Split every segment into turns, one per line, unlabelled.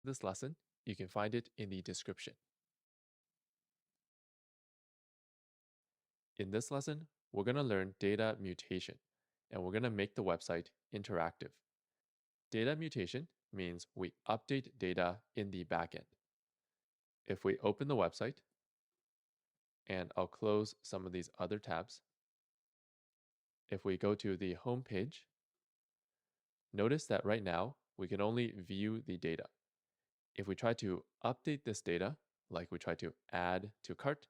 this lesson, you can find it in the description. In this lesson, we're going to learn data mutation, and we're going to make the website interactive. Data mutation means we update data in the backend. If we open the website, and I'll close some of these other tabs. If we go to the home page, notice that right now we can only view the data. If we try to update this data, like we try to add to cart,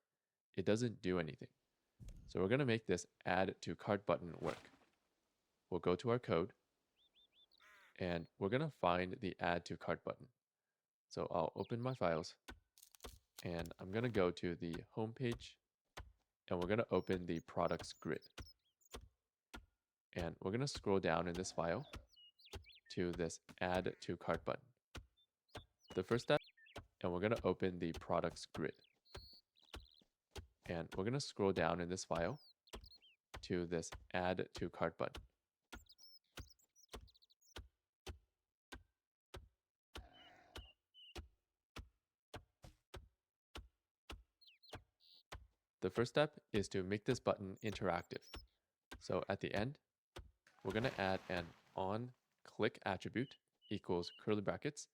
it doesn't do anything. So we're going to make this add to cart button work. We'll go to our code, and we're going to find the add to cart button. So I'll open my files, and I'm going to go to the home page, and we're going to open the products grid. And we're going to scroll down in this file to this add to cart button. The first step, and we're going to open the products grid. And we're going to scroll down in this file to this add to cart button. The first step is to make this button interactive. So at the end, we're going to add an onClick attribute equals curly brackets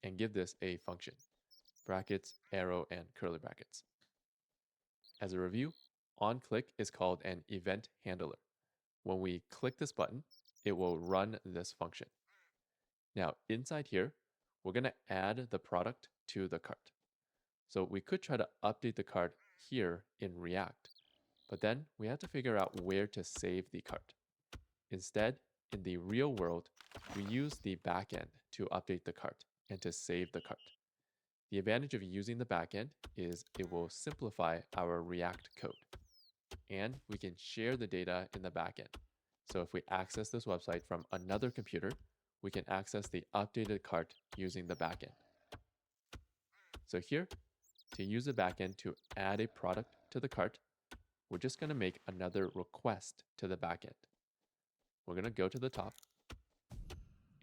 and give this a function, brackets, arrow, and curly brackets. As a review, onClick is called an event handler. When we click this button, it will run this function. Now, inside here, we're going to add the product to the cart. So we could try to update the cart here in React, but then we have to figure out where to save the cart. Instead, in the real world, we use the backend to update the cart and to save the cart. The advantage of using the backend is it will simplify our React code, and we can share the data in the backend. So if we access this website from another computer, we can access the updated cart using the backend. So here, to use the backend to add a product to the cart, we're just going to make another request to the backend. We're going to go to the top,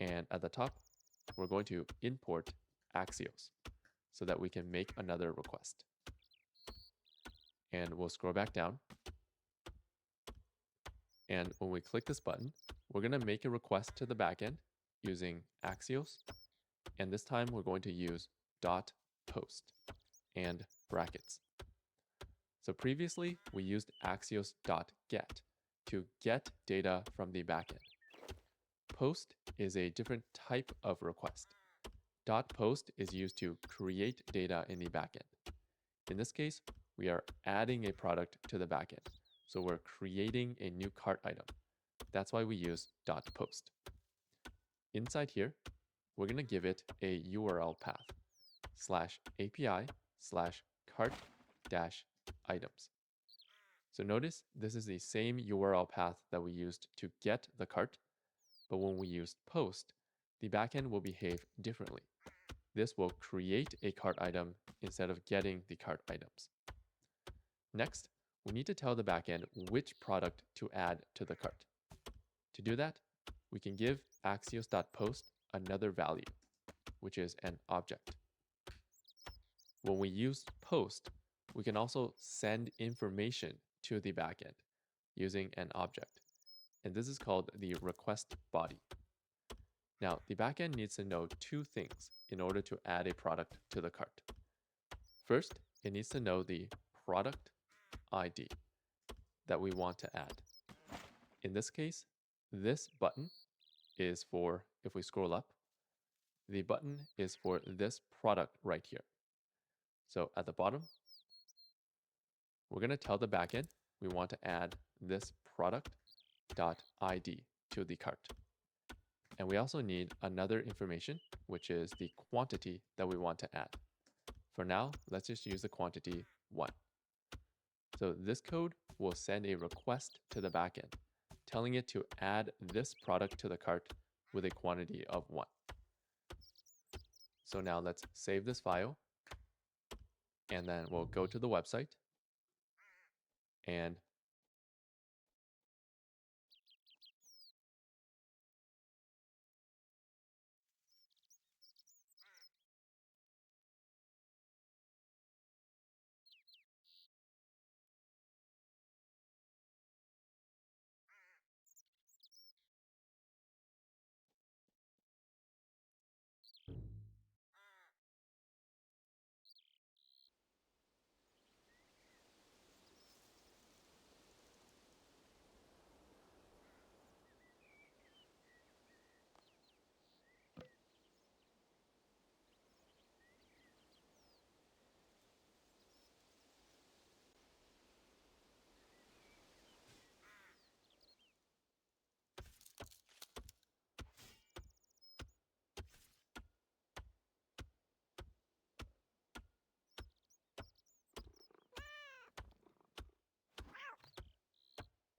and at the top, we're going to import Axios so that we can make another request. And we'll scroll back down. And when we click this button, we're going to make a request to the backend using Axios. And this time we're going to use .post and brackets. So previously we used Axios.get to get data from the backend. Post is a different type of request. .post is used to create data in the backend. In this case, we are adding a product to the backend. So we're creating a new cart item. That's why we use .post. Inside here, we're going to give it a URL path /API/cart-items. So notice this is the same URL path that we used to get the cart, but when we use post, the backend will behave differently. This will create a cart item instead of getting the cart items. Next, we need to tell the backend which product to add to the cart. To do that, we can give Axios.post another value, which is an object. When we use post, we can also send information to the backend using an object, and this is called the request body. Now, the backend needs to know two things in order to add a product to the cart. First, it needs to know the product ID that we want to add. In this case, this button is for, if we scroll up, the button is for this product right here. So at the bottom, we're going to tell the backend we want to add this product.id to the cart. And we also need another information, which is the quantity that we want to add. For now, let's just use the quantity 1. So this code will send a request to the backend, telling it to add this product to the cart with a quantity of 1. So now let's save this file, and then we'll go to the website, and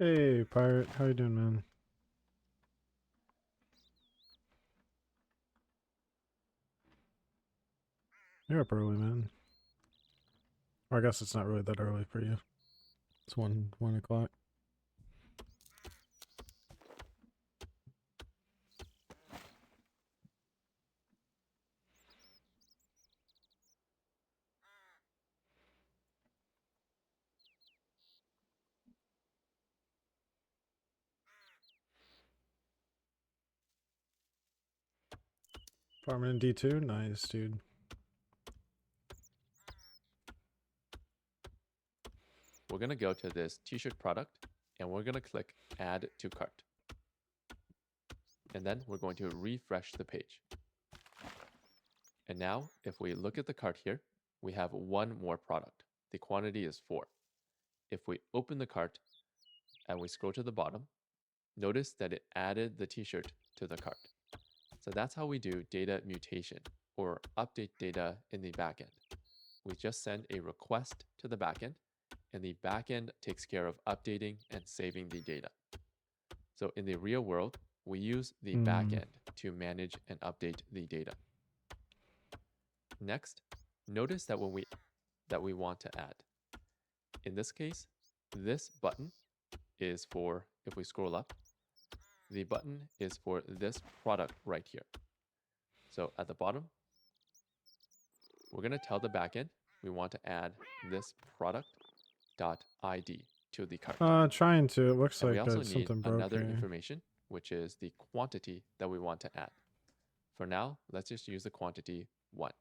Hey, Pirate. How you doing, man? You're up early, man. Or I guess it's not really that early for you. It's 1 o'clock. Farming in D2? Nice, dude.
We're going to go to this t-shirt product and we're going to click add to cart. And then we're going to refresh the page. And now if we look at the cart here, we have one more product. The quantity is 4. If we open the cart and we scroll to the bottom, notice that it added the t-shirt to the cart. So that's how we do data mutation or update data in the backend. We just send a request to the backend and the backend takes care of updating and saving the data. So in the real world, we use the backend to manage and update the data. Next, notice that we want to add. In this case, this button is for, if we scroll up, the button is for this product right here. So at the bottom, we're going to tell the backend we want to add this product.id to the cart.
Trying to. It looks
And we
like
also need
something broke
another
here.
information, which is the quantity that we want to add. For now, let's just use the quantity 1.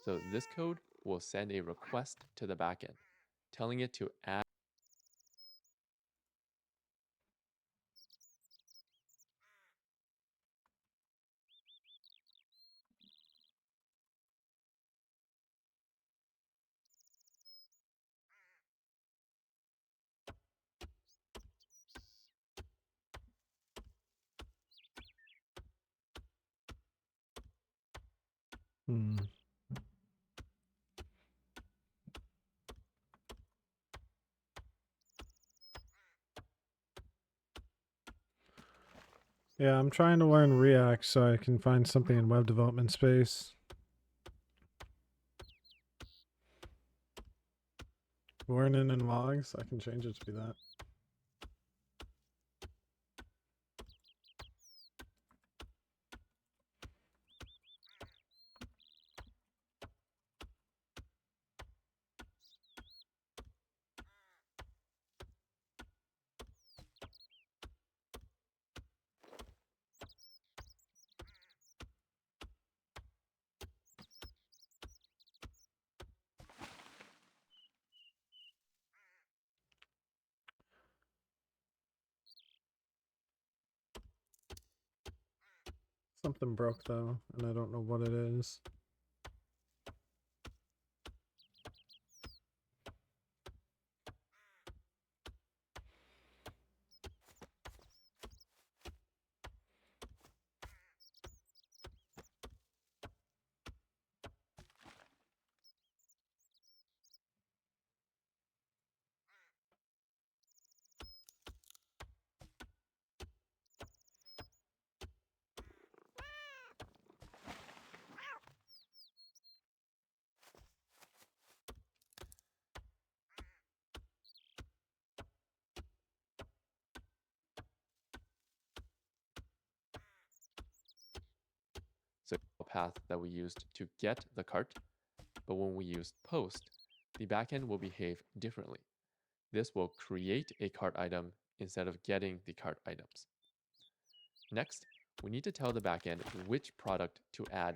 So this code will send a request to the backend, telling it to add.
Yeah, I'm trying to learn React so I can find something in web development space. Learning in logs. I can change it to be that. Something broke though, and I don't know what it is.
So path that we used to get the cart, but when we use post, the backend will behave differently. This will create a cart item instead of getting the cart items. Next, we need to tell the backend which product to add.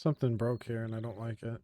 Something broke here and I don't like it.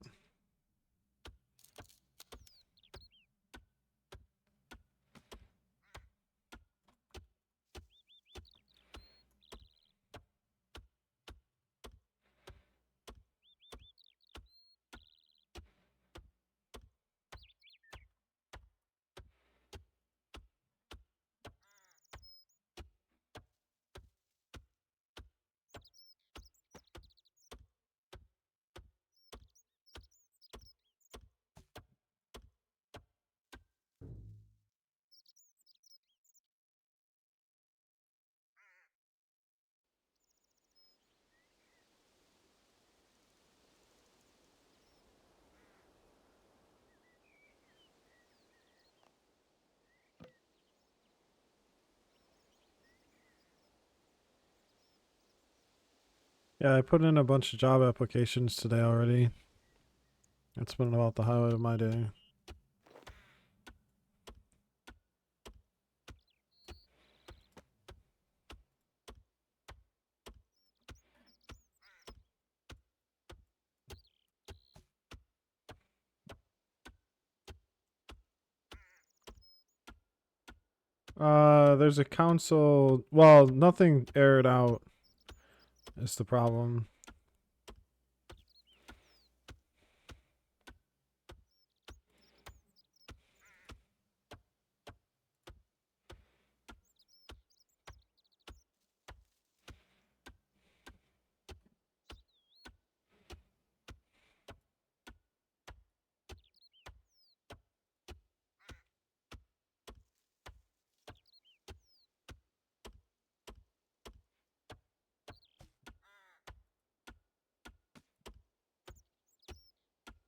Yeah, I put in a bunch of job applications today already. It's been about the highlight of my day. There's a council. Well, nothing aired out is the problem.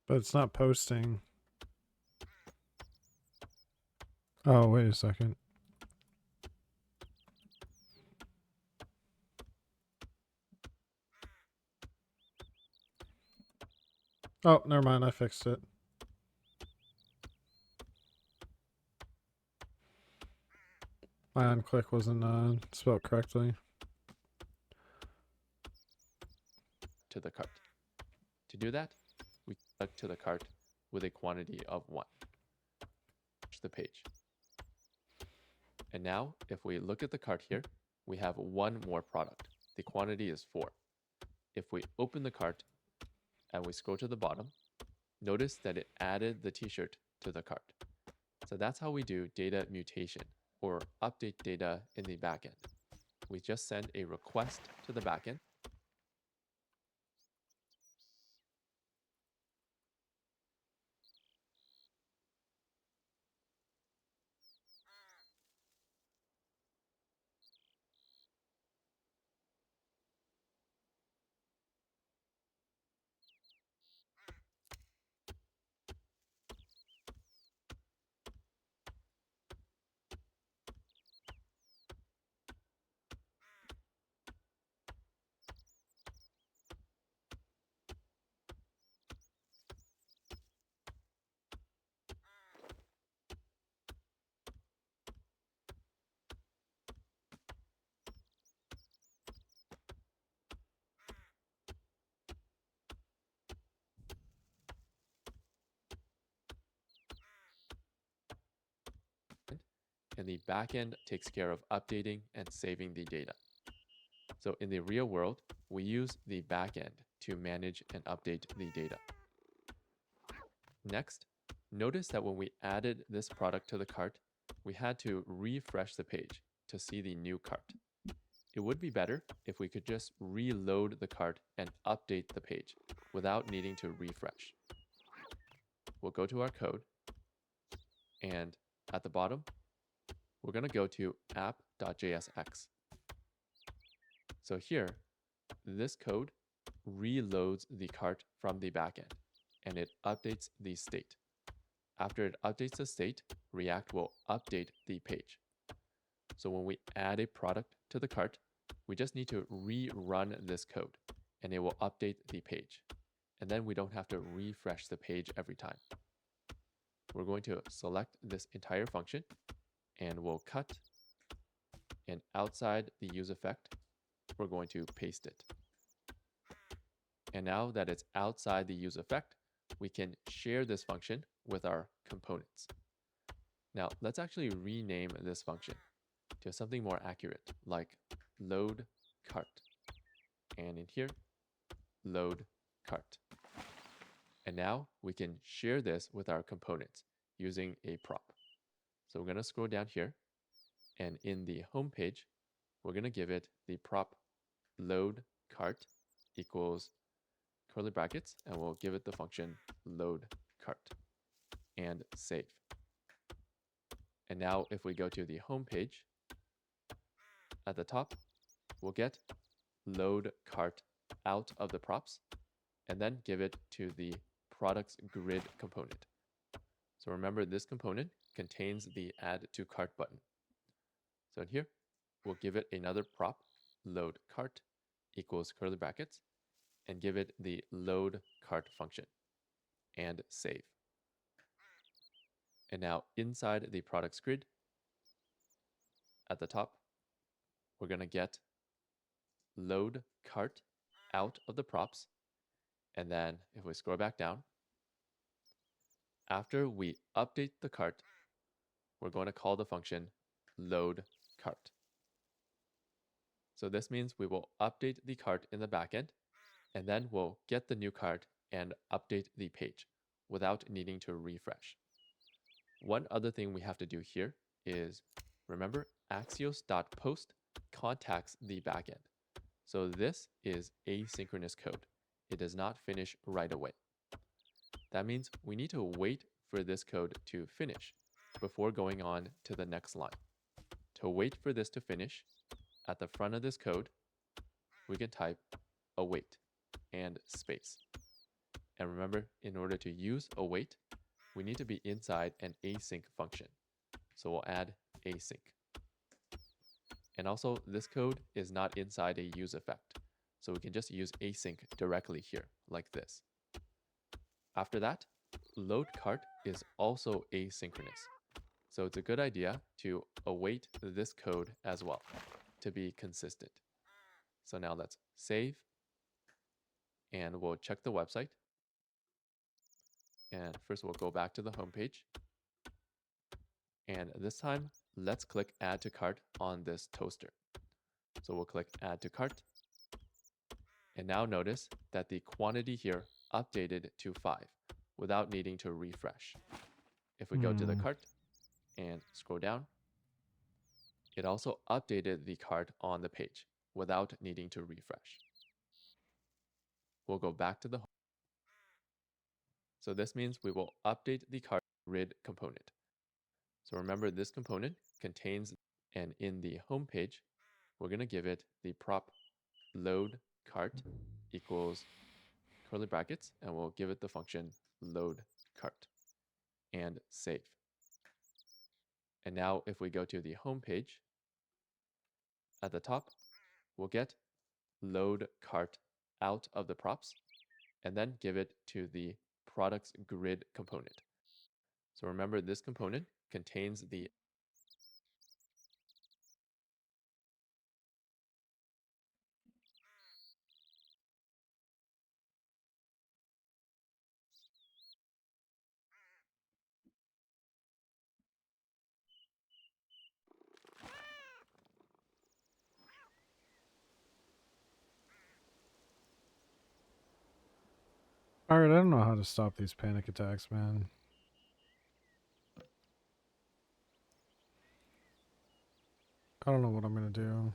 But it's not posting. Oh, wait a second. Oh, never mind. I fixed it. My unclick wasn't spelled correctly.
To the cart. To do that, we select to the cart with a quantity of 1. The page. And now, if we look at the cart here, we have 1 more product. The quantity is 4. If we open the cart and we scroll to the bottom, notice that it added the t-shirt to the cart. So that's how we do data mutation or update data in the backend. We just send a request to the backend. And the backend takes care of updating and saving the data. So in the real world, we use the backend to manage and update the data. Next, notice that when we added this product to the cart, we had to refresh the page to see the new cart. It would be better if we could just reload the cart and update the page without needing to refresh. We'll go to our code, and at the bottom, we're going to go to app.jsx. So here, this code reloads the cart from the backend, and it updates the state. After it updates the state, React will update the page. So when we add a product to the cart, we just need to rerun this code, and it will update the page. And then we don't have to refresh the page every time. We're going to select this entire function, and we'll cut, and outside the use effect, we're going to paste it. And now that it's outside the use effect, we can share this function with our components. Now let's actually rename this function to something more accurate, like load cart. And in here, load cart. And now we can share this with our components using a prop. So we're going to scroll down here, and in the home page, we're going to give it the prop load cart equals curly brackets, and we'll give it the function load cart and save. And now if we go to the home page, at the top, we'll get load cart out of the props and then give it to the products grid component. So remember, this component contains the add to cart button. So in here, we'll give it another prop, load cart equals curly brackets, and give it the load cart function and save. And now inside the products grid, at the top, we're going to get load cart out of the props. And then if we scroll back down, after we update the cart, we're going to call the function load cart. So this means we will update the cart in the backend, and then we'll get the new cart and update the page without needing to refresh. One other thing we have to do here is, remember, Axios.post contacts the backend. So this is asynchronous code. It does not finish right away. That means we need to wait for this code to finish before going on to the next line. To wait for this to finish, at the front of this code, we can type await and space. And remember, in order to use await, we need to be inside an async function. So we'll add async. And also, this code is not inside a use effect. So we can just use async directly here, like this. After that, load cart is also asynchronous. So it's a good idea to await this code as well to be consistent. So now let's save, and we'll check the website. And first we'll go back to the home page. And this time, let's click add to cart on this toaster. So we'll click add to cart. And now notice that the quantity here updated to 5 without needing to refresh. If we go to the cart and scroll down, it also updated the cart on the page without needing to refresh. We'll go back to the home. So this means we will update the cart grid component. So remember, this component contains, and in the home page, we're going to give it the prop load cart equals curly brackets, and we'll give it the function load cart and save. And now if we go to the home page, at the top, we'll get load cart out of the props and then give it to the products grid component. So remember, this component contains the
Alright, I don't know how to stop these panic attacks, man. I don't know what I'm gonna do.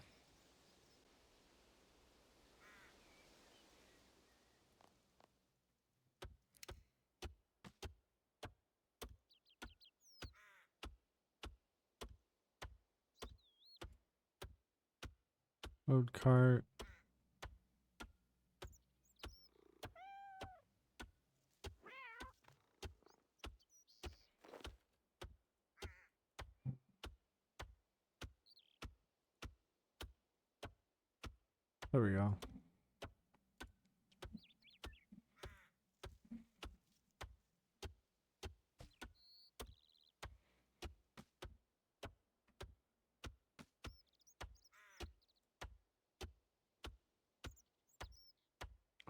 Load cart. There we go.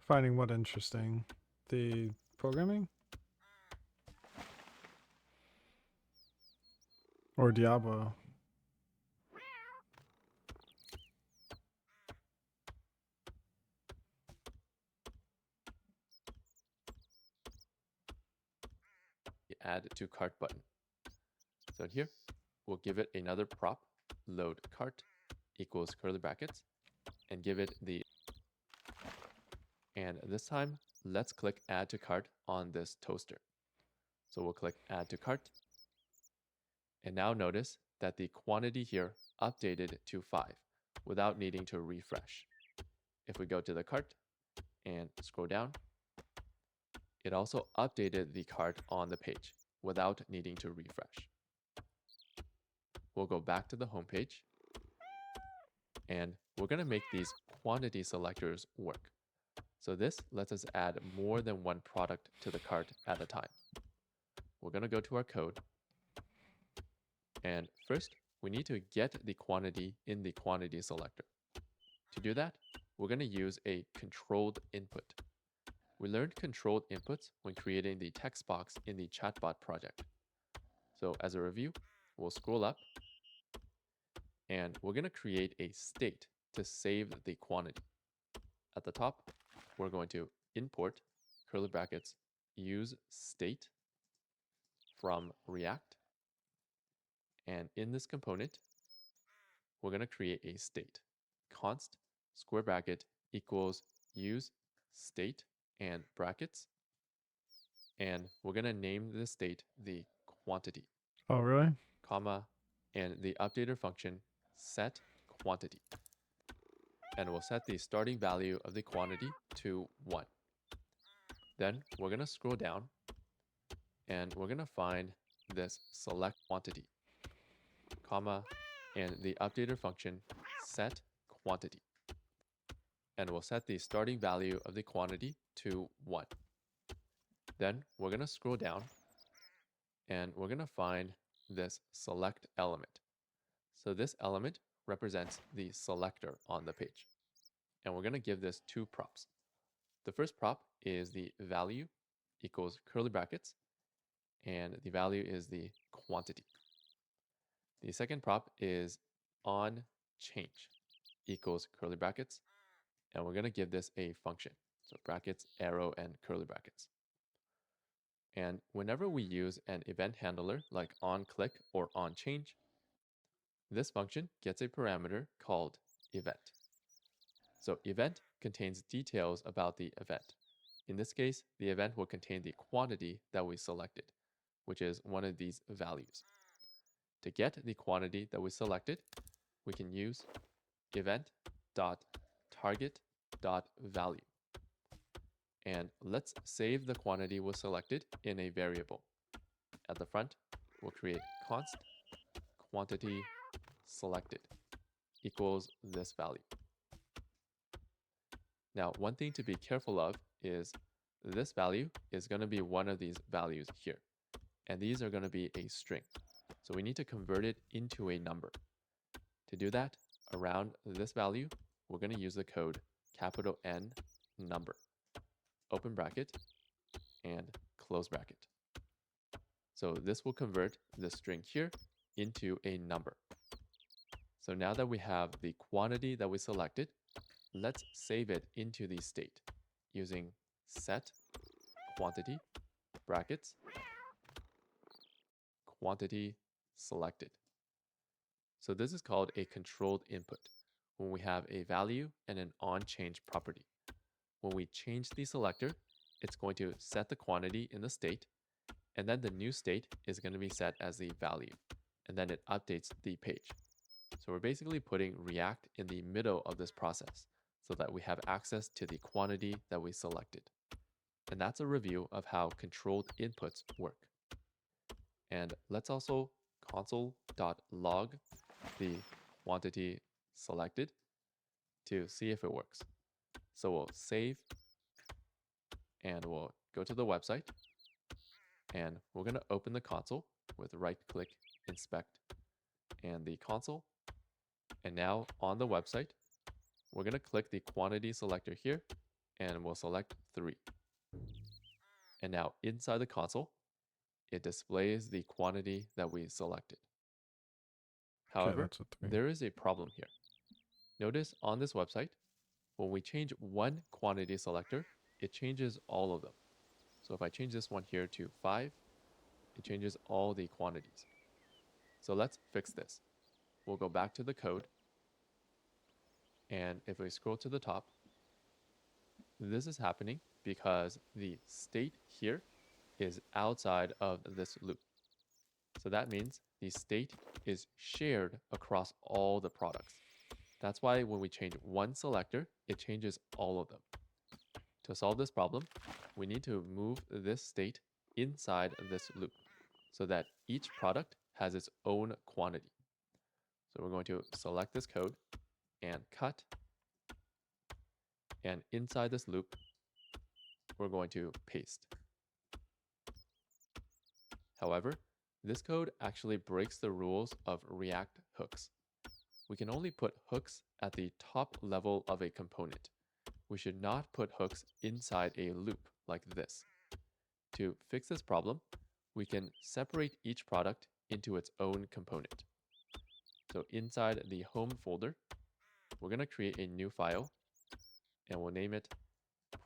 Finding what interesting? The programming? Or Diablo?
Add to cart button. So in here, we'll give it another prop, load cart equals curly brackets, and give it the, and this time, let's click add to cart on this toaster. So we'll click add to cart, and now notice that the quantity here updated to 5 without needing to refresh. If we go to the cart and scroll down, it also updated the cart on the page without needing to refresh. We'll go back to the home page, and we're going to make these quantity selectors work. So this lets us add more than one product to the cart at a time. We're going to go to our code, and first we need to get the quantity in the quantity selector. To do that, we're going to use a controlled input. We learned controlled inputs when creating the text box in the chatbot project. So as a review, we'll scroll up, and we're going to create a state to save the quantity. At the top, we're going to import curly brackets use state from React. And in this component, we're going to create a state. Const square bracket equals use state and brackets. And we're going to name the state the quantity.
Oh, really?
Comma, and the updater function set quantity. And we'll set the starting value of the quantity to 1. Then we're going to scroll down, and we're going to find this select quantity, comma, and the updater function set quantity. And we'll set the starting value of the quantity to 1. Then we're going to scroll down, and we're going to find this select element. So this element represents the selector on the page. And we're going to give this 2 props. The first prop is the value equals curly brackets, and the value is the quantity. The second prop is on change equals curly brackets, and we're going to give this a function. So brackets, arrow, and curly brackets. And whenever we use an event handler like onClick or onChange, this function gets a parameter called event. So event contains details about the event. In this case, the event will contain the quantity that we selected, which is one of these values. To get the quantity that we selected, we can use event.target.value. And let's save the quantity we selected in a variable. At the front, we'll create const quantity selected equals this value. Now, one thing to be careful of is this value is going to be one of these values here. And these are going to be a string. So we need to convert it into a number. To do that, around this value, we're going to use the code capital N number, open bracket, and close bracket. So this will convert the string here into a number. So now that we have the quantity that we selected, let's save it into the state using set quantity brackets quantity selected. So this is called a controlled input when we have a value and an onChange property. When we change the selector, it's going to set the quantity in the state, and then the new state is going to be set as the value, and then it updates the page. So we're basically putting React in the middle of this process so that we have access to the quantity that we selected. And that's a review of how controlled inputs work. And let's also console.log the quantity selected to see if it works. So we'll save, and we'll go to the website, and we're going to open the console with right-click, inspect, and the console. And now on the website, we're going to click the quantity selector here, and we'll select 3. And now inside the console, it displays the quantity that we selected.
Okay,
However,
that's a 3.
there is a problem here. Notice on this website, when we change one quantity selector, it changes all of them. So if I change this one here to 5, it changes all the quantities. So let's fix this. We'll go back to the code. And if we scroll to the top, this is happening because the state here is outside of this loop. So that means the state is shared across all the products. That's why when we change one selector, it changes all of them. To solve this problem, we need to move this state inside this loop so that each product has its own quantity. So we're going to select this code and cut. And inside this loop, we're going to paste. However, this code actually breaks the rules of React hooks. We can only put hooks at the top level of a component. We should not put hooks inside a loop like this. To fix this problem, we can separate each product into its own component. So inside the home folder, we're going to create a new file, and we'll name it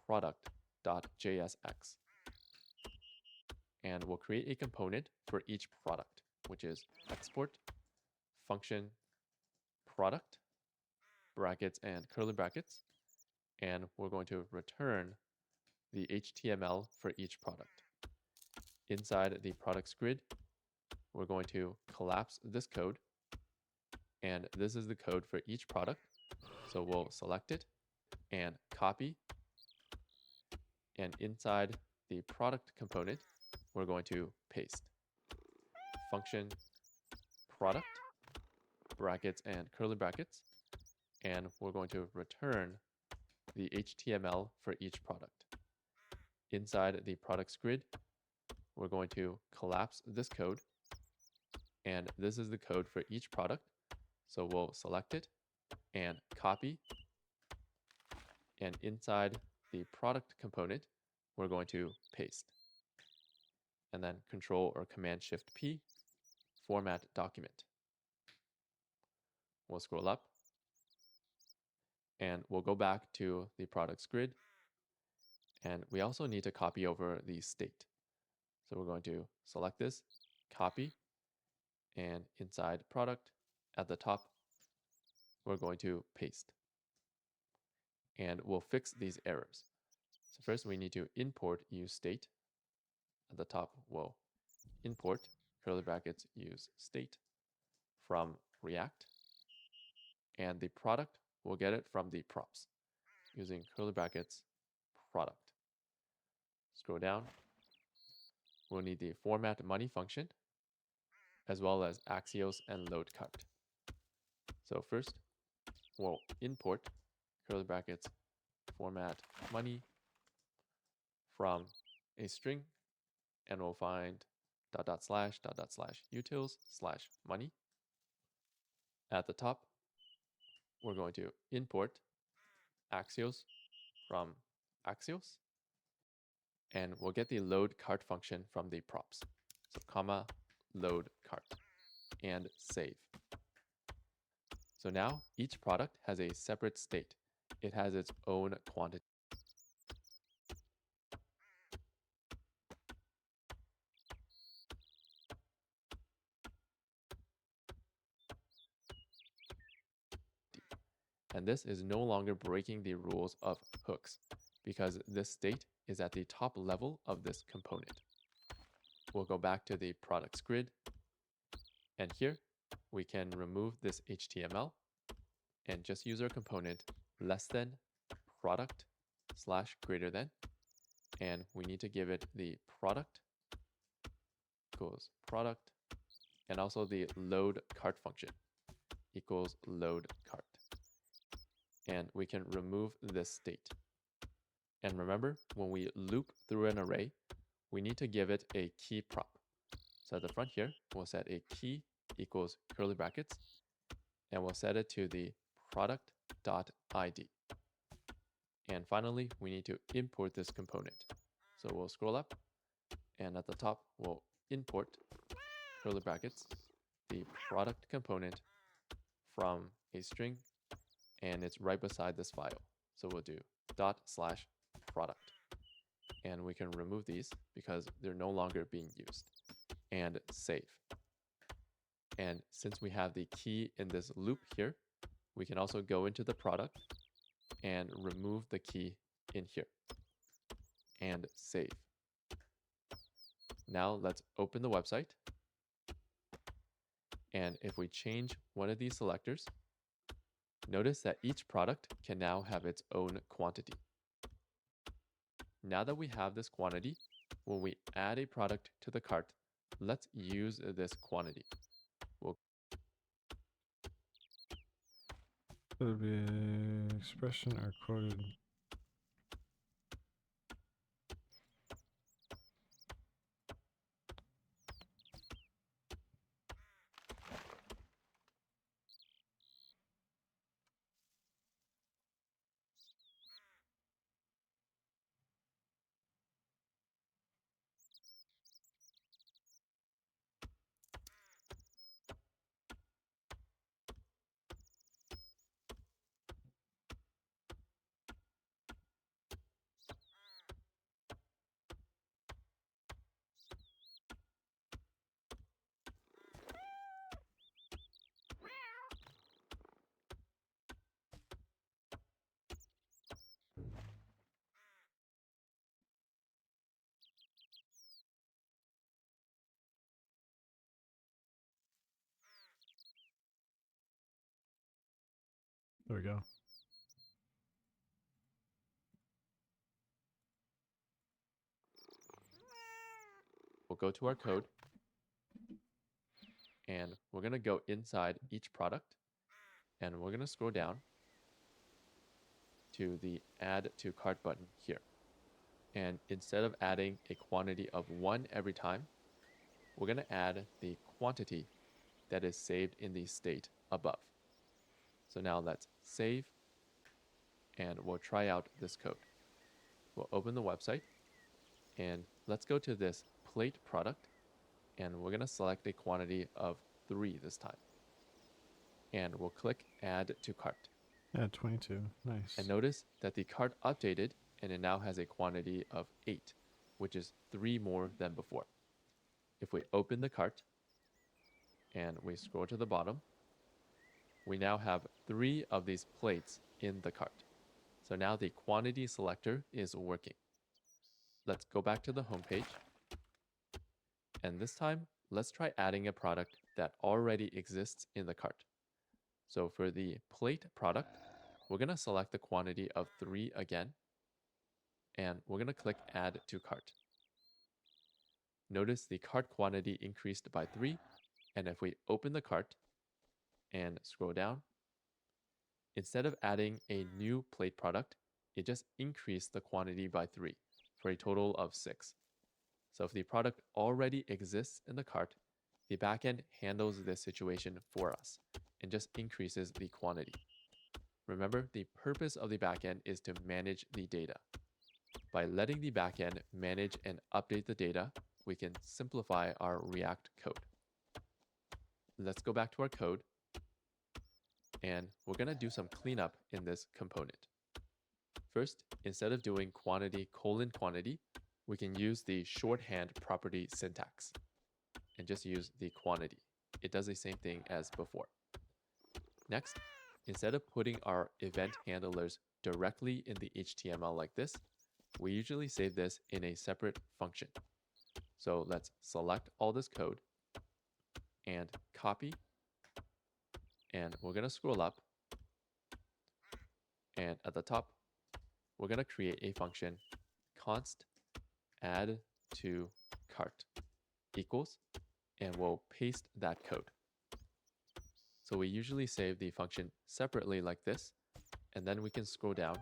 product.jsx. And we'll create a component for each product, which is export function product, brackets and curly brackets, and we're going to return the HTML for each product. Inside the products grid, we're going to collapse this code, and this is the code for each product. So we'll select it and copy, and inside the product component, we're going to paste function product, brackets and curly brackets, and we're going to return the HTML for each product. Inside the products grid, we're going to collapse this code, and this is the code for each product. So we'll select it and copy, and inside the product component, we're going to paste. And then Control or Command Shift P, format document. We'll scroll up, and we'll go back to the products grid, and we also need to copy over the state. So we're going to select this, copy, and inside product at the top, we're going to paste. And we'll fix these errors. So first we need to import use state. At the top, we'll import curly brackets use state from React. And the product, we'll get it from the props using curly brackets product. Scroll down. We'll need the format money function, as well as Axios and load cart. So first, we'll import curly brackets format money from a string, and we'll find //utils/money. At the top, we're going to import Axios from Axios, and we'll get the load cart function from the props. So comma load cart and save. So now each product has a separate state. It has its own quantity. And this is no longer breaking the rules of hooks because this state is at the top level of this component. We'll go back to the products grid, and here we can remove this HTML and just use our component less than product / greater than, and we need to give it the product equals product, and also the load cart function equals load cart. And we can remove this state. And remember, when we loop through an array, we need to give it a key prop. So at the front here, we'll set a key equals curly brackets, and we'll set it to the product.id. And finally, we need to import this component. So we'll scroll up, and at the top, we'll import, curly brackets, the product component from a string, and it's right beside this file. So we'll do ./product. And we can remove these because they're no longer being used. And save. And since we have the key in this loop here, we can also go into the product and remove the key in here. And save. Now let's open the website. And if we change one of these selectors, notice that each product can now have its own quantity. Now that we have this quantity, when we add a product to the cart, let's use this quantity.
It'll be expression or quoted. There we go.
We'll go to our code, and we're going to go inside each product, and we're going to scroll down to the Add to Cart button here. And instead of adding a quantity of 1 every time, we're going to add the quantity that is saved in the state above. So now let's save, and we'll try out this code. We'll open the website, and let's go to this plate product, and we're going to select a quantity of 3 this time. And we'll click Add to Cart.
Add 22. Nice.
And notice that the cart updated, and it now has a quantity of 8, which is 3 more than before. If we open the cart, and we scroll to the bottom, we now have 3 of these plates in the cart. So now the quantity selector is working. Let's go back to the home page. And this time, let's try adding a product that already exists in the cart. So for the plate product, we're going to select the quantity of 3 again. And we're going to click Add to Cart. Notice the cart quantity increased by 3. And if we open the cart and scroll down, instead of adding a new plate product, it just increased the quantity by 3 for a total of 6. So if the product already exists in the cart, the backend handles this situation for us and just increases the quantity. Remember, the purpose of the backend is to manage the data. By letting the backend manage and update the data, we can simplify our React code. Let's go back to our code, and we're going to do some cleanup in this component. First, instead of doing quantity : quantity, we can use the shorthand property syntax and just use the quantity. It does the same thing as before. Next, instead of putting our event handlers directly in the HTML like this, we usually save this in a separate function. So let's select all this code and copy, and we're going to scroll up, and at the top, we're going to create a function const add to cart equals, and we'll paste that code. So we usually save the function separately like this, and then we can scroll down.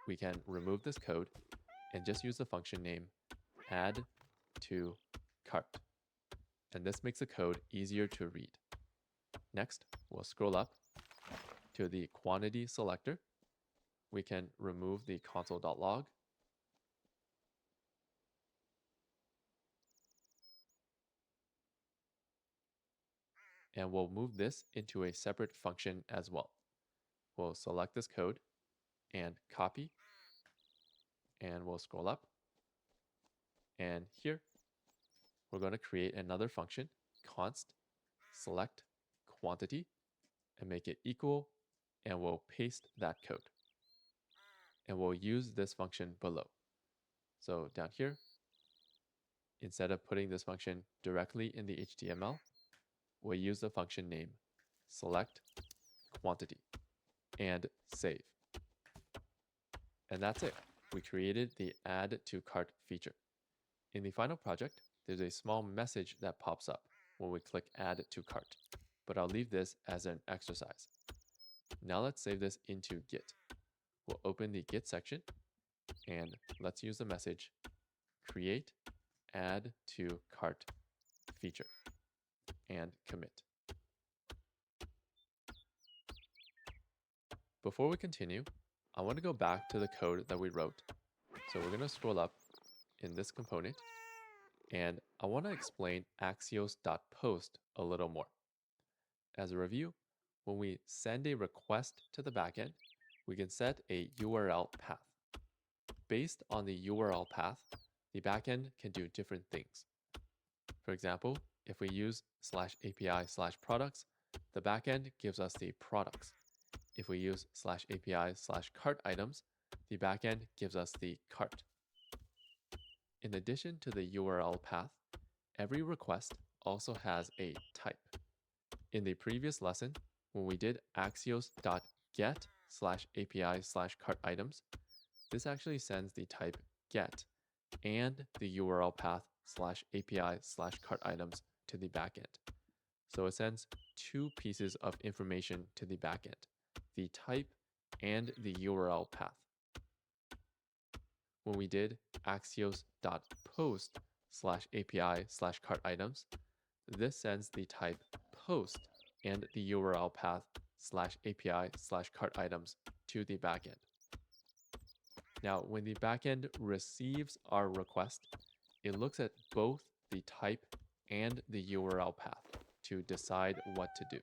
We can remove this code and just use the function name add to cart. And this makes the code easier to read. Next, we'll scroll up to the quantity selector, we can remove the console.log. And we'll move this into a separate function as well. We'll select this code and copy, and we'll scroll up. And here, we're going to create another function, const select quantity, and make it equal, and we'll paste that code. And we'll use this function below. So down here, instead of putting this function directly in the HTML, we'll use the function name select quantity and save. And that's it. We created the add to cart feature. In the final project, there's a small message that pops up when we click add to cart, but I'll leave this as an exercise. Now let's save this into Git. We'll open the Git section and let's use the message create add to cart feature and commit. Before we continue, I want to go back to the code that we wrote. So we're going to scroll up in this component, and I want to explain axios.post a little more. As a review, when we send a request to the backend, we can set a URL path. Based on the URL path, the backend can do different things. For example, if we use /API/products, the backend gives us the products. If we use /API/cart items, the backend gives us the cart. In addition to the URL path, every request also has a type. In the previous lesson, when we did axios.get /API/cart items, this actually sends the type get and the URL path /API/cart items to the backend. So it sends two pieces of information to the backend, the type and the URL path. When we did axios.post /API/cart items, this sends the type post and the URL path /API/cart items to the backend. Now, when the backend receives our request, it looks at both the type and the URL path to decide what to do.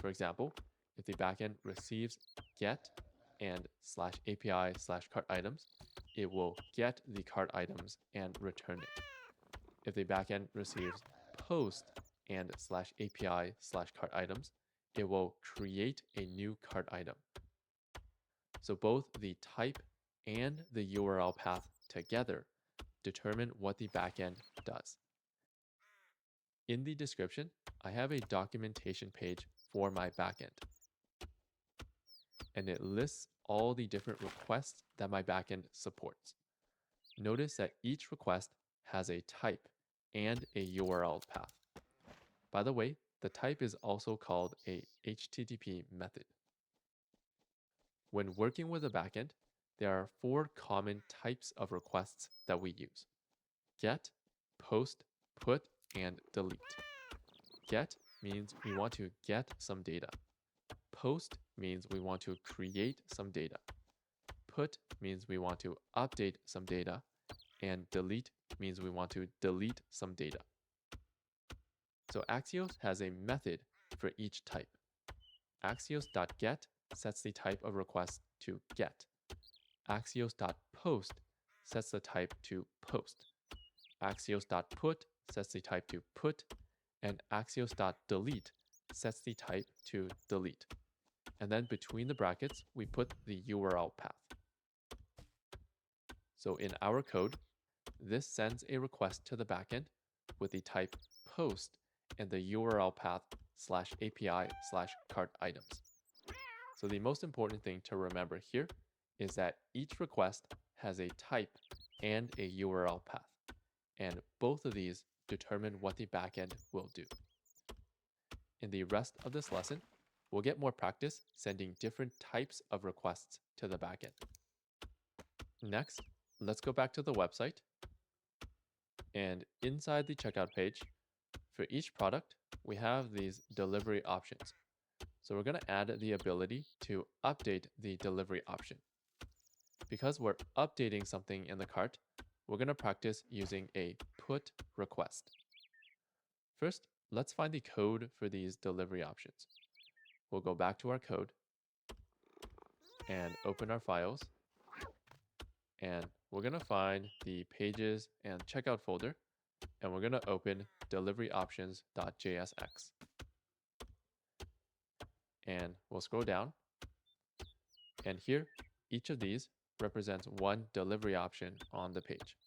For example, if the backend receives get and /API/cart items, it will get the cart items and return it. If the backend receives post and /API/cart items, it will create a new cart item. So both the type and the URL path together determine what the backend does. In the description, I have a documentation page for my backend. And it lists all the different requests that my backend supports. Notice that each request has a type and a URL path. By the way, the type is also called a HTTP method. When working with a backend, there are 4 common types of requests that we use: get, post, put, and delete. Get means we want to get some data. Post means we want to create some data. Put means we want to update some data. And delete means we want to delete some data. So Axios has a method for each type. Axios.get sets the type of request to get. Axios.post sets the type to post. Axios.put sets the type to put. And Axios.delete sets the type to delete. And then between the brackets, we put the URL path. So in our code, this sends a request to the backend with the type post and the URL path /API/cart items. So the most important thing to remember here is that each request has a type and a URL path, and both of these determine what the backend will do. In the rest of this lesson, we'll get more practice sending different types of requests to the backend. Next, let's go back to the website. And inside the checkout page, for each product, we have these delivery options. So we're going to add the ability to update the delivery option. Because we're updating something in the cart, we're going to practice using a put request. First, let's find the code for these delivery options. We'll go back to our code and open our files. And we're going to find the pages and checkout folder. And we're going to open deliveryoptions.jsx. And we'll scroll down. And here, each of these represents one delivery option on the page.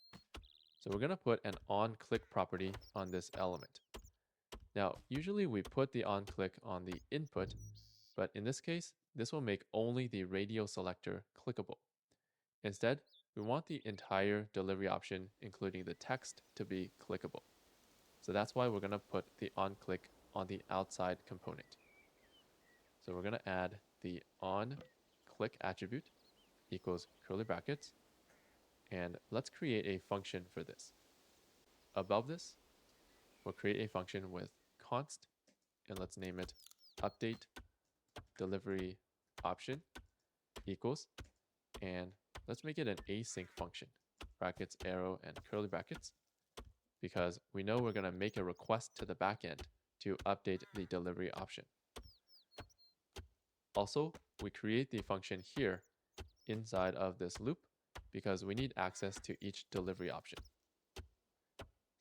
So we're going to put an onClick property on this element. Now, usually we put the onClick on the input, but in this case, this will make only the radio selector clickable. Instead, we want the entire delivery option, including the text, to be clickable. So that's why we're going to put the onClick on the outside component. So we're going to add the onClick attribute equals curly brackets, and let's create a function for this. Above this, we'll create a function with const, and let's name it update delivery option equals, and let's make it an async function, brackets, arrow, and curly brackets, because we know we're going to make a request to the backend to update the delivery option. Also, we create the function here inside of this loop because we need access to each delivery option.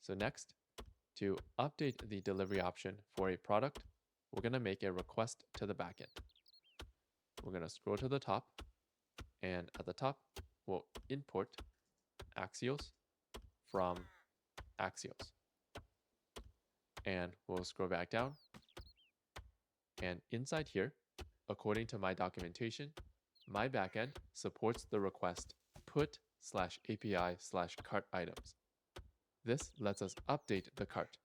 So next, to update the delivery option for a product, we're going to make a request to the backend. We're going to scroll to the top, and at the top, we'll import Axios from Axios. And we'll scroll back down. And inside here, according to my documentation, my backend supports the request put/API/cart items. This lets us update the cart.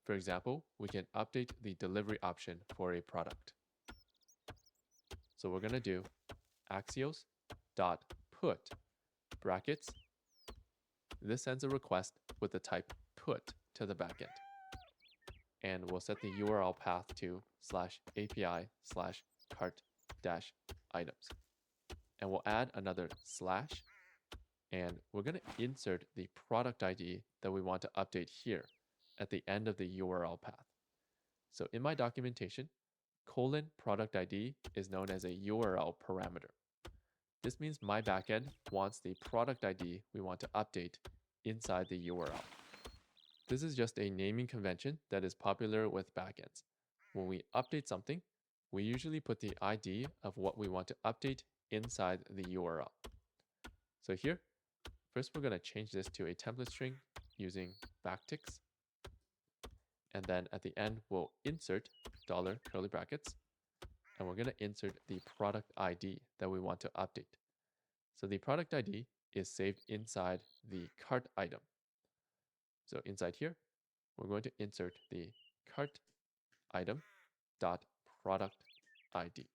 For example, we can update the delivery option for a product. So we're going to do Axios.put brackets. This sends a request with the type put to the backend. And we'll set the URL path to /API/cart-items. And we'll add another slash, and we're going to insert the product ID that we want to update here at the end of the URL path. So in my documentation, :product ID is known as a URL parameter. This means my backend wants the product ID we want to update inside the URL. This is just a naming convention that is popular with backends. When we update something, we usually put the ID of what we want to update inside the URL. So here, first we're going to change this to a template string using backticks. And then at the end, we'll insert $curly brackets. And we're going to insert the product ID that we want to update. So the product ID is saved inside the cart item. So inside here, we're going to insert the cart item dot product ID.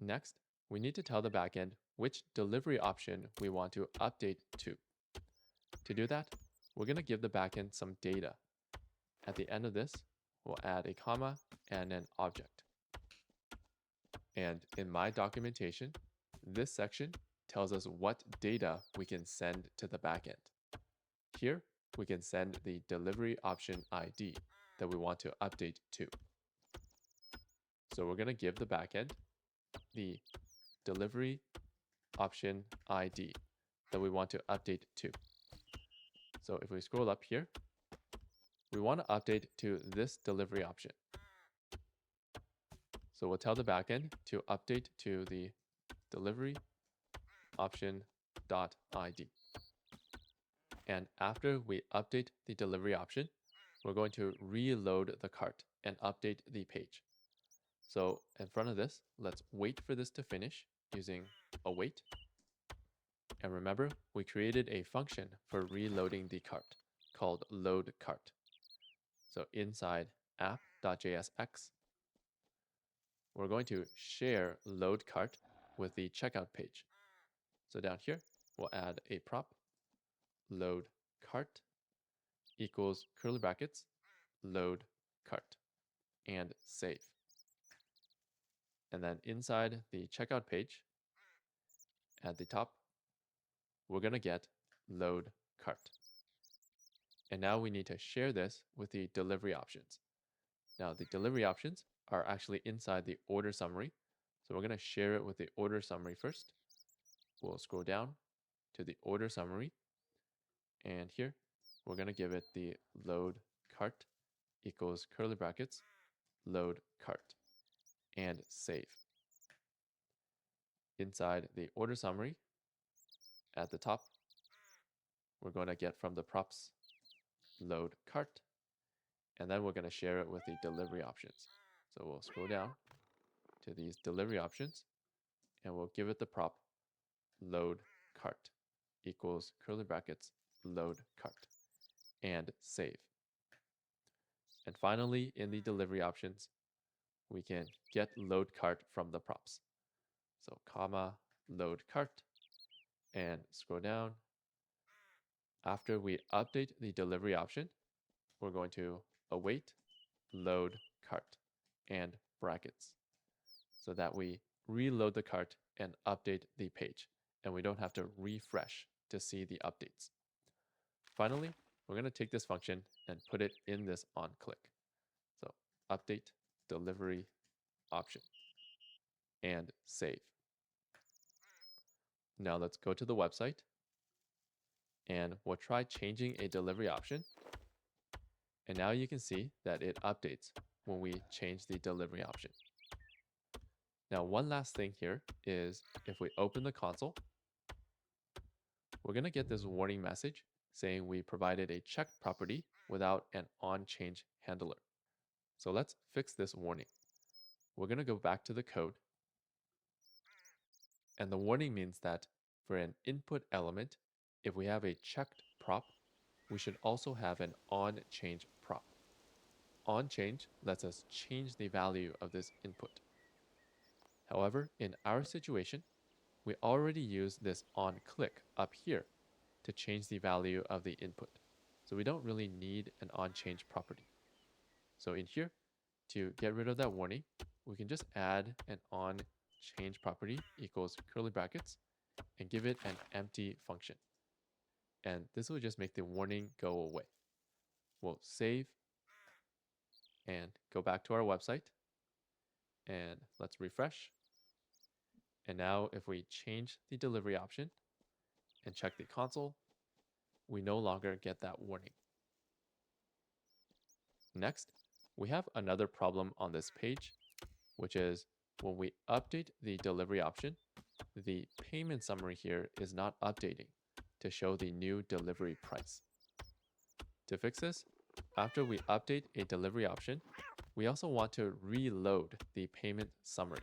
Next, we need to tell the backend which delivery option we want to update to. To do that, we're going to give the backend some data. At the end of this, we'll add a comma and an object. And in my documentation, this section tells us what data we can send to the backend. Here, we can send the delivery option ID that we want to update to. So we're going to give the backend the delivery option ID that we want to update to. So if we scroll up here, we want to update to this delivery option. So we'll tell the backend to update to the delivery option.id. And after we update the delivery option, we're going to reload the cart and update the page. So in front of this, let's wait for this to finish using await. And remember, we created a function for reloading the cart called loadCart. So inside app.jsx, we're going to share loadCart with the checkout page. So down here, we'll add a prop, loadCart equals curly brackets, loadCart, and save. And then inside the checkout page, at the top, we're going to get load cart. And now we need to share this with the delivery options. Now the delivery options are actually inside the order summary. So we're going to share it with the order summary first. We'll scroll down to the order summary. And here, we're going to give it the load cart equals curly brackets, load cart, and save. Inside the order summary, at the top, we're going to get from the props load cart, and then we're going to share it with the delivery options. So we'll scroll down to these delivery options, and we'll give it the prop load cart equals curly brackets, load cart, and save. And finally, in the delivery options, we can get load cart from the props. So comma load cart, and scroll down. After we update the delivery option, we're going to await load cart and brackets so that we reload the cart and update the page, and we don't have to refresh to see the updates. Finally, we're going to take this function and put it in this onClick. So update delivery option and save. Now let's go to the website and we'll try changing a delivery option. And now you can see that it updates when we change the delivery option. Now, one last thing here is if we open the console, we're going to get this warning message saying we provided a checked property without an onChange handler. So let's fix this warning. We're going to go back to the code. And the warning means that for an input element, if we have a checked prop, we should also have an onChange prop. OnChange lets us change the value of this input. However, in our situation, we already use this onClick up here to change the value of the input. So we don't really need an onChange property. So in here, to get rid of that warning, we can just add an onChange property equals curly brackets and give it an empty function. And this will just make the warning go away. We'll save and go back to our website. And let's refresh. And now if we change the delivery option and check the console, we no longer get that warning. Next, we have another problem on this page, which is when we update the delivery option, the payment summary here is not updating to show the new delivery price. To fix this, after we update a delivery option, we also want to reload the payment summary.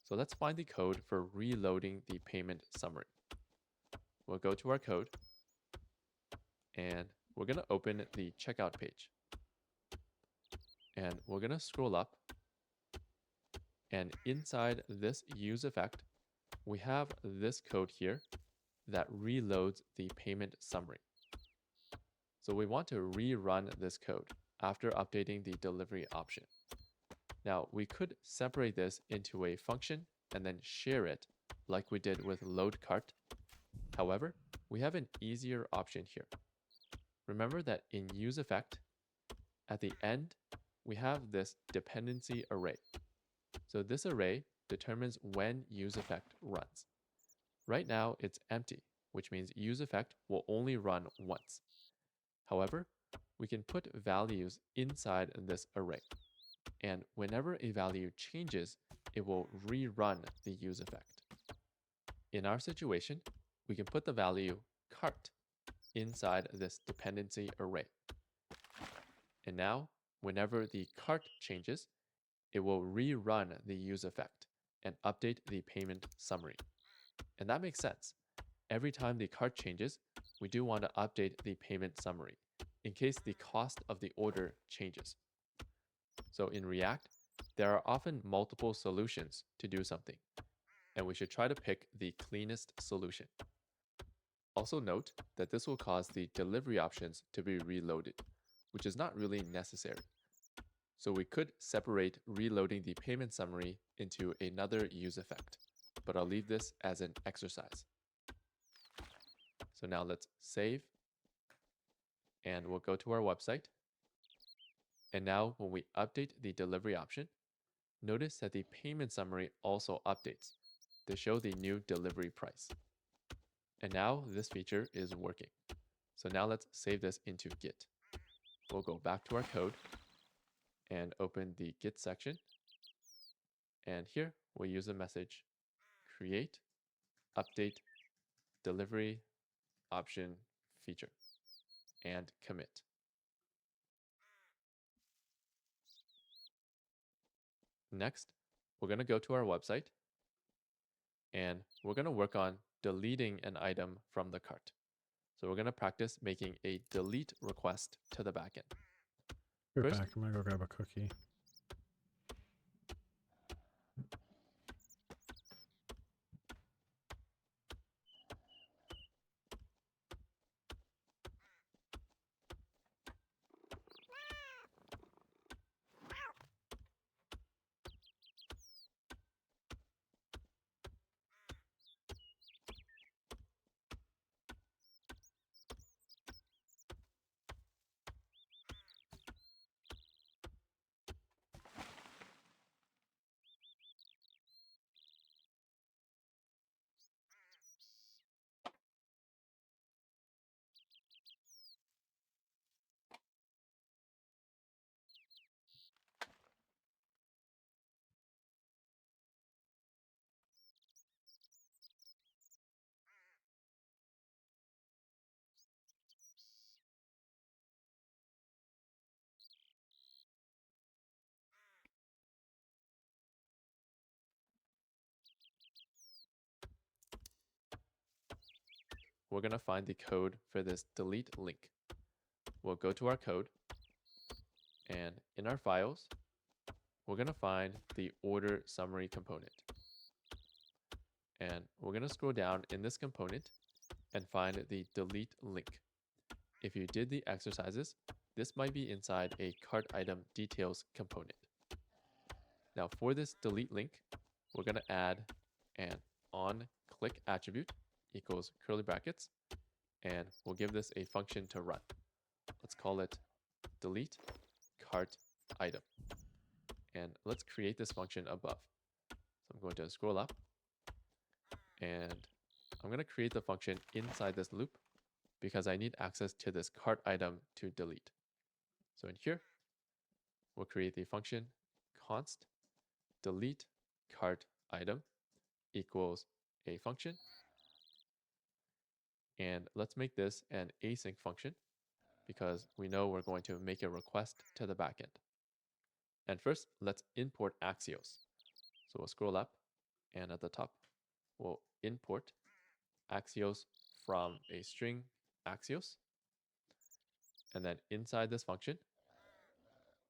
So let's find the code for reloading the payment summary. We'll go to our code, and we're going to open the checkout page. And we're going to scroll up, and inside this use effect, we have this code here that reloads the payment summary. So we want to rerun this code after updating the delivery option. Now, we could separate this into a function and then share it like we did with load cart. However, we have an easier option here. Remember that in use effect, at the end, we have this dependency array. So this array determines when use effect runs. Right now, it's empty, which means use effect will only run once. However, we can put values inside this array. And whenever a value changes, it will rerun the use effect. In our situation, we can put the value cart inside this dependency array. And now, whenever the cart changes, it will rerun the use effect and update the payment summary. And that makes sense. Every time the cart changes, we do want to update the payment summary in case the cost of the order changes. So in React, there are often multiple solutions to do something, and we should try to pick the cleanest solution. Also note that this will cause the delivery options to be reloaded, which is not really necessary. So we could separate reloading the payment summary into another use effect, but I'll leave this as an exercise. So now let's save, and we'll go to our website. And now when we update the delivery option, notice that the payment summary also updates to show the new delivery price. And now this feature is working. So now let's save this into Git. We'll go back to our code and open the Git section. And here we'll use the message create update delivery option feature and commit. Next, we're going to go to our website and we're going to work on deleting an item from the cart. So we're going to practice making a delete request to the backend.
You're
First,
back. I'm gonna go grab a cookie.
we're going to find the code for this delete link. We'll go to our code, and in our files, we're going to find the order summary component. And we're going to scroll down in this component and find the delete link. If you did the exercises, this might be inside a cart item details component. Now for this delete link, we're going to add an onClick attribute equals curly brackets, and we'll give this a function to run. Let's call it delete cart item. And let's create this function above. So I'm going to scroll up, and I'm going to create the function inside this loop because I need access to this cart item to delete. So in here, we'll create the function const delete cart item equals a function. And let's make this an async function because we know we're going to make a request to the backend. And first, let's import Axios. So we'll scroll up, and at the top, we'll import Axios from a string Axios. And then inside this function,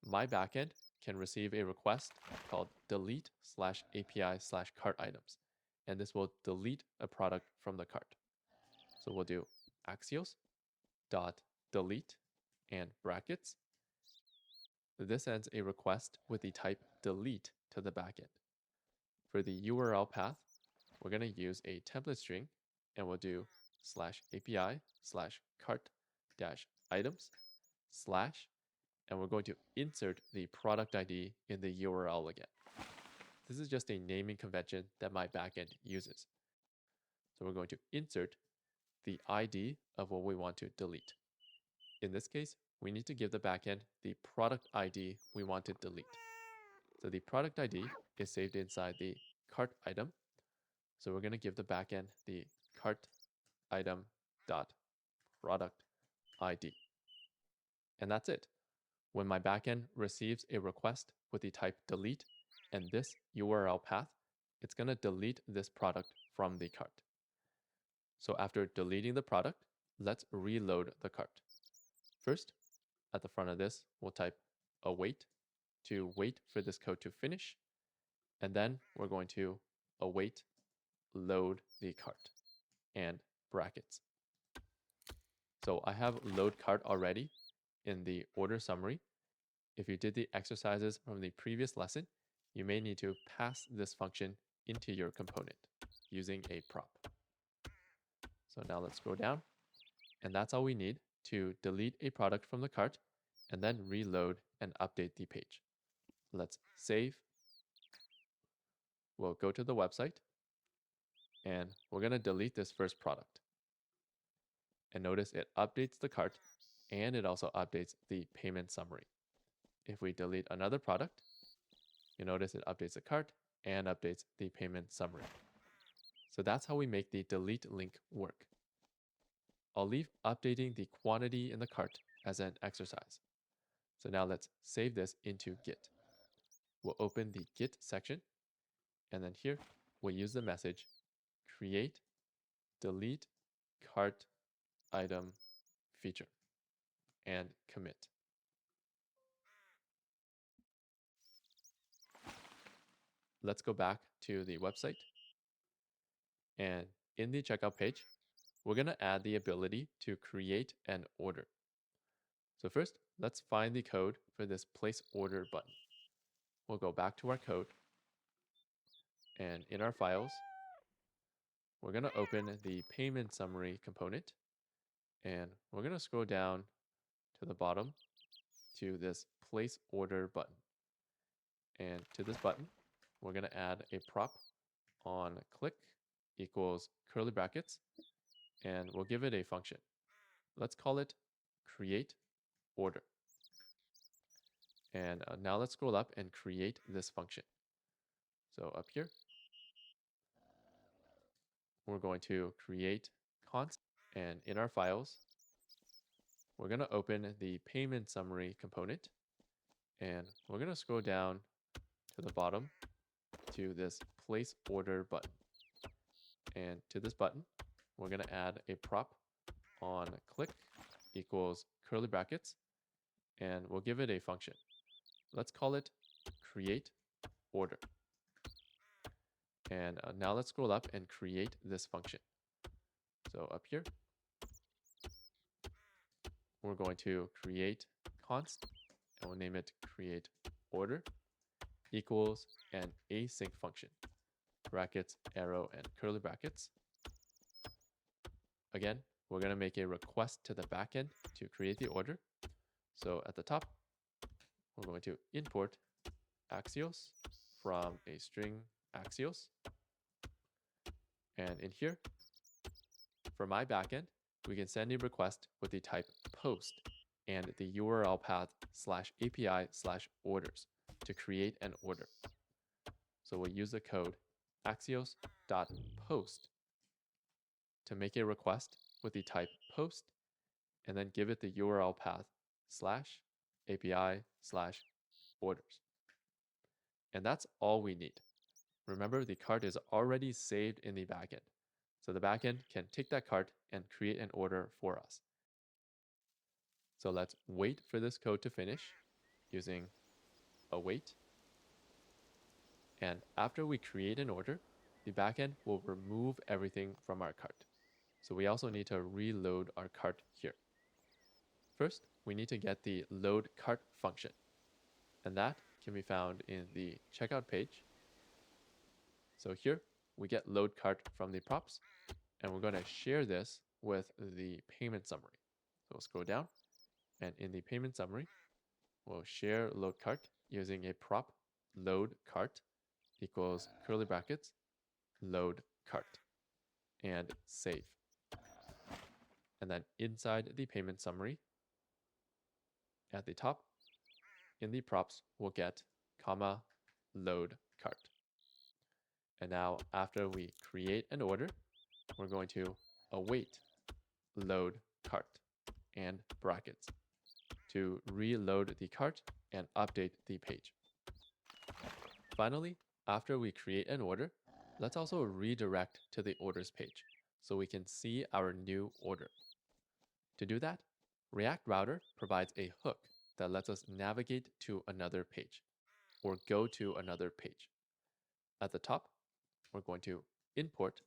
my backend can receive a request called delete/API/cart items. And this will delete a product from the cart. So we'll do Axios dot delete and brackets. This sends a request with the type delete to the backend. For the URL path, we're going to use a template string, and we'll do /API/cart-items/ and we're going to insert the product ID in the URL again. This is just a naming convention that my backend uses. So we're going to insert the ID of what we want to delete. In this case, we need to give the backend the product ID we want to delete. So the product ID is saved inside the cart item. So we're going to give the backend the cart item dot product ID. And that's it. When my backend receives a request with the type delete and this URL path, it's going to delete this product from the cart. So after deleting the product, let's reload the cart. First, at the front of this, we'll type await to wait for this code to finish. And then we're going to await load the cart and brackets. So I have load cart already in the order summary. if you did the exercises from the previous lesson, you may need to pass this function into your component using a prop. So now let's scroll down, and that's all we need to delete a product from the cart and then reload and update the page. Let's save. We'll go to the website, and we're going to delete this first product. And notice it updates the cart, and it also updates the payment summary. If we delete another product, you notice it updates the cart and updates the payment summary. So that's how we make the delete link work. I'll leave updating the quantity in the cart as an exercise. So now let's save this into Git. We'll open the Git section, and then here we'll use the message create delete cart item feature and commit. Let's go back to the website, and in the checkout page, we're going to add the ability to create an order. So first, let's find the code for this place order button. We'll go back to our code, and in our files, we're going to open the payment summary component, and we're going to scroll down to the bottom to this place order button. And to this button, we're going to add a prop on click equals curly brackets, and we'll give it a function. Let's call it create order. And now let's scroll up and create this function. So up here, we're going to create const, and in our files, we're going to open the payment summary component, and we're going to scroll down to the bottom to this place order button. And to this button, we're going to add a prop on click equals curly brackets, and we'll give it a function. Let's call it create order. And now let's scroll up and create this function. So up here, we're going to create const, and we'll name it create order equals an async function, brackets, arrow, and curly brackets. Again, we're going to make a request to the backend to create the order. So at the top, we're going to import Axios from a string Axios. And in here, for my backend, we can send a request with the type post and the URL path /API/orders to create an order. So we'll use the code axios.post to make a request with the type post, and then give it the URL path /API/orders. And that's all we need. Remember, the cart is already saved in the backend. So the backend can take that cart and create an order for us. So let's wait for this code to finish using await. And after we create an order, the backend will remove everything from our cart. So we also need to reload our cart here. First, we need to get the load cart function, and that can be found in the checkout page. So here we get load cart from the props, and we're going to share this with the payment summary. So we'll scroll down, and in the payment summary, we'll share load cart using a prop load cart equals curly brackets load cart, and save. And then inside the payment summary, at the top, in the props, we'll get comma load cart. And now after we create an order, we're going to await load cart and brackets to reload the cart and update the page. Finally, after we create an order, let's also redirect to the orders page so we can see our new order. To do that, React Router provides a hook that lets us navigate to another page or go to another page. At the top, we're going to import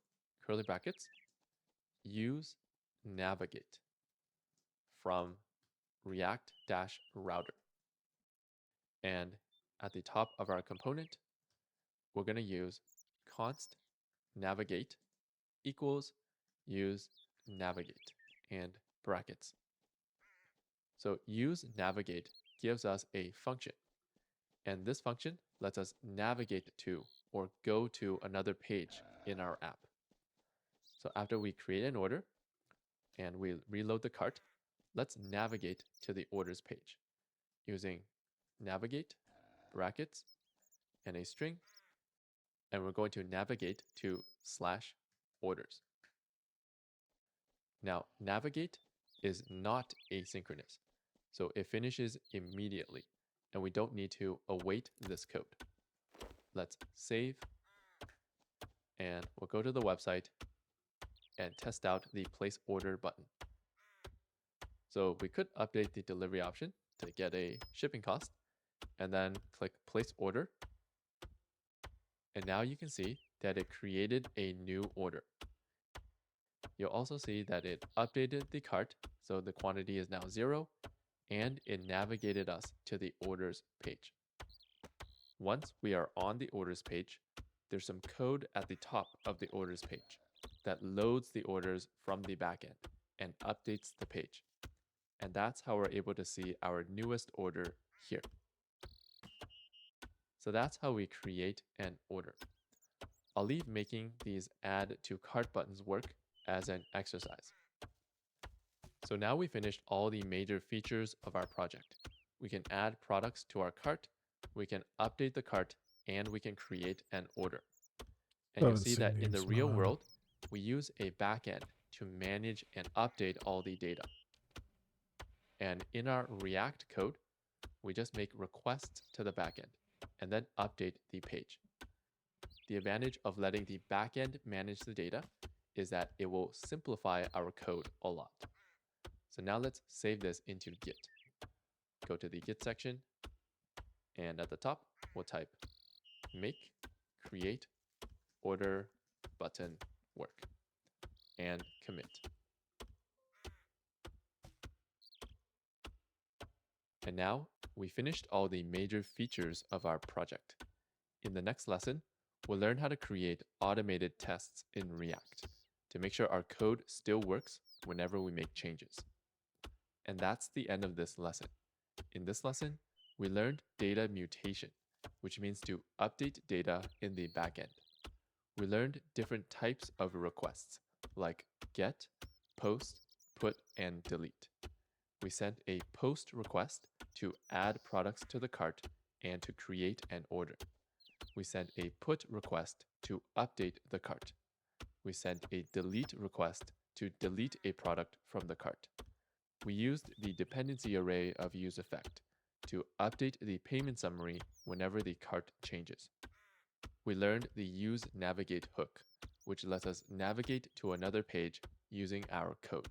curly brackets use navigate from React-Router. And at the top of our component, we're going to use const navigate equals use navigate and brackets. So use navigate gives us a function, and this function lets us navigate to or go to another page in our app. So after we create an order and we reload the cart, let's navigate to the orders page using navigate, brackets, and a string, and we're going to navigate to /orders. Now, navigate is not asynchronous, so it finishes immediately, and we don't need to await this code. Let's save, and we'll go to the website and test out the place order button. So we could update the delivery option to get a shipping cost, and then click place order. And now you can see that it created a new order. You'll also see that it updated the cart, so the quantity is now 0, and it navigated us to the orders page. Once we are on the orders page, there's some code at the top of the orders page that loads the orders from the backend and updates the page. And that's how we're able to see our newest order here. So that's how we create an order. I'll leave making these add to cart buttons work as an exercise. So now we finished all the major features of our project. We can add products to our cart, we can update the cart, and we can create an order. And you'll see that in the real world, we use a backend to manage and update all the data. And in our React code, we just make requests to the backend and then update the page. The advantage of letting the backend manage the data is that it will simplify our code a lot. So now let's save this into Git. Go to the Git section, and at the top, we'll type make create order button work and commit. And now we finished all the major features of our project. In the next lesson, we'll learn how to create automated tests in React to make sure our code still works whenever we make changes. And that's the end of this lesson. In this lesson, we learned data mutation, which means to update data in the backend. We learned different types of requests, like get, post, put, and delete. We sent a post request to add products to the cart and to create an order. We sent a put request to update the cart. We sent a delete request to delete a product from the cart. We used the dependency array of useEffect to update the payment summary whenever the cart changes. We learned the use navigate hook, which lets us navigate to another page using our code.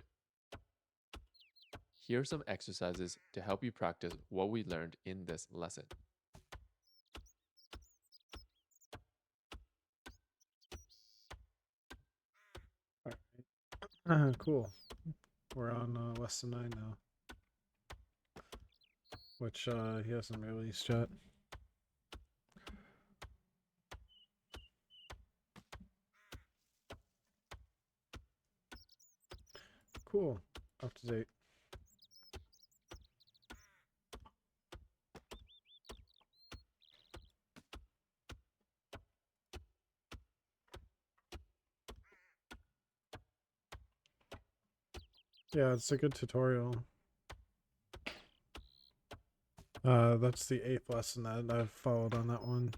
Here are some exercises to help you practice what we learned in this lesson.
All right. Cool. We're on lesson 9 now, which he hasn't released yet. Cool. Up to date. Yeah, it's a good tutorial. That's the 8th lesson that I've followed on that one.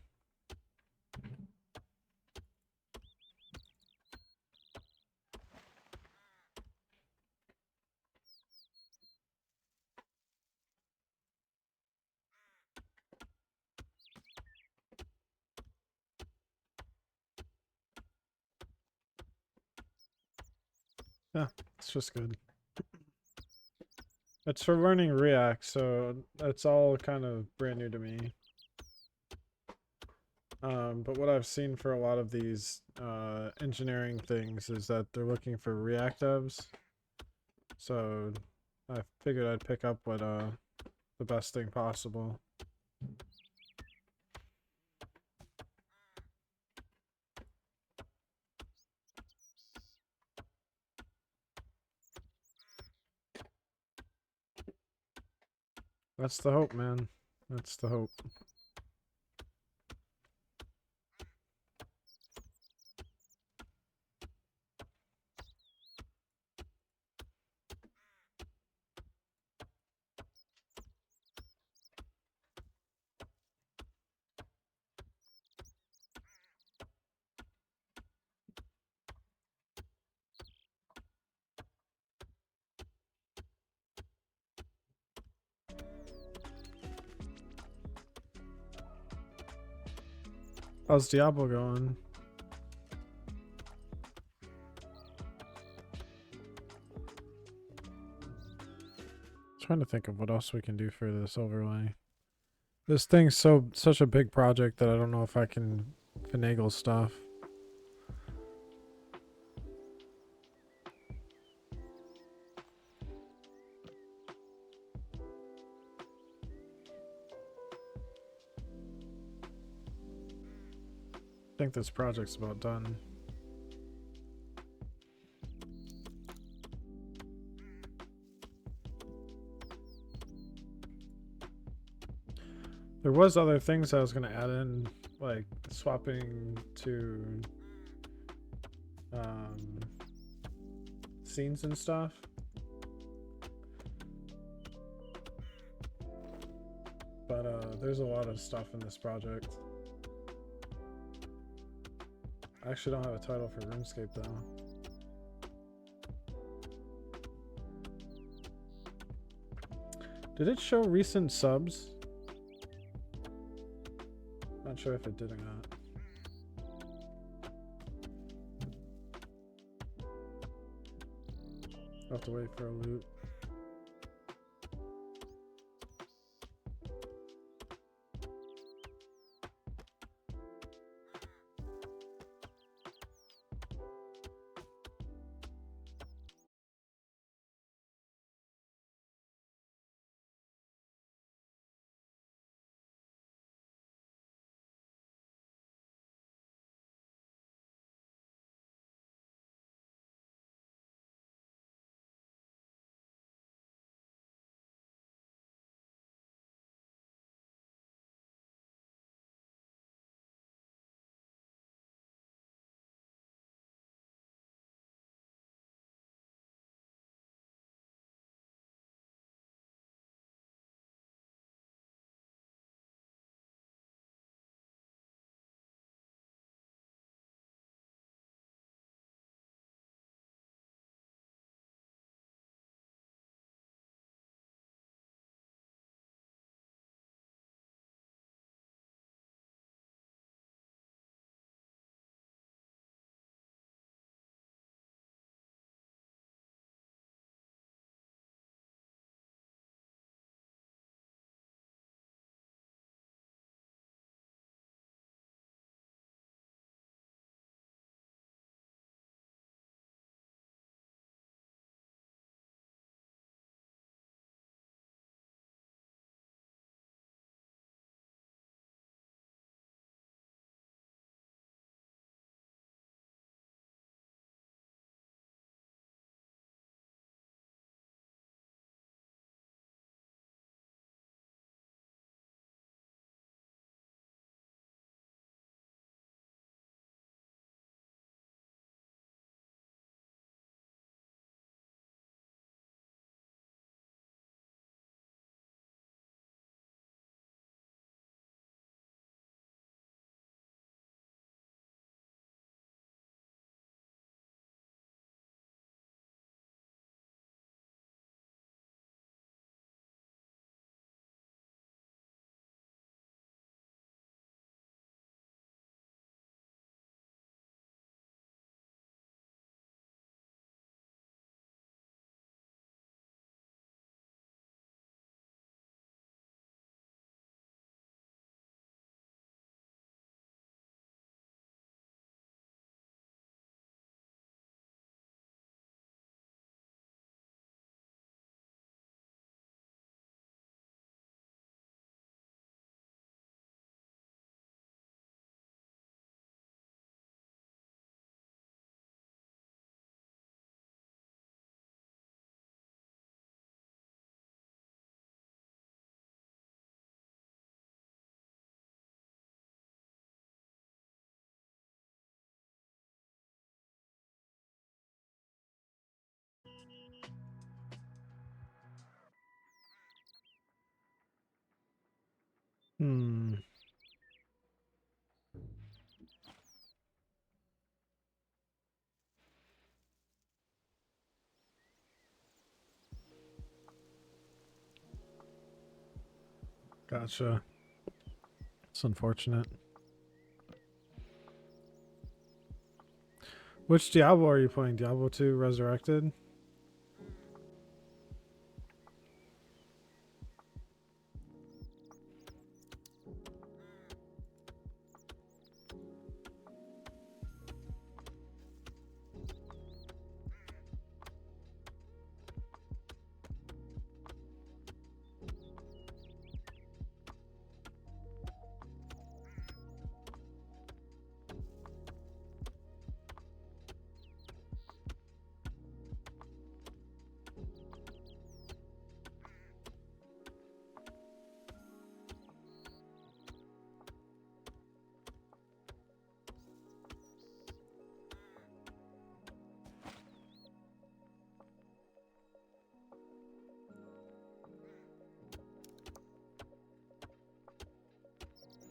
Yeah, it's just good. It's for learning React, so it's all kind of brand new to me. But what I've seen for a lot of these engineering things is that they're looking for React devs. So I figured I'd pick up what the best thing possible That's the hope, man. That's the hope. How's Diablo going? Trying to think of what else we can do for this overlay. This thing's such a big project that I don't know if I can finagle stuff. I think this project's about done. There was other things I was gonna add in, like swapping to scenes and stuff. But there's a lot of stuff in this project. I actually don't have a title for RuneScape though. Did it show recent subs? Not sure if it did or not. I'll have to wait for a loot. Hmm. Gotcha. It's unfortunate. Which Diablo are you playing? Diablo 2 Resurrected?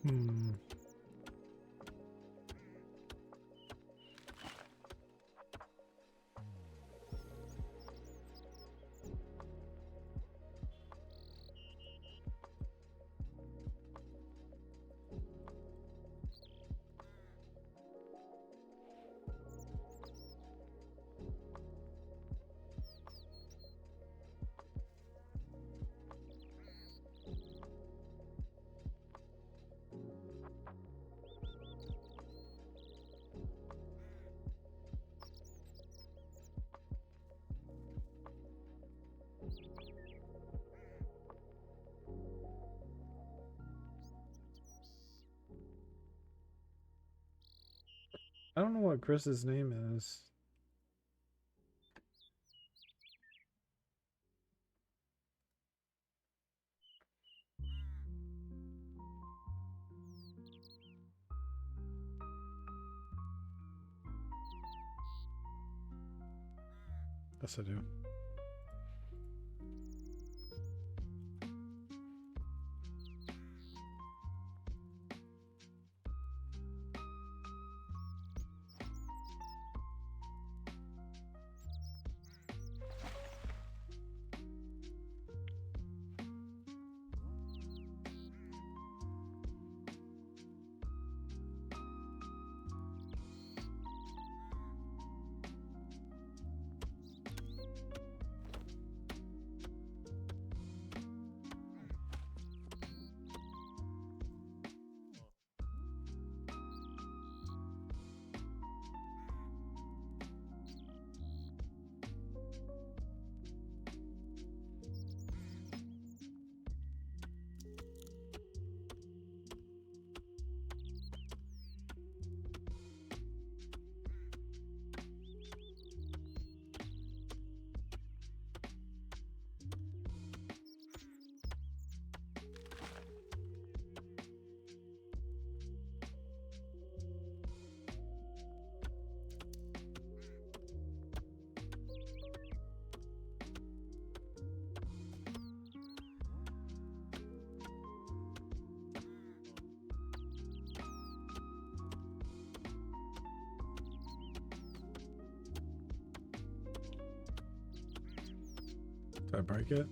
Hmm. I don't know what Chris's name is. Yes, I do. Did I break it?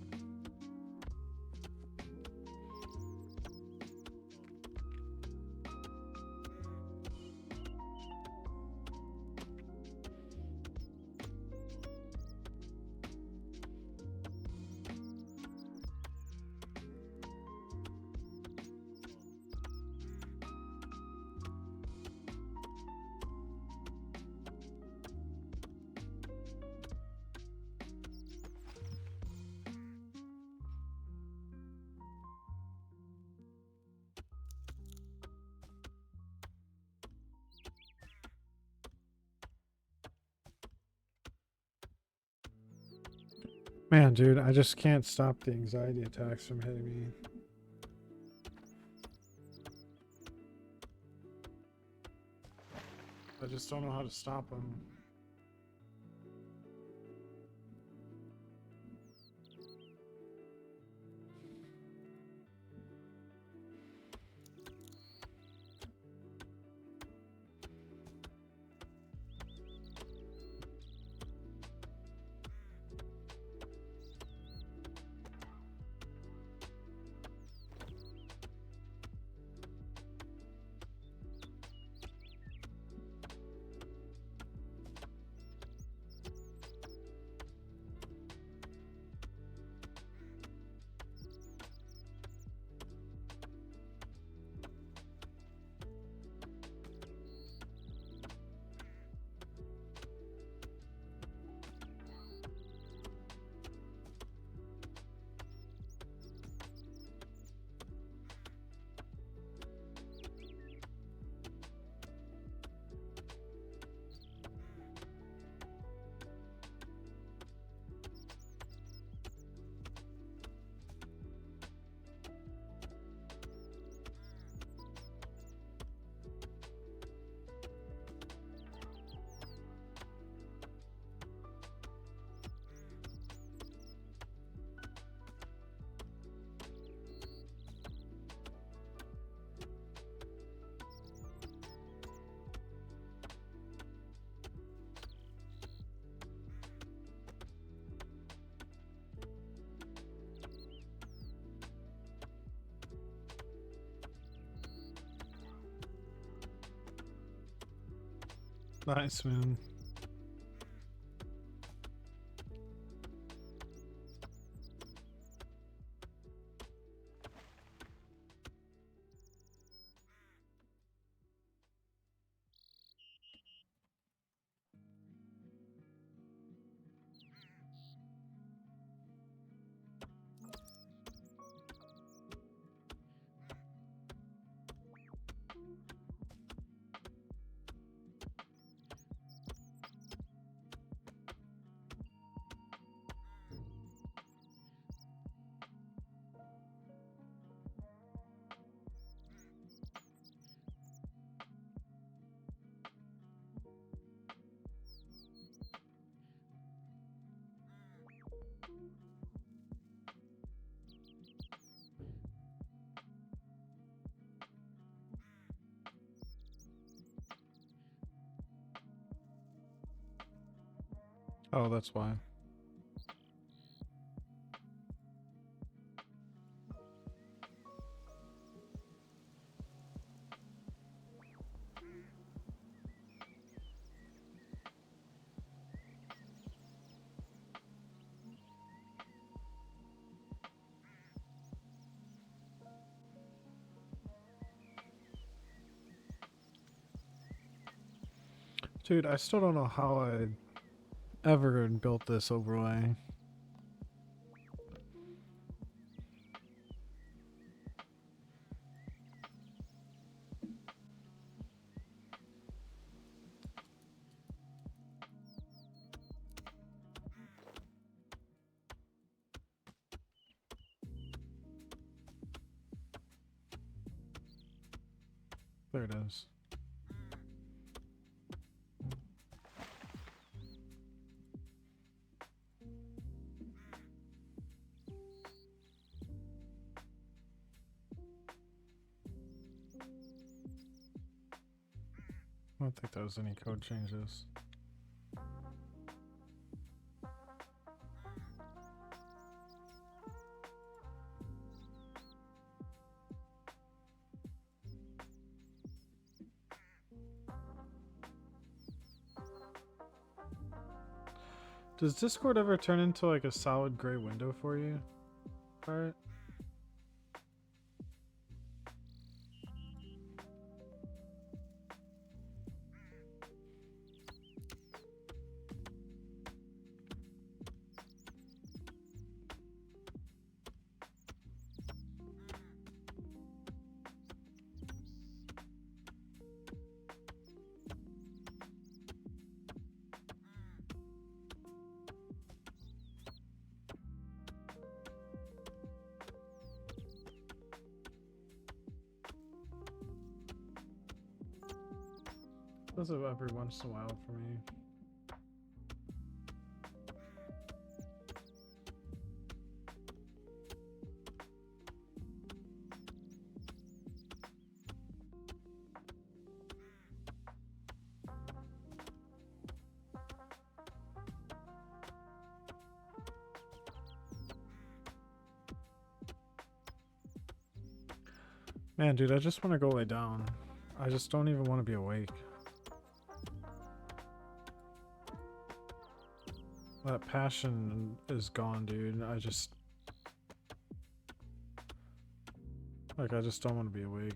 Man, dude, I just can't stop the anxiety attacks from hitting me. I just don't know how to stop them. Nice, man. Oh, that's why. Dude, I still don't know how I ever built this overlay. There it is. I don't think there was any code changes. Does Discord ever turn into like a solid gray window for you? Alright. Does it every once in a while for me. Man, dude, I just want to go lay down. I just don't even want to be awake. That passion is gone, dude. I just don't want to be awake.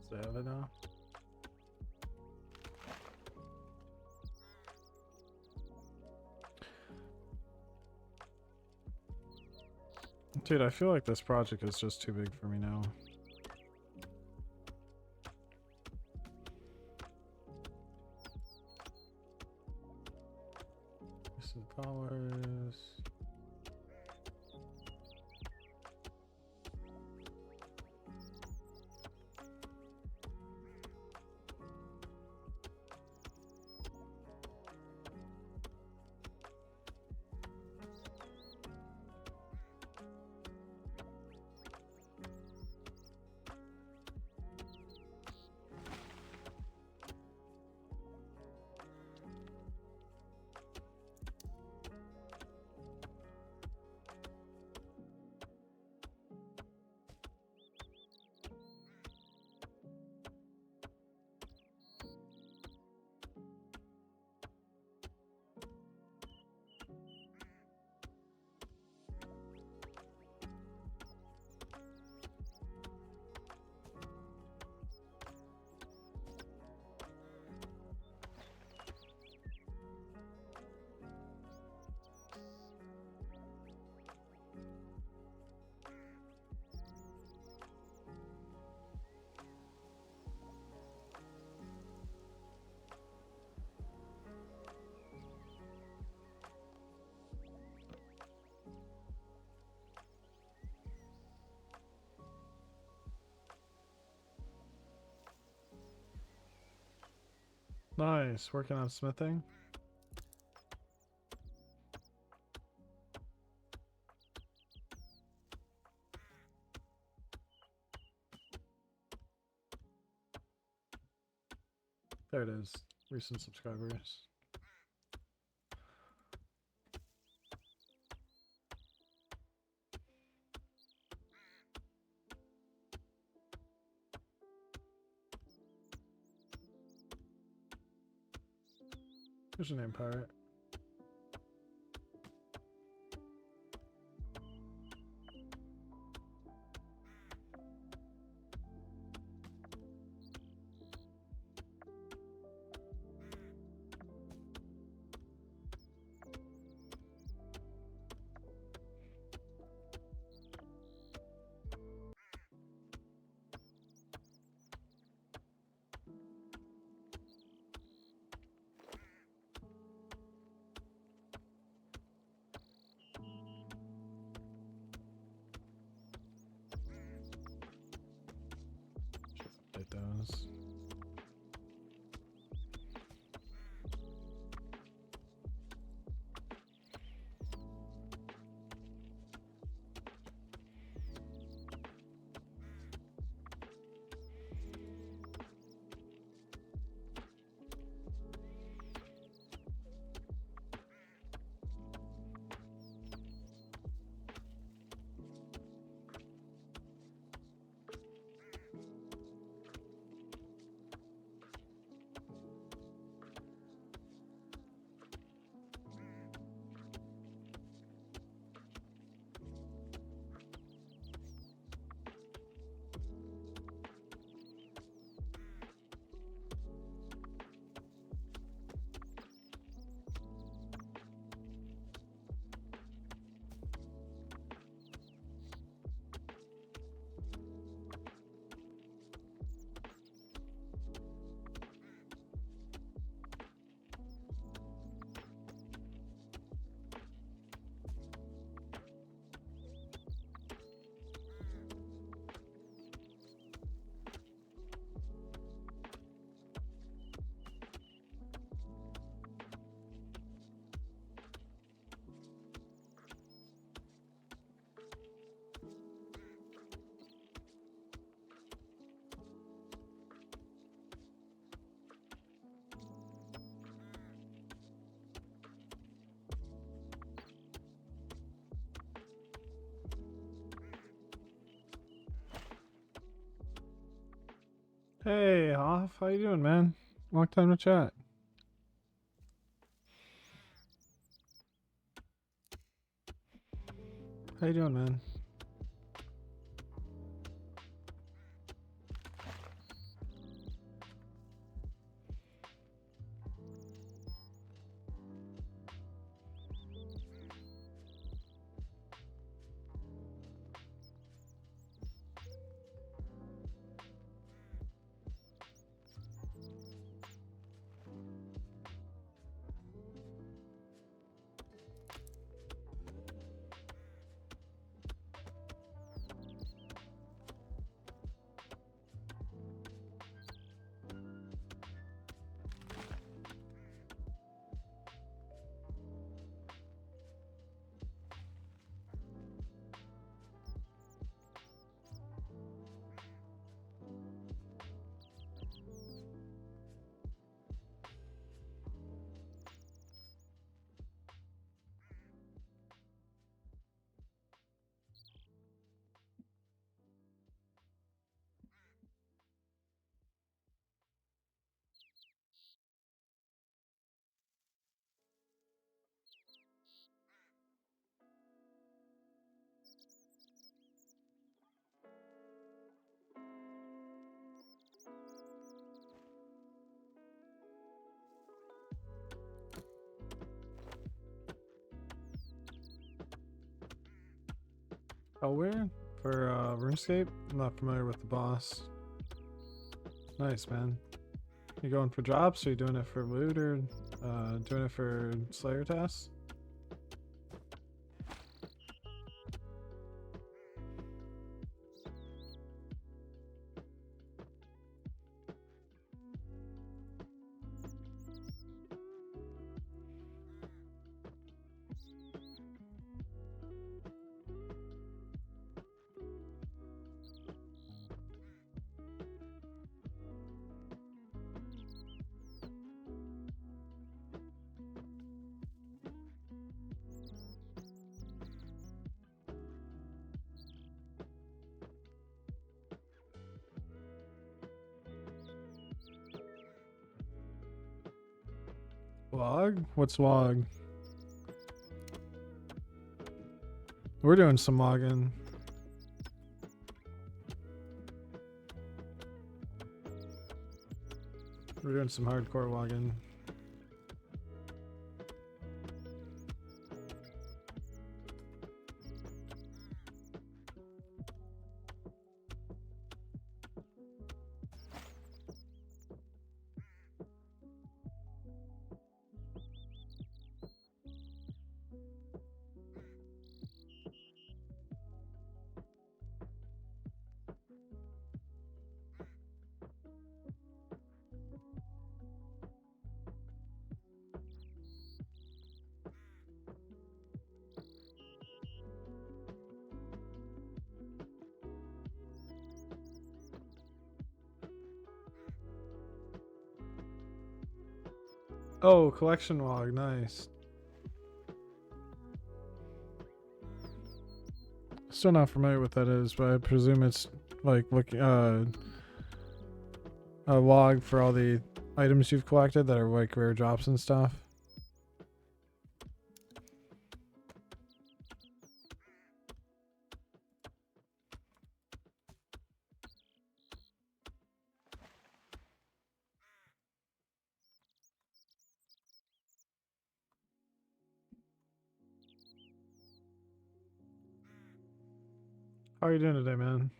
Do I have it now? Dude, I feel like this project is just too big for me now. Recent powers. Nice, working on smithing. There it is. Recent subscribers. Who's your name, pirate? Update those. Hey, Hoff, how you doing, man? Long time to chat. How you doing, man? Oh, weird. For RuneScape? I'm not familiar with the boss. Nice, man. You going for drops, or you doing it for loot, or doing it for Slayer tasks? Log? What's log? We're doing some logging. We're doing some hardcore logging. Oh, collection log, nice. Still not familiar with what that is, but I presume it's like looking a log for all the items you've collected that are like rare drops and stuff. How are you doing today, man?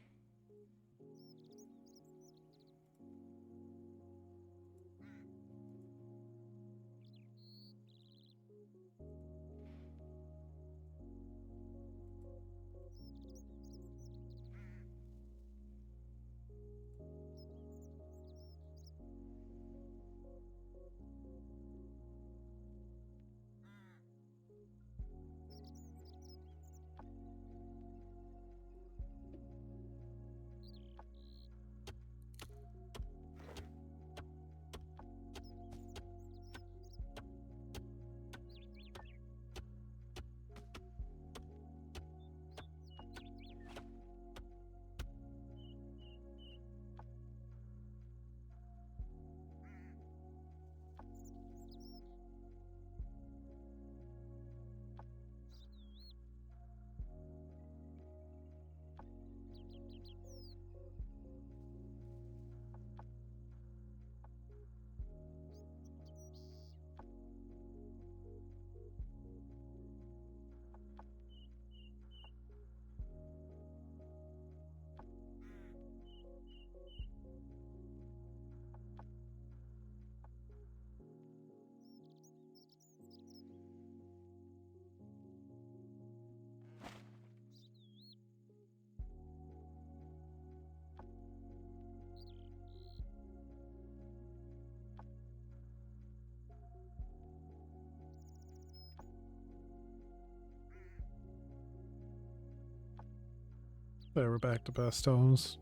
There, we're back to Bastos.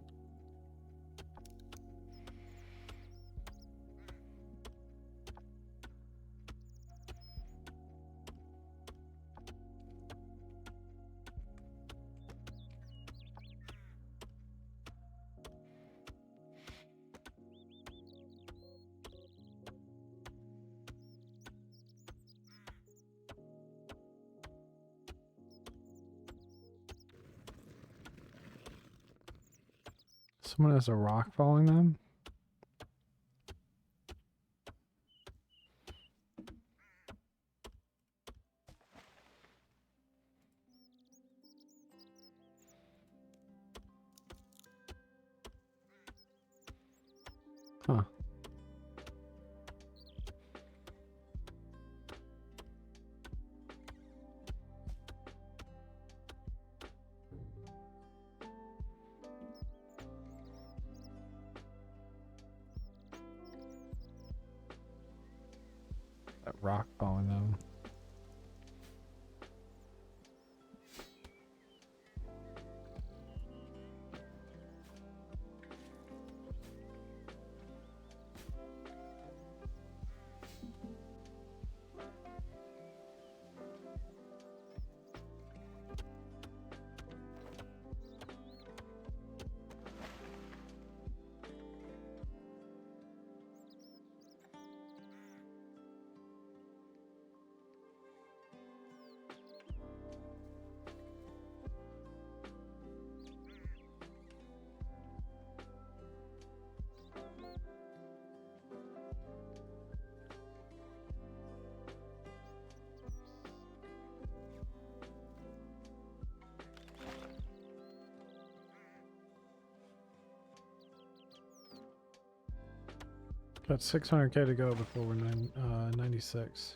Someone has a rock following them? Huh. That rock falling down. Got 600k to go before we're 96.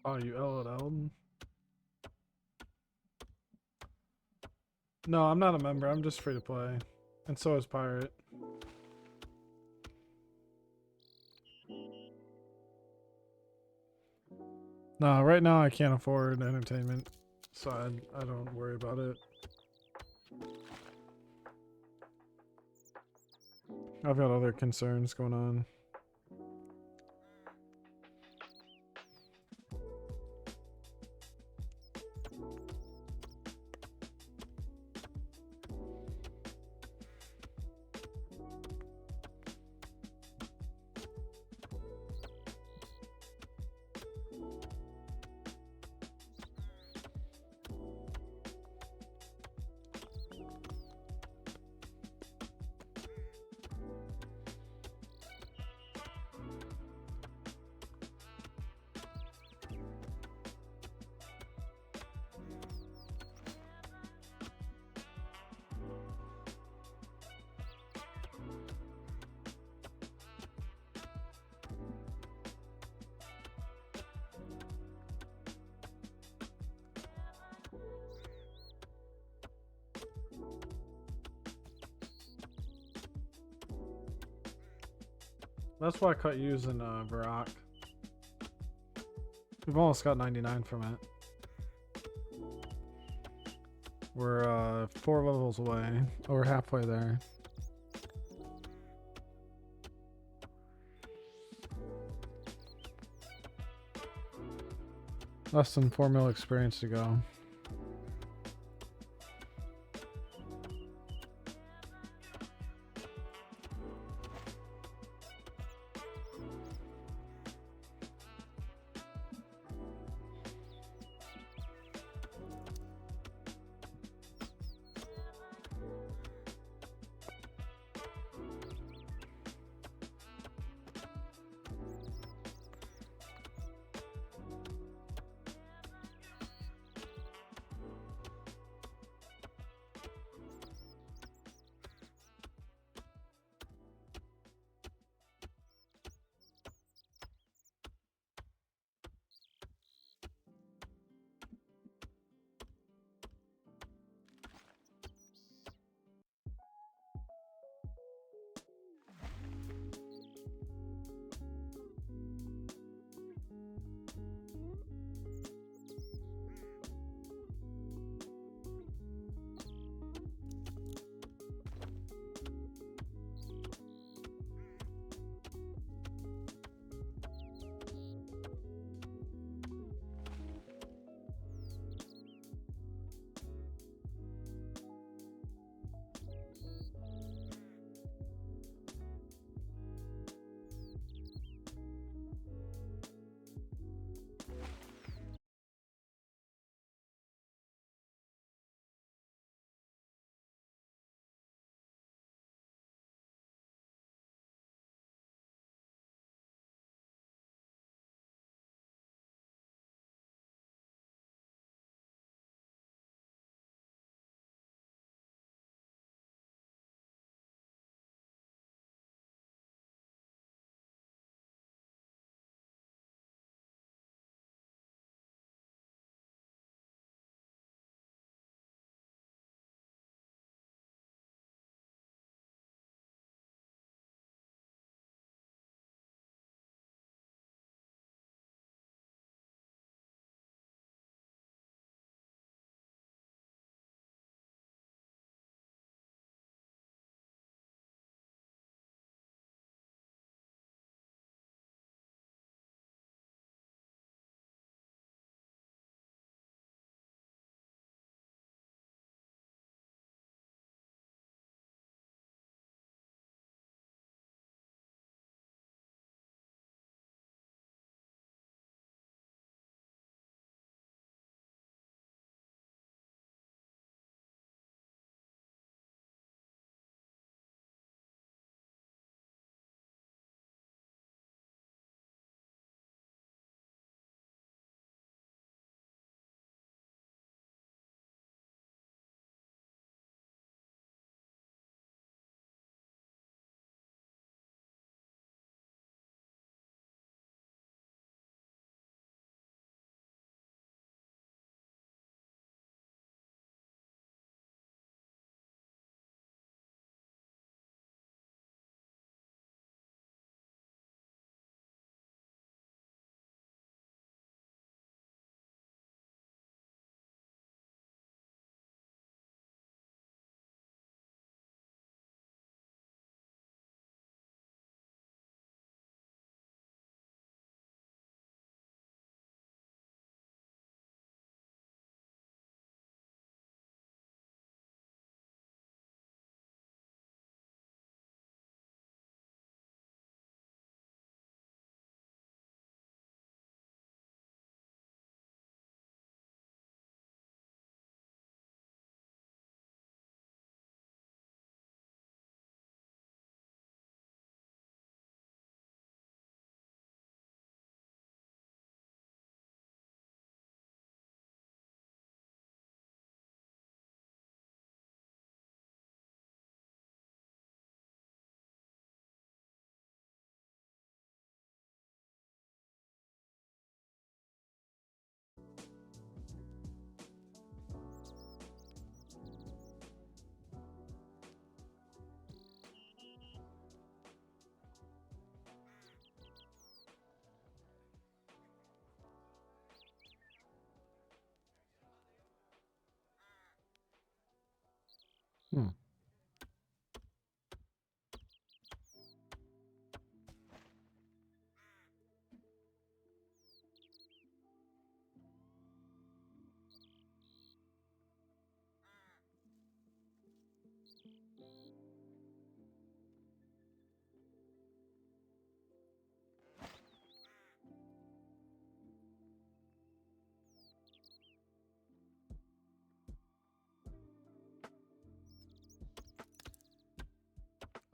Oh, you LOL'd? No, I'm not a member. I'm just free to play. And so is Pirate. No, right now I can't afford entertainment, so I don't worry about it. I've got other concerns going on. That's why I cut using Varrock. We've almost got 99 from it. We're 4 levels away. Oh, we're halfway there. Less than 4 mil experience to go.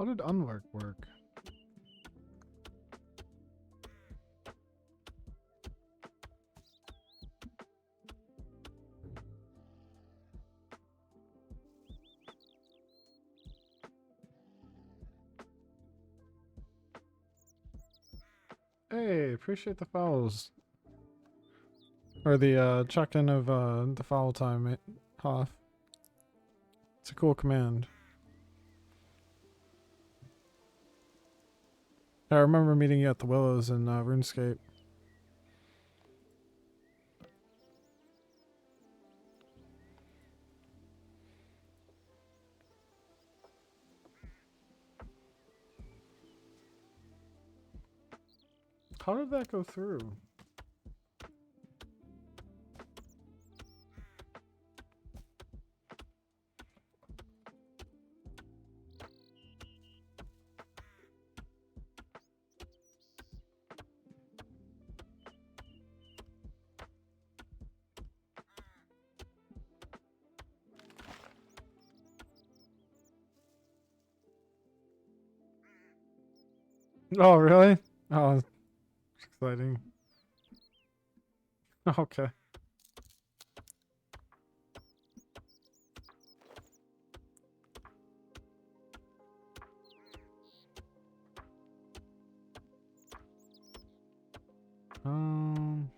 How did unwork work? Hey, appreciate the fouls. Or the chuck-in of the foul time, Hoff. It's a cool command. I remember meeting you at the Willows in RuneScape. How did that go through? Oh, really? Oh, exciting. Okay. Um.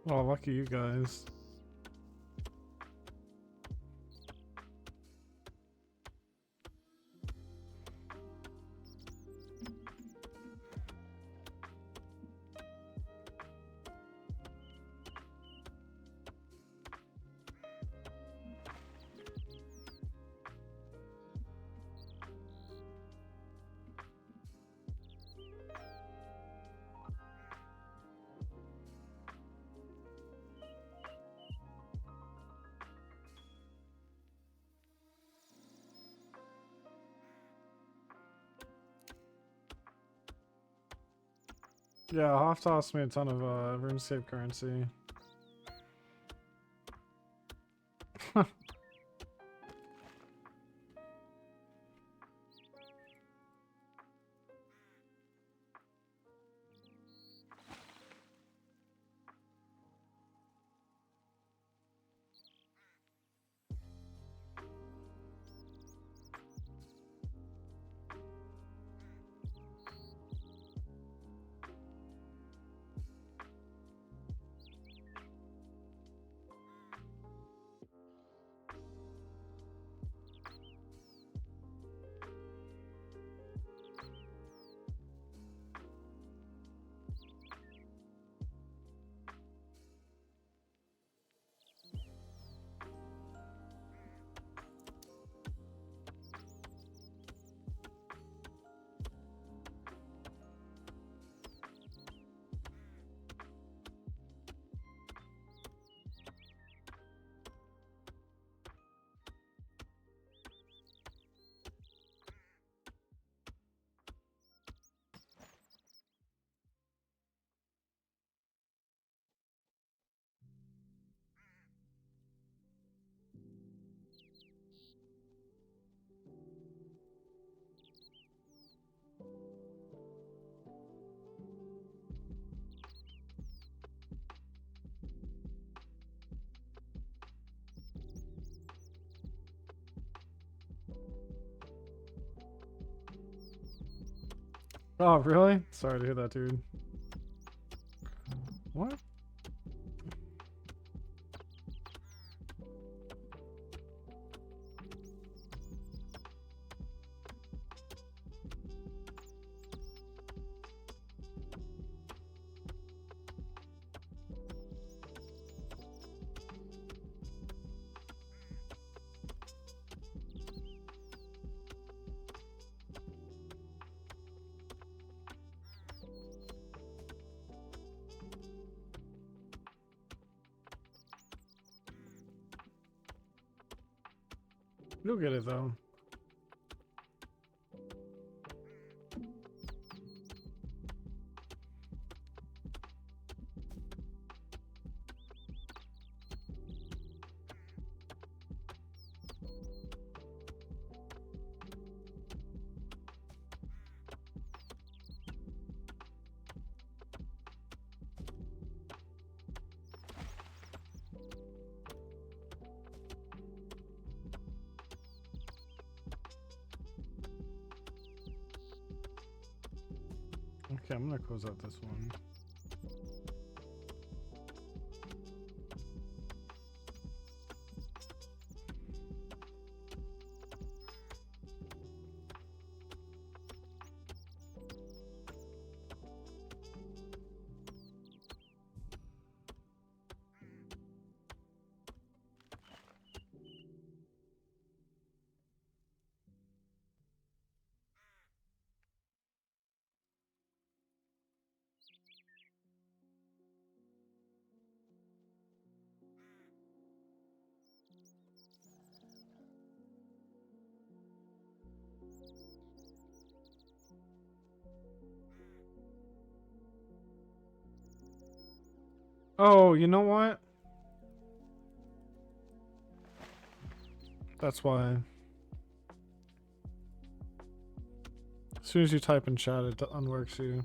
Oh, lucky you guys. Yeah, Hoff tossed me a ton of RuneScape currency. Oh, really? Sorry to hear that, dude. What? You'll get it though. Okay, I'm gonna close out this one. Oh, you know what? That's why. As soon as you type in chat, it unworks you.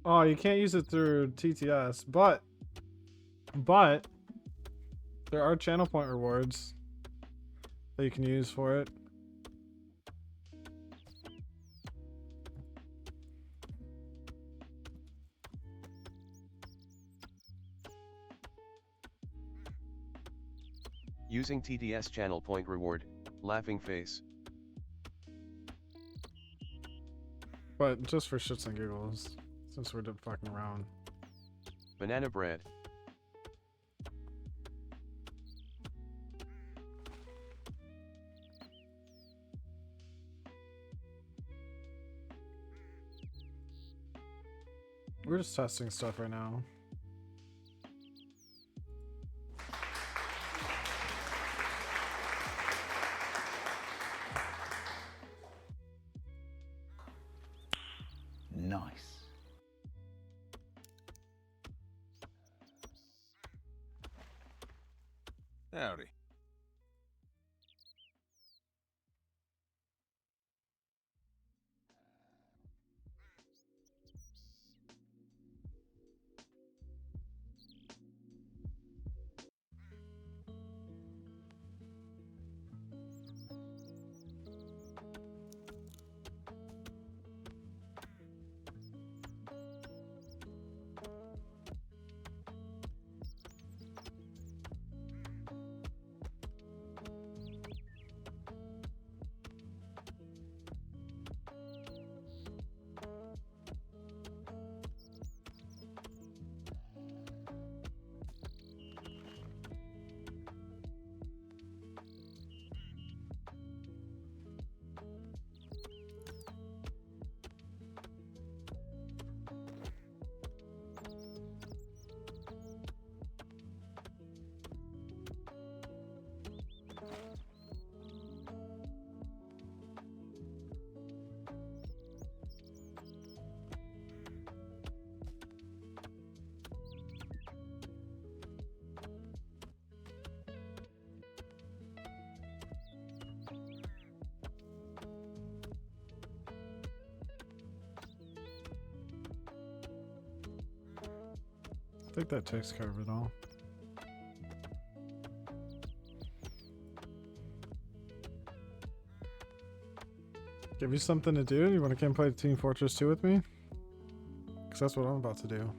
Oh, you can't use it through TTS, but there are channel point rewards that you can use for it.
Using TTS channel point reward, laughing face.
But just for shits and giggles, since we're fucking around.
Banana bread.
We're just testing stuff right now.
Nice.
Howdy.
I think that takes care of it all. Give you something to do? You want to come play Team Fortress 2 with me? Because that's what I'm about to do.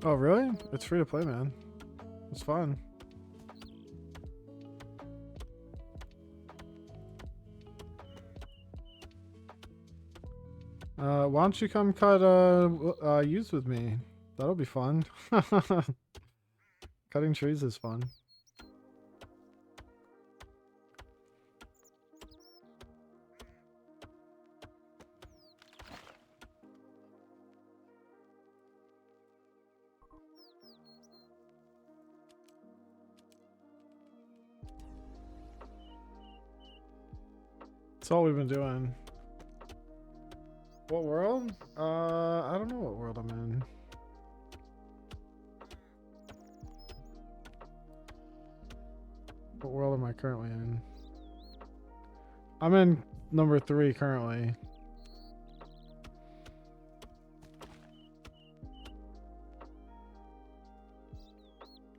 Oh, really? It's free to play, man. It's fun. Why don't you come cut yews with me? That'll be fun. Cutting trees is fun. That's all we've been doing. What world? I don't know what world I'm in. What world am I currently in? I'm in number 3 currently.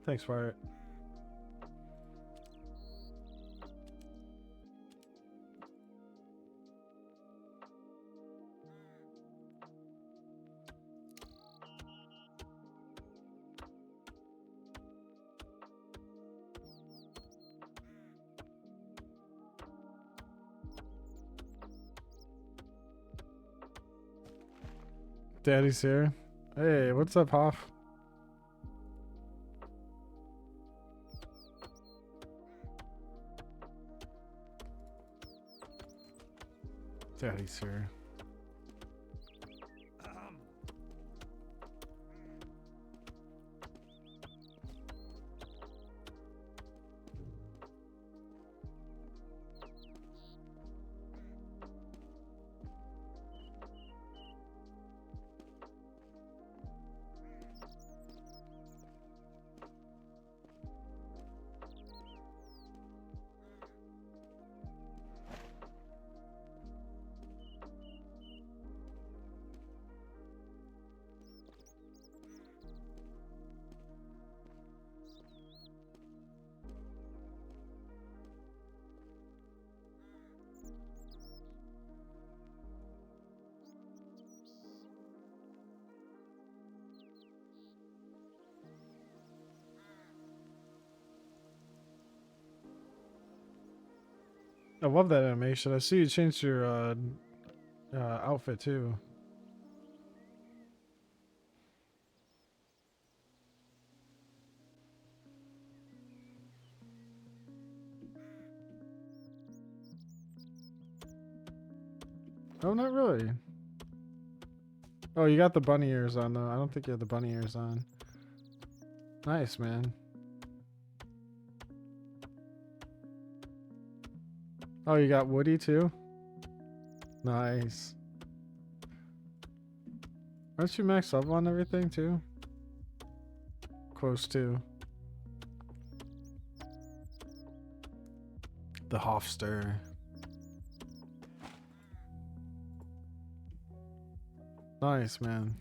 Thanks, Fire. Daddy's here. Hey, what's up, Hoff? Daddy's here. I love that animation. I see you changed your outfit too. Oh, not really. Oh, you got the bunny ears on though. I don't think you had the bunny ears on. Nice, man. Oh, you got Woody too? Nice. Aren't you max level on everything too? Close to. The Hofster. Nice, man.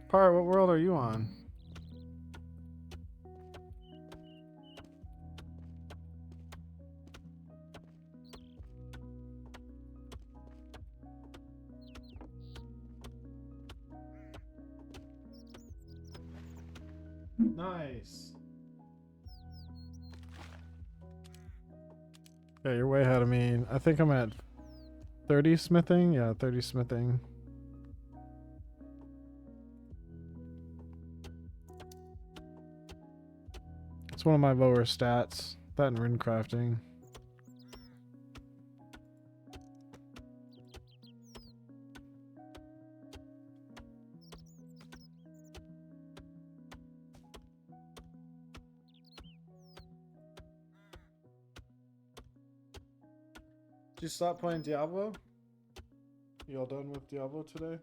Part, what world are you on? Nice. Yeah, you're way ahead of me. I think I'm at 30 smithing. Yeah, 30 smithing. It's one of my lower stats. That and rune crafting. Did you stop playing Diablo? You all done with Diablo today?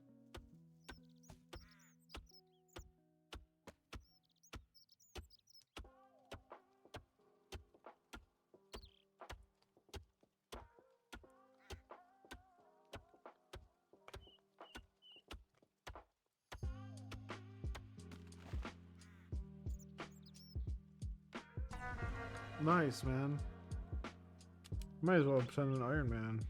Nice, man. Might as well send an Iron Man.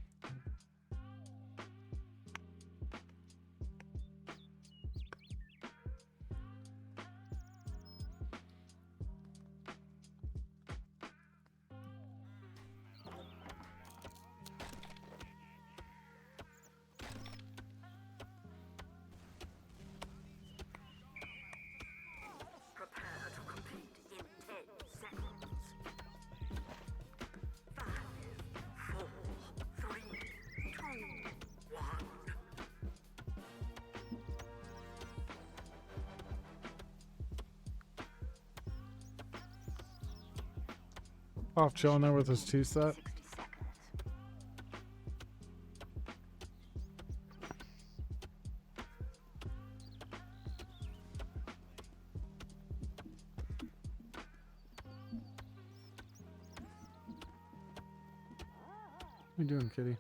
Off chilling there with his 2-set. What you doing, kitty?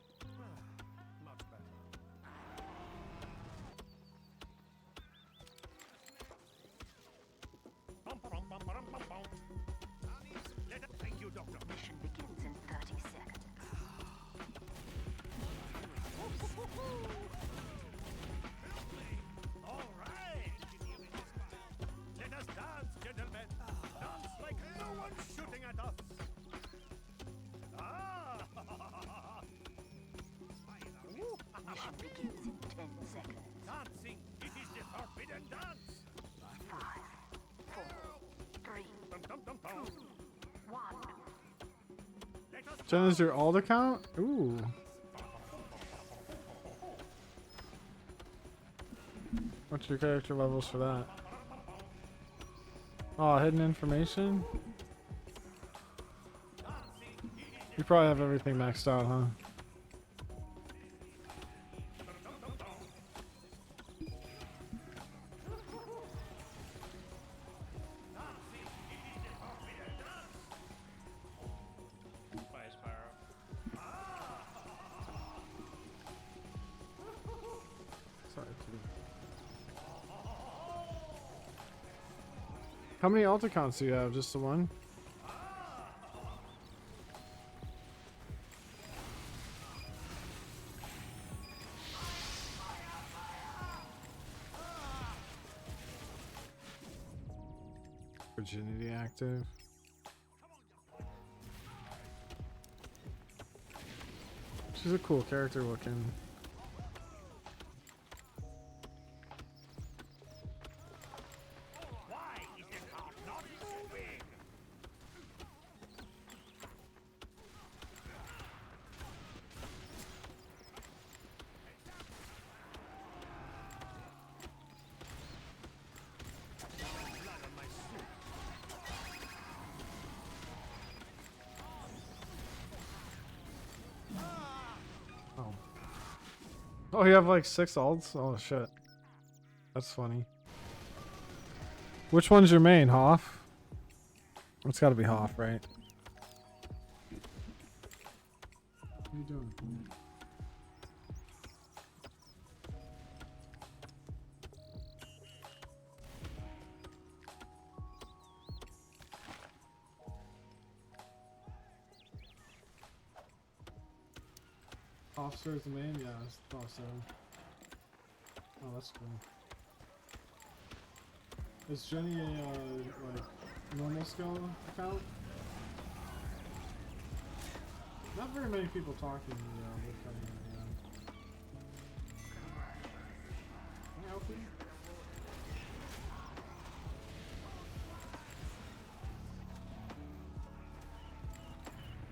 Mission begins in 30 seconds.
All right. Let us dance, gentlemen. Dance like no one's shooting at us. Ah!
Mission begins in 10 seconds.
Dancing, it is the forbidden dance.
5, 4, 3,
Dum, dum, dum, dum.
1.
Let us
Jen, is your alt account? Ooh. What's your character levels for that? Oh, hidden information? You probably have everything maxed out, huh? Sorry, kitty. How many alt accounts do you have? Just the one? virginity active. She's a cool character looking.
Why is the cart not moving? Blood on my suit.
Oh. Oh, you have like 6 ults? Oh shit. That's funny. Which one's your main, Hoff? It's gotta be Hoff, right? What are you doing? Officer is the main? Yeah, I thought so. Oh, that's cool. Is Jenny a, like, normal skill account? Not very many people talking in the woodcutting area. Can I help you?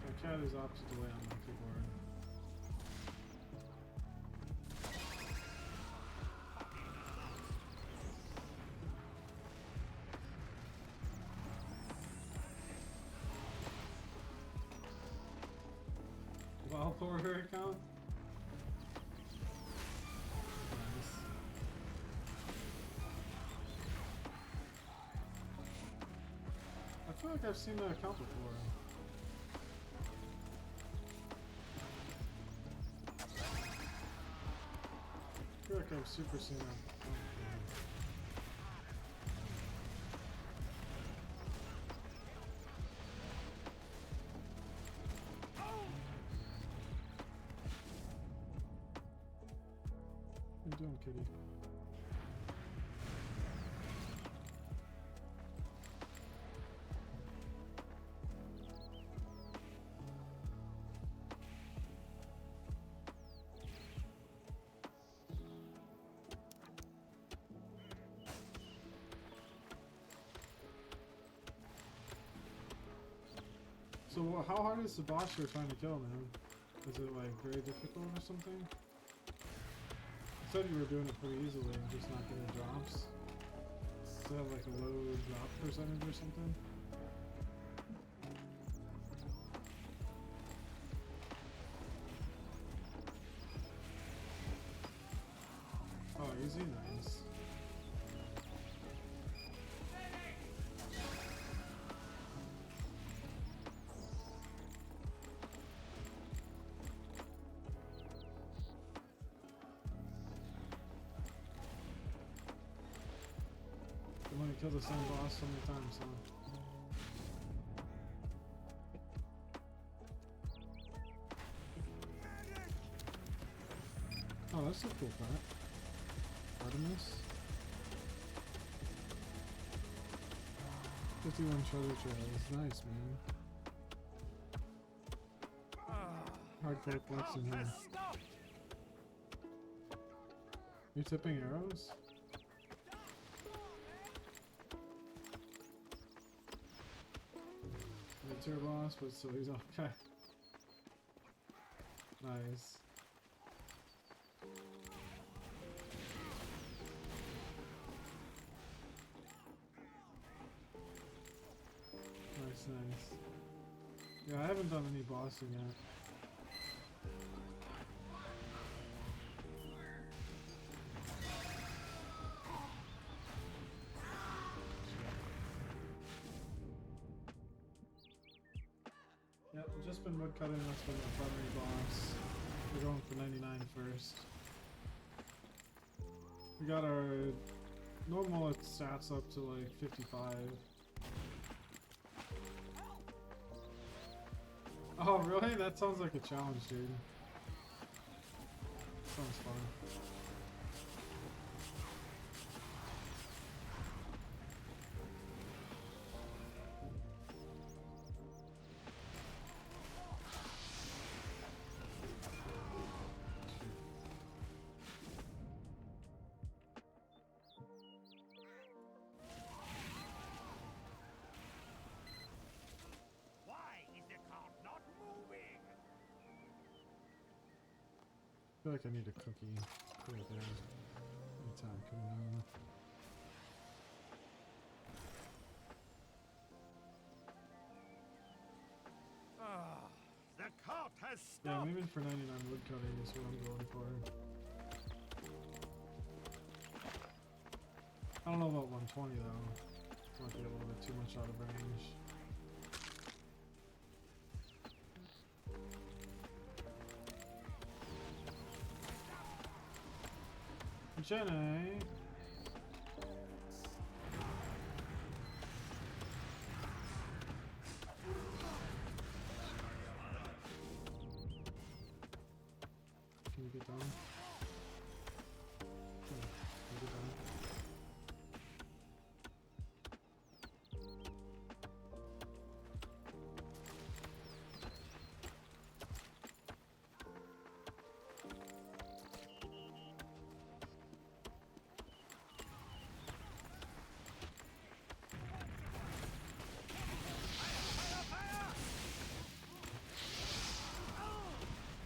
My cat is opposite the way on my keyboard. Wild Porter account? Nice. I feel like I've seen that account before. I feel like I've super seen that account before. How you doing, kitty? So how hard is the boss you're trying to kill, man? Is it like very difficult or something? You said you were doing it pretty easily and just not getting drops. Does it have like a low drop percentage or something? Oh, easy, nice. I'm gonna kill the same boss so many times, huh? Oh, that's a cool part. Artemis. 51 treasure trails. Nice, man. Hardcore flexing here. You tipping arrows? Tier boss, but so he's okay. Nice. Nice. Yeah, I haven't done any bossing yet. Yep, just been woodcutting, that's been the primary boss. We're going for 99 first. We got our normal stats up to like 55. Oh really? That sounds like a challenge, dude. Sounds fun. feel like I need a cookie. Put it there. Anytime coming on.
Ah, the cart has
Yeah,
stopped.
maybe for 99 woodcutting is what I'm going for. I don't know about 120 though. Might be a little bit too much out of range. Jenny! Can you get down? Can you get down?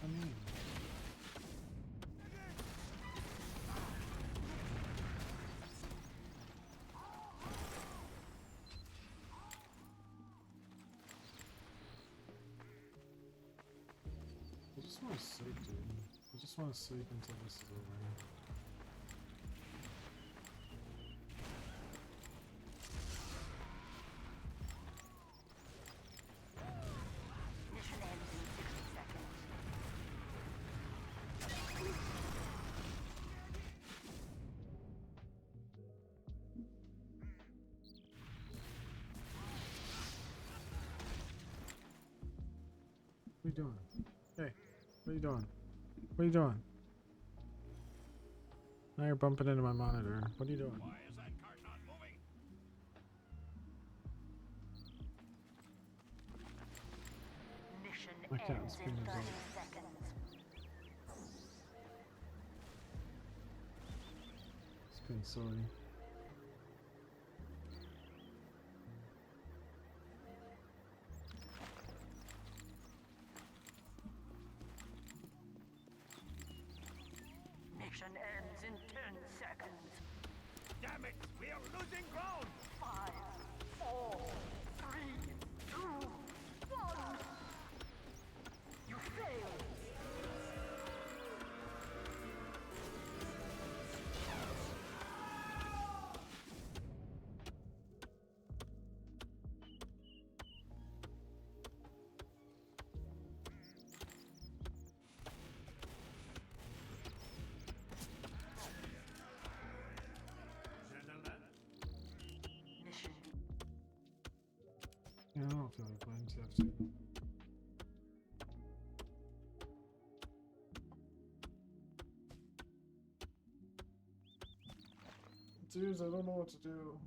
I mean, I just want to sleep, dude. I just want to sleep until this is over.
Mission ends in 60 seconds.
What are you doing? Hey, what are you doing? What are you doing? Now you're bumping into my monitor. What are you doing?
Why is that cart not moving?
Mission
I can't
ends
spin
in
this
30
out.
seconds.
Spin sorry.
Mission ends in 10 seconds.
Damn it, we are losing ground.
5, 4, 3, 2, 1. You failed.
Gentlemen,
Mission
Yeah, I don't feel like playing TF2. Dudes, I don't know what to do.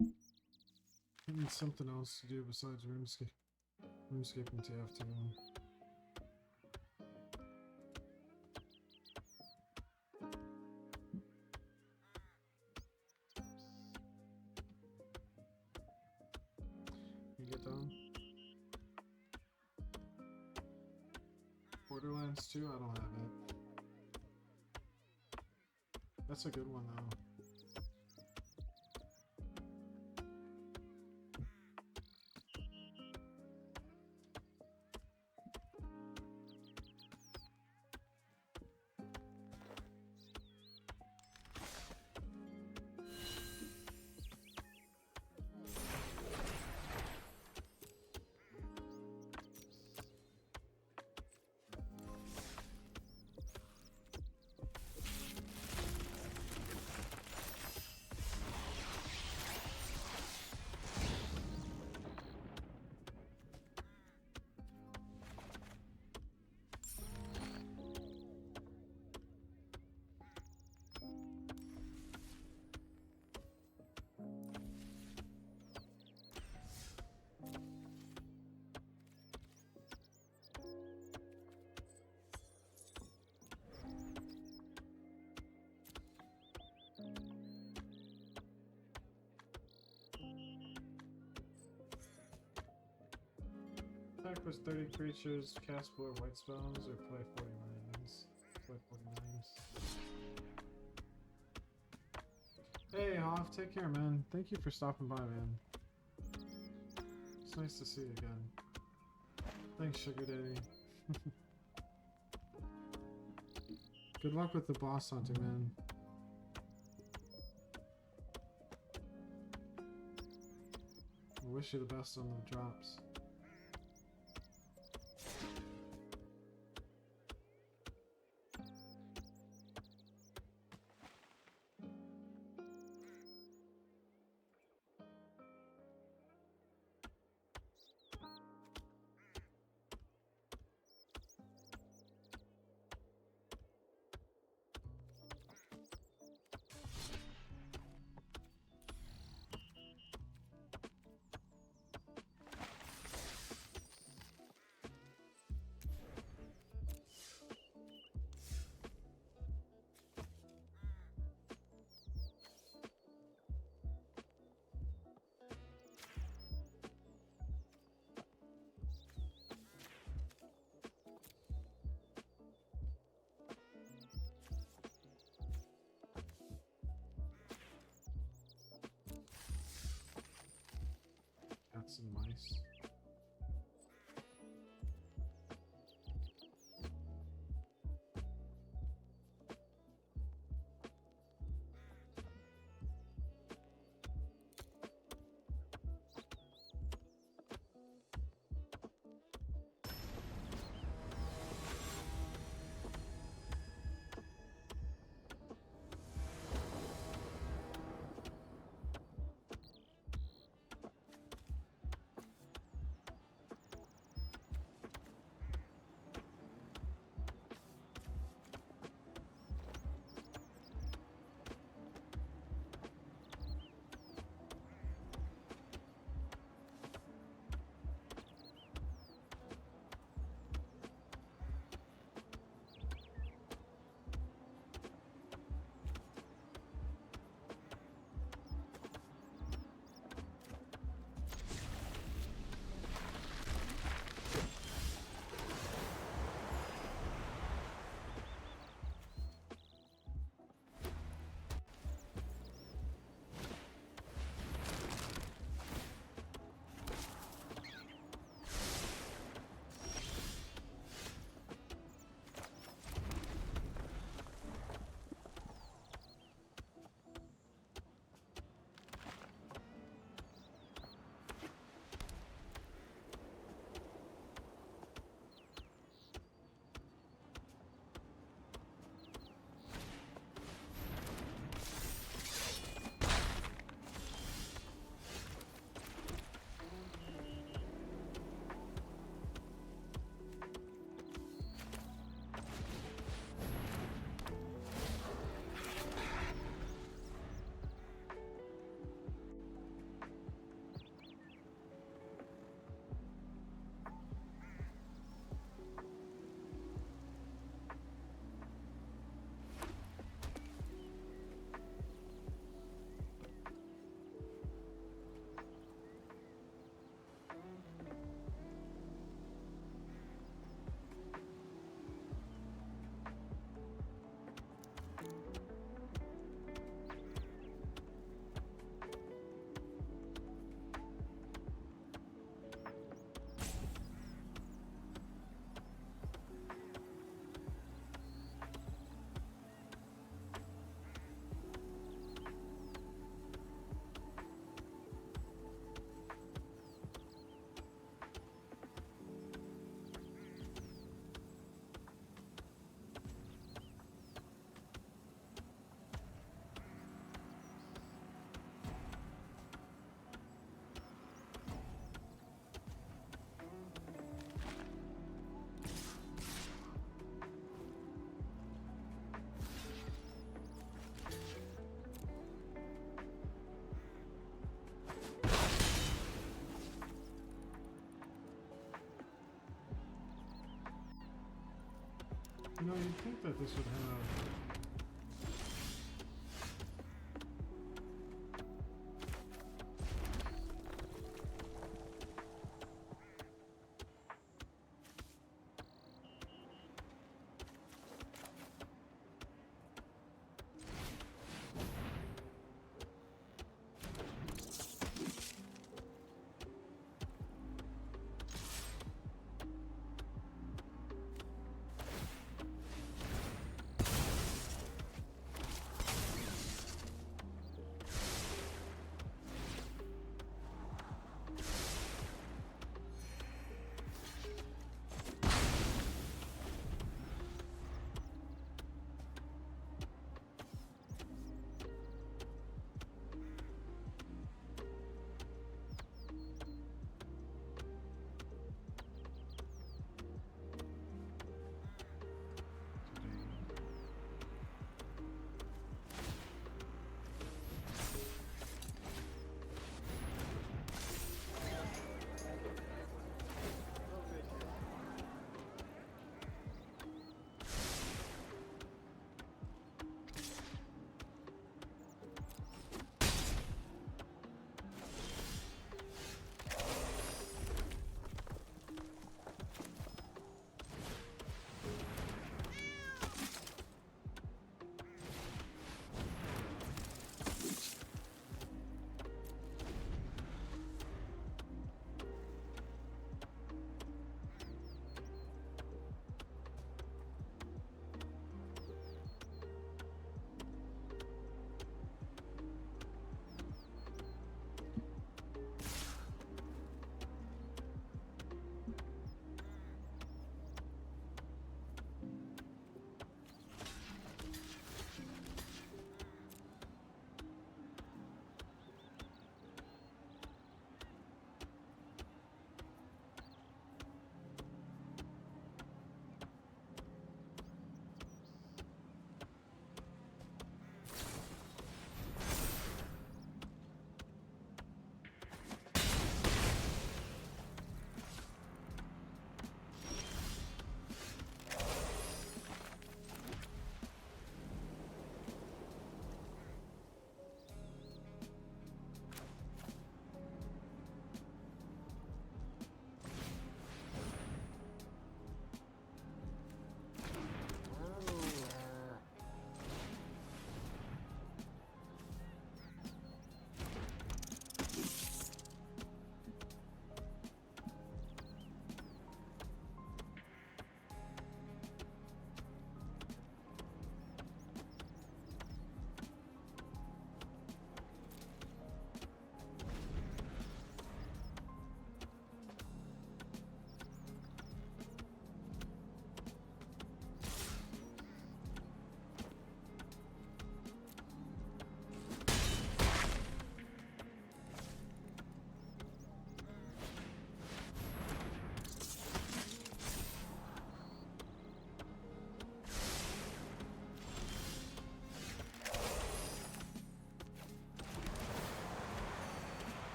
I need something else to do besides RuneScape. RuneScape and TF2. You get down? Borderlands 2? I don't have it. That's a good one though. pack was 30 creatures, cast 4 white spells, or play 40 lands. Play 40 lands. Hey, Hoff, take care, man. Thank you for stopping by, man. It's nice to see you again. Thanks, Sugar Daddy. Good luck with the boss hunting, man. I wish you the best on the drops. Cats and mice. You know, you'd think that this would have...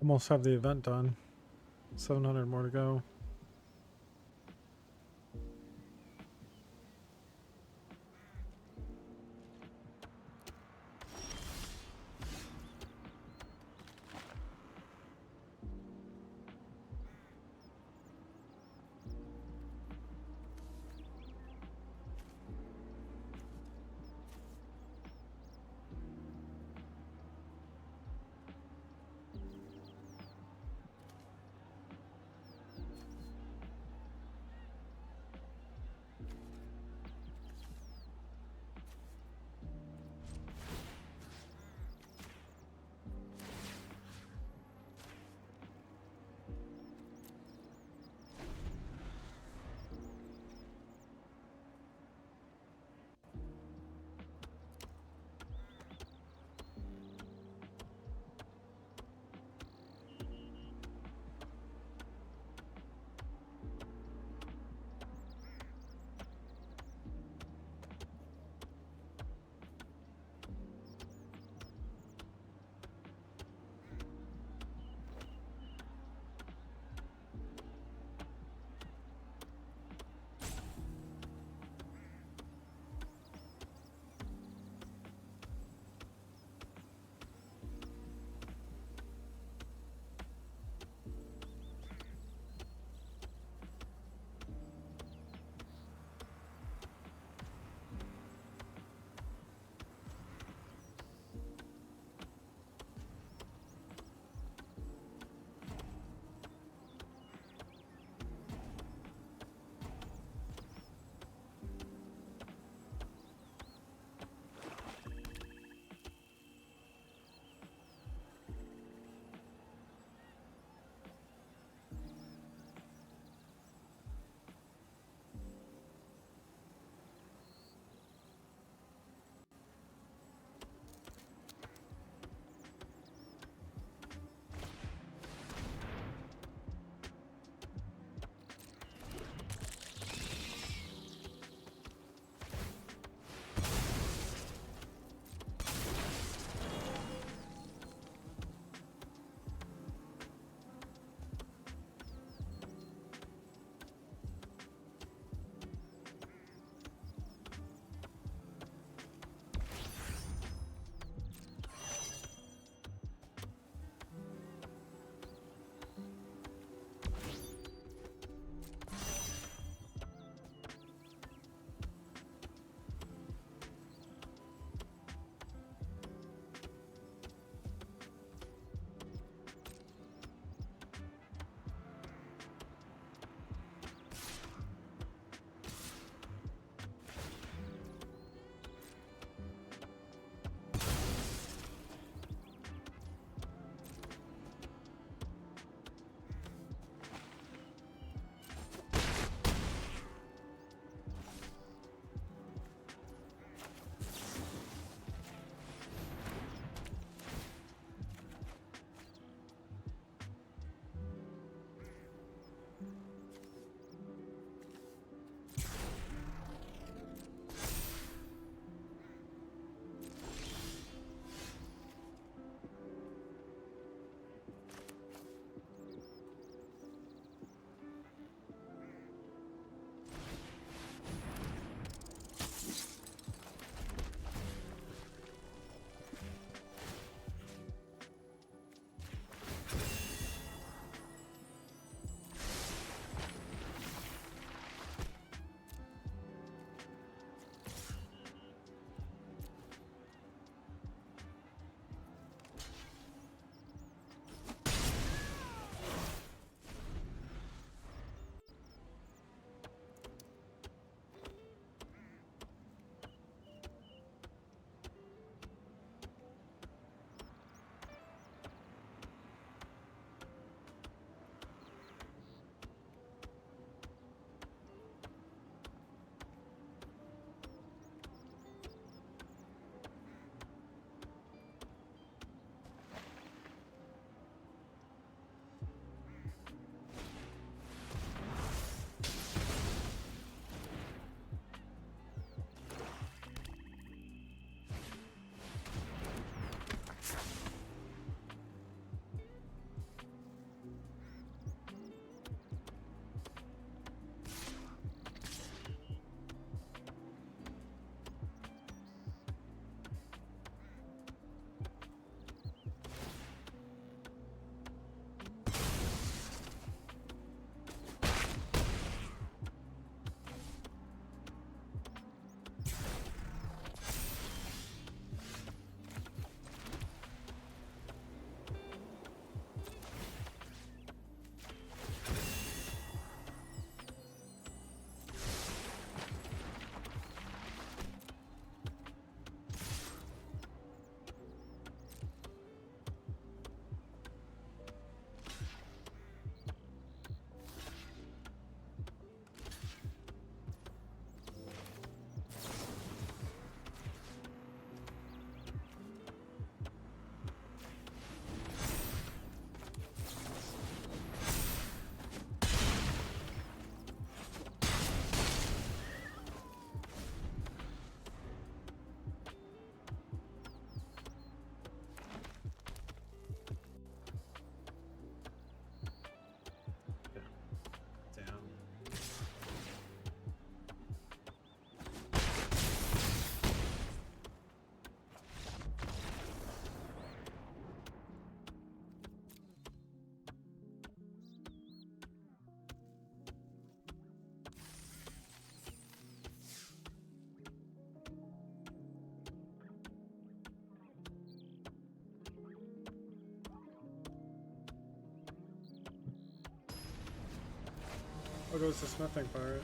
Almost have the event done. 700 more to go. Oh, goes the smithing part.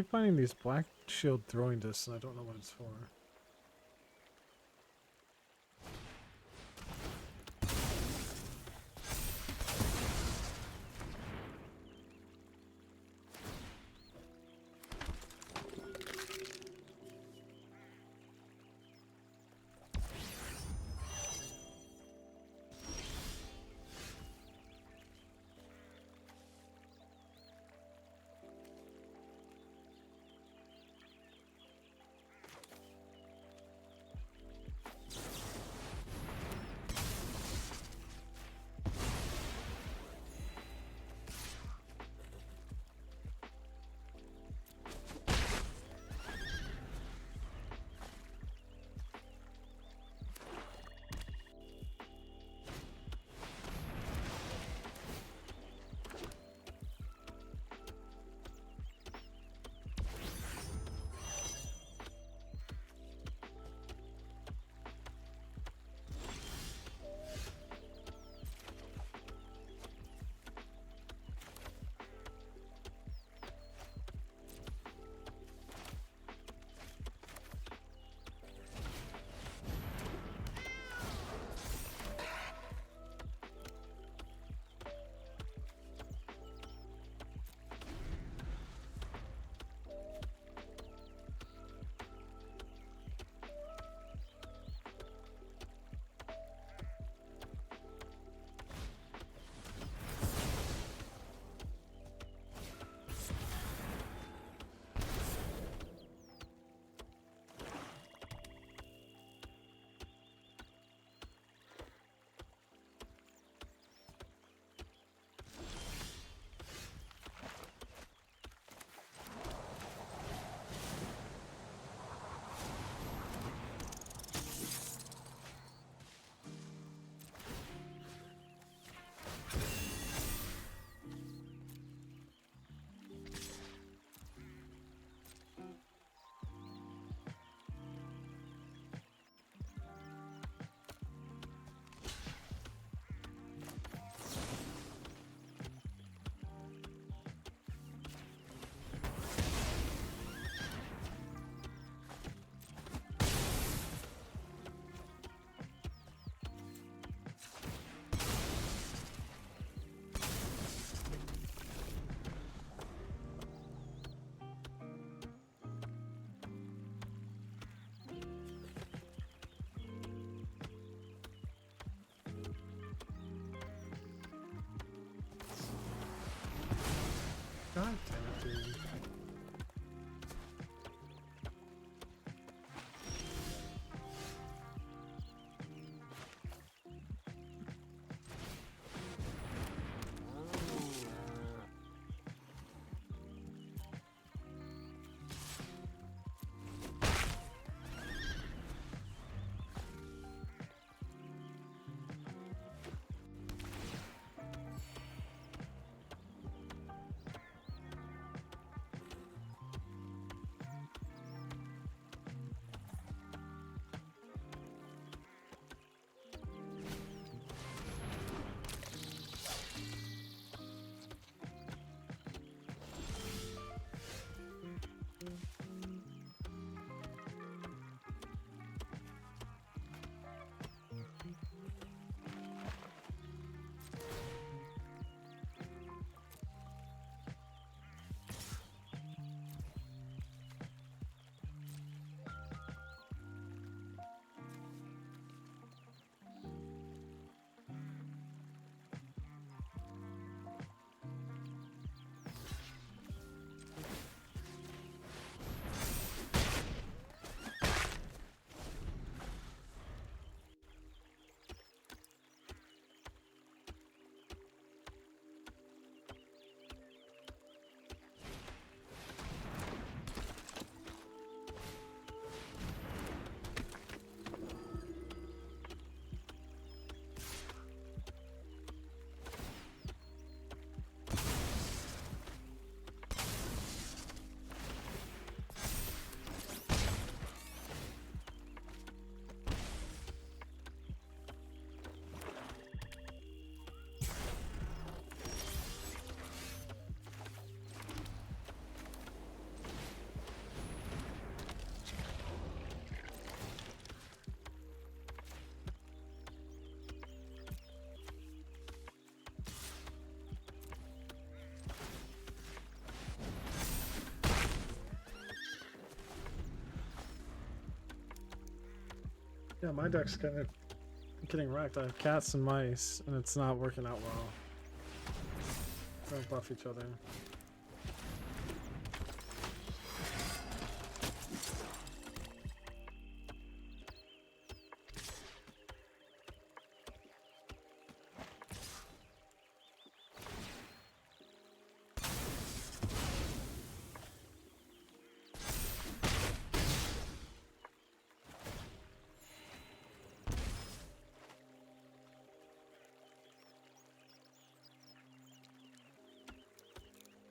Keep finding these black shield throwing discs, and I don't know what it's for. Yeah, my deck's kind of getting wrecked. I have cats and mice, and it's not working out well. Don't buff each other.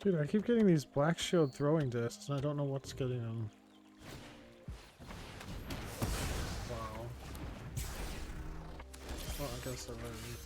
Dude, I keep getting these black shield throwing discs, and I don't know what's getting them. Wow. Well, I guess I learned.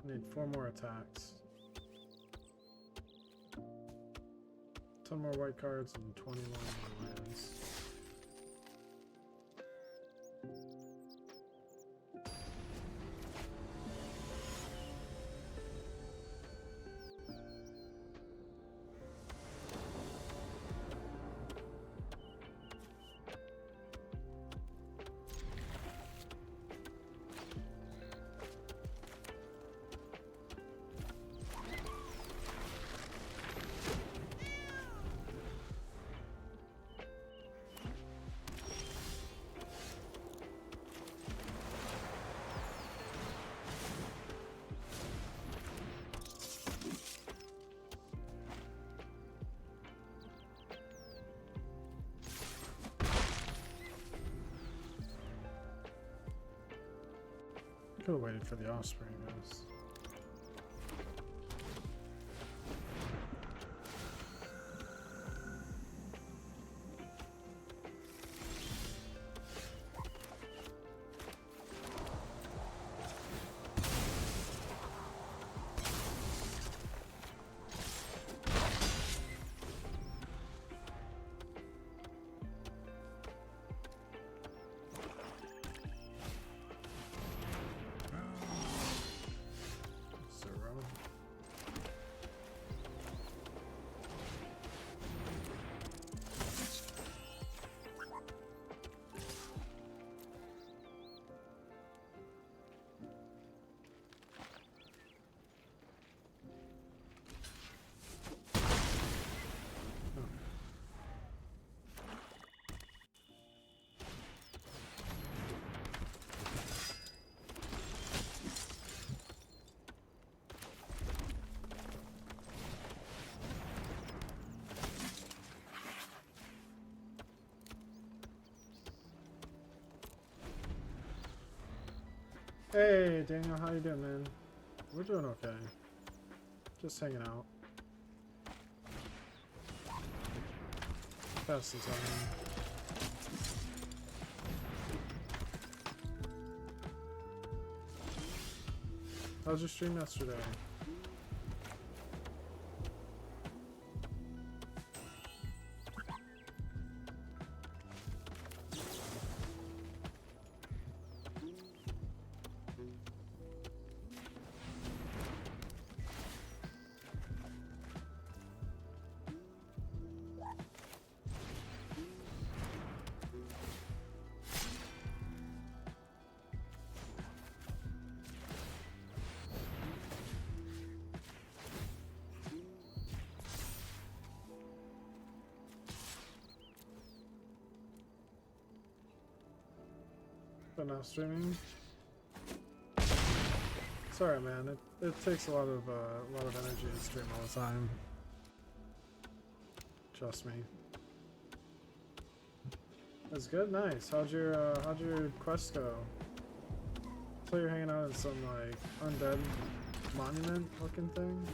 I need 4 more attacks. 10 more white cards and 21 more lands. Could have waited for the offspring, I guess. Zero. Hey Daniel, how you doing, man? We're doing okay. Just hanging out. Pass the time. How was your stream yesterday? But now streaming. Sorry, man. It takes a lot of energy to stream all the time. Trust me. That's good. Nice. How'd your quest go? So you're hanging out in some like undead monument looking thing.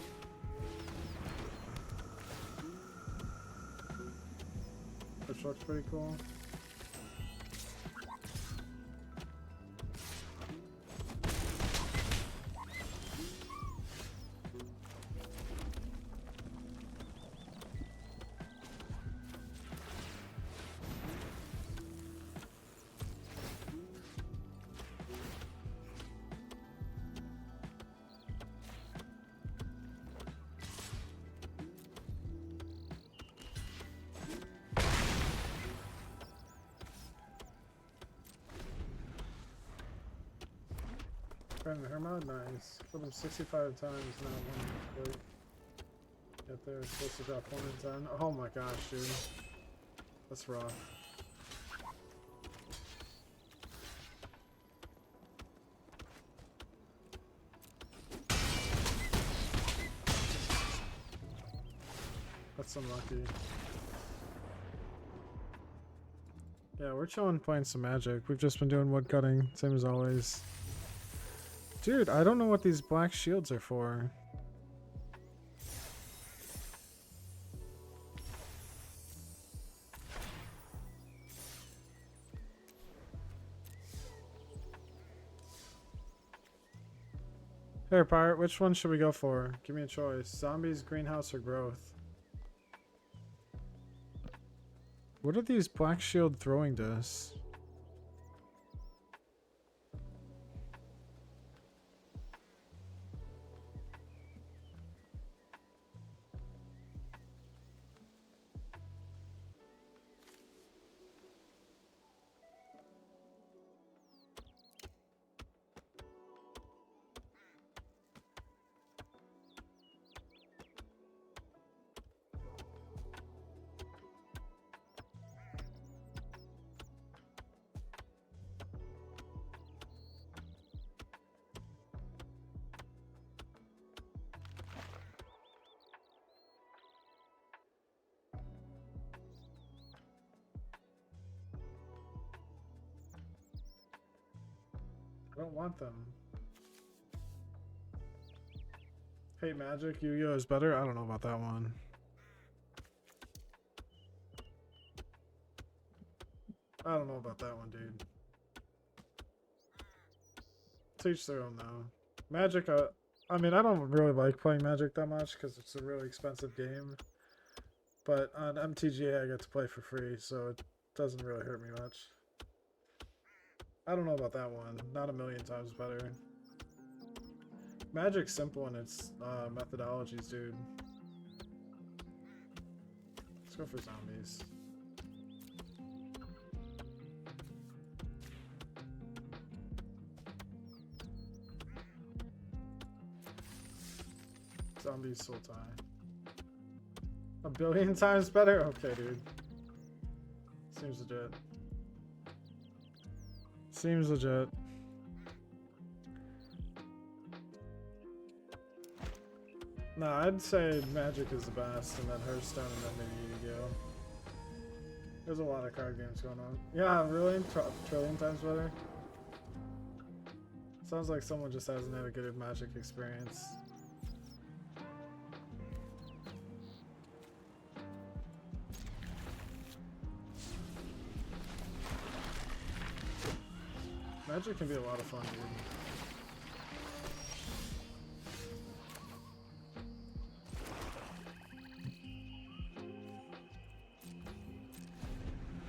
Which looks pretty cool. Friend Hermod, nice. Killed him 65 times, not one plate. Get there, supposed to drop 1 in 10. Oh my gosh, dude. That's rough. That's unlucky. Yeah, we're chilling playing some Magic. We've just been doing wood cutting, same as always. Dude, I don't know what these black shields are for. Here, Pirate, which one should we go for? Give me a choice. Zombies, greenhouse, or growth? What are these black shield throwing discs? I don't want them. Hate Magic, Yu-Gi-Oh is better? I don't know about that one. I don't know about that one, dude. Teach their own though. Magic, I mean, I don't really like playing Magic that much because it's a really expensive game. But on MTGA I get to play for free, so it doesn't really hurt me much. I don't know about that one. Not a million times better. Magic's simple in its methodologies, dude. Let's go for zombies. Zombies soul tie. 1 billion times better? Okay, dude. Seems legit. Seems legit. No, I'd say Magic is the best, and then Hearthstone, and then maybe Yu-Gi-Oh. There's a lot of card games going on. Yeah, really? Trillion times better? Sounds like someone just hasn't had a good Magic experience. Magic can be a lot of fun, dude.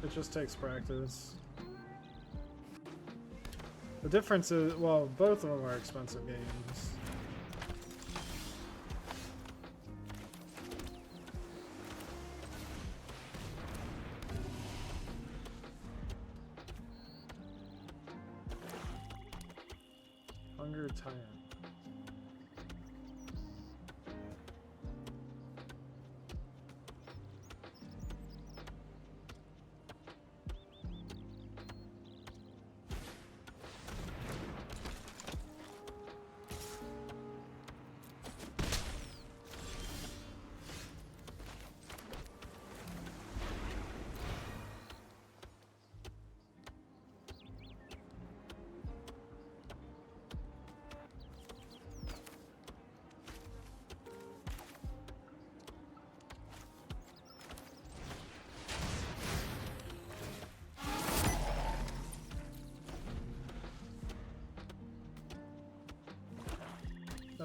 It just takes practice. The difference is, well, both of them are expensive games. Hunger Titan.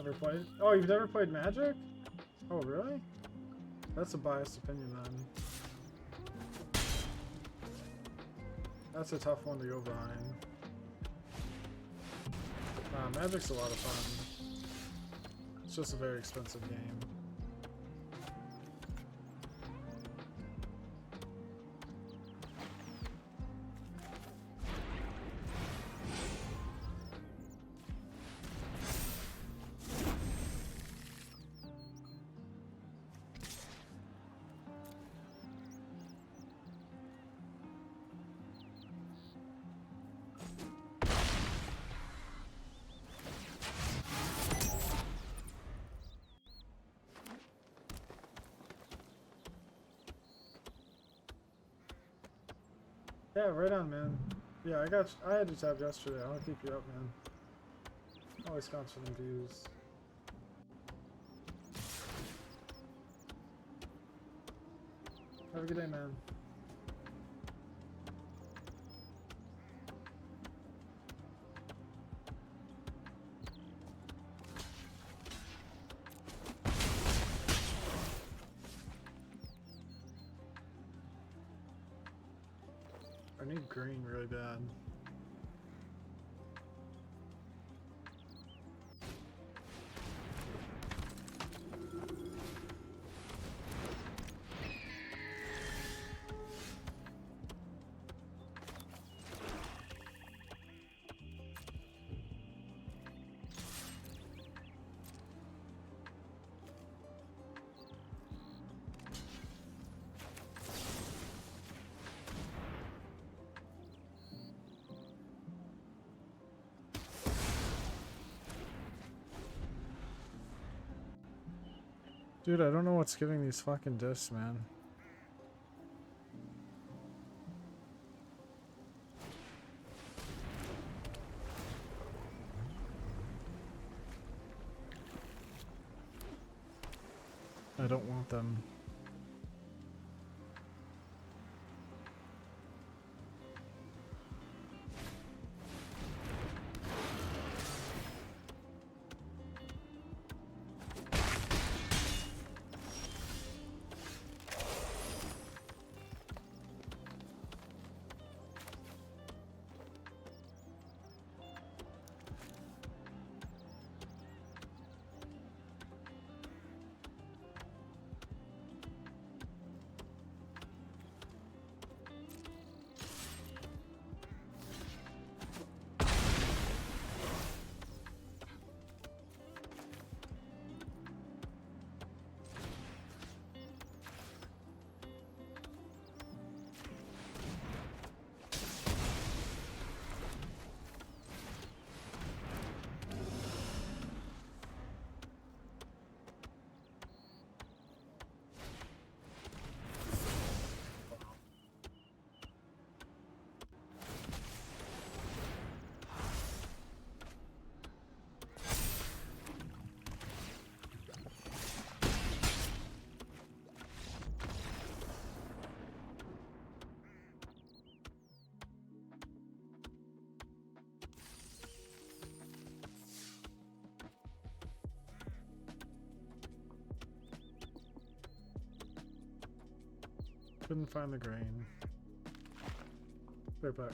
Never played. Oh, you've never played Magic? Oh, really? That's a biased opinion then. That's a tough one to go behind. Magic's a lot of fun. It's just a very expensive game. Yeah, right on, man. Yeah, I had to tab yesterday. I'll keep you up, man. Always counts for them views. Have a good day, man. I need green really bad. Dude, I don't know what's giving these fucking discs, man. I don't want them. Couldn't find the grain. Right back.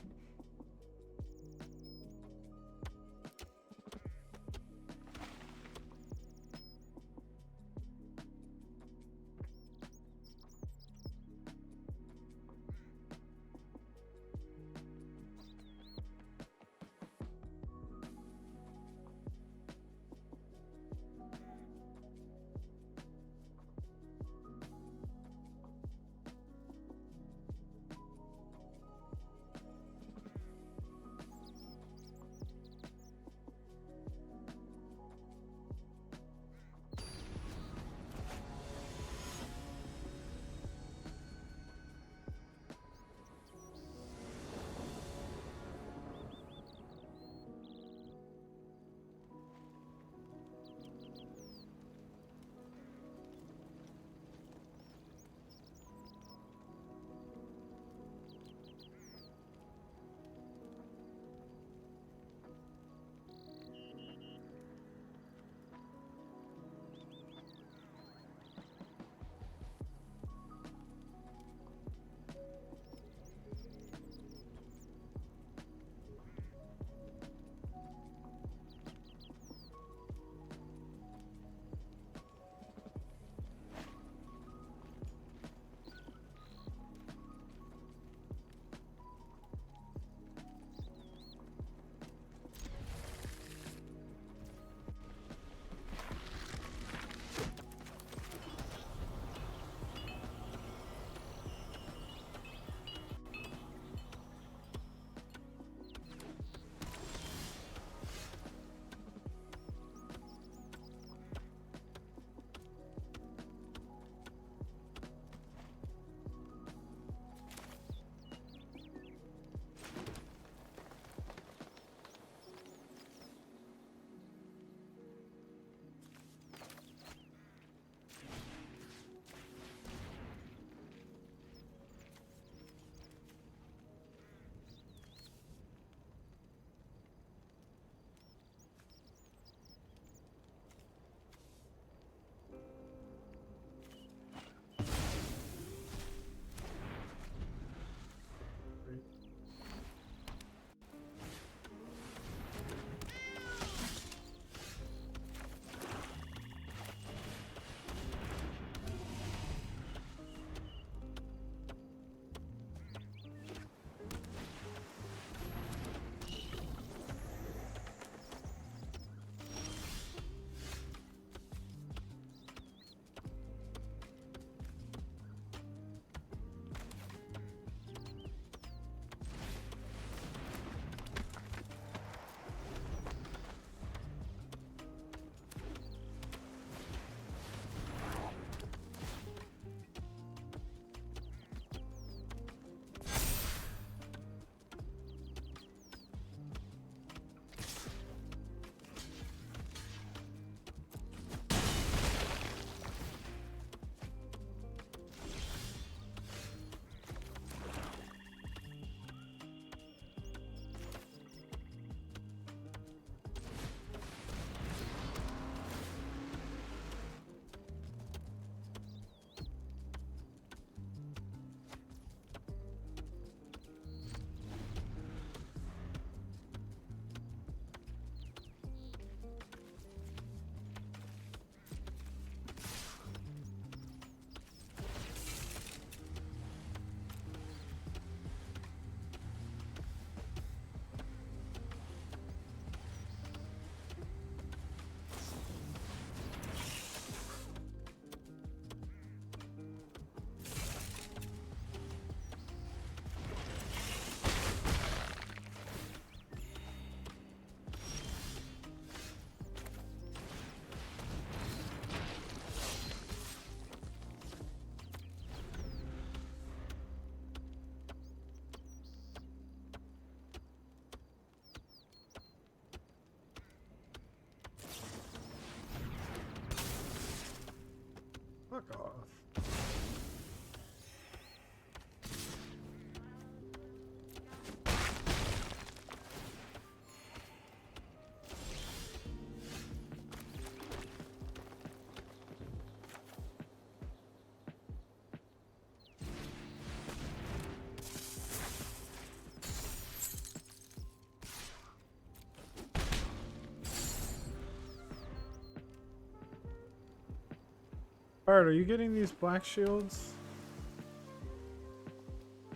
Bart, are you getting these black shields?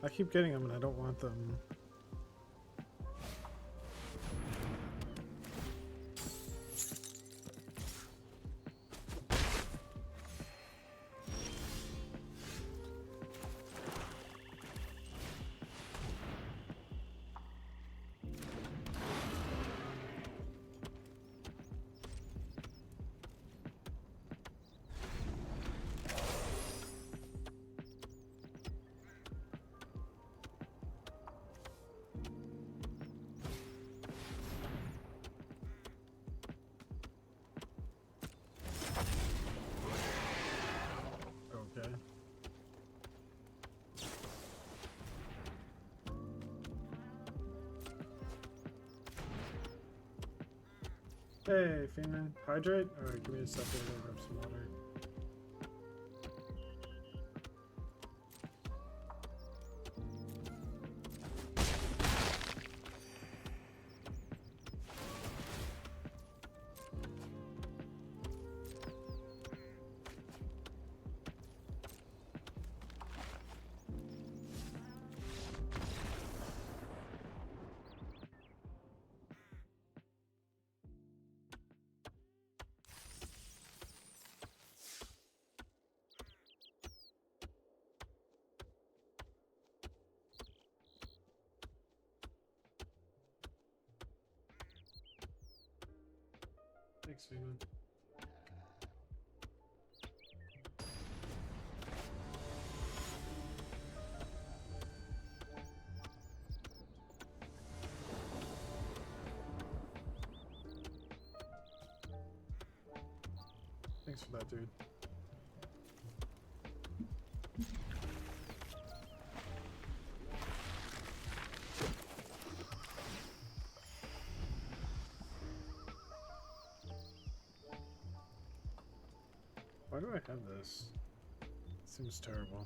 I keep getting them and I don't want them. Okay. Hey, Feynman. Hydrate? Alright, give me a second to grab some water. Thanks, Feynman. Thanks for that, dude. Why do I have this? Seems terrible.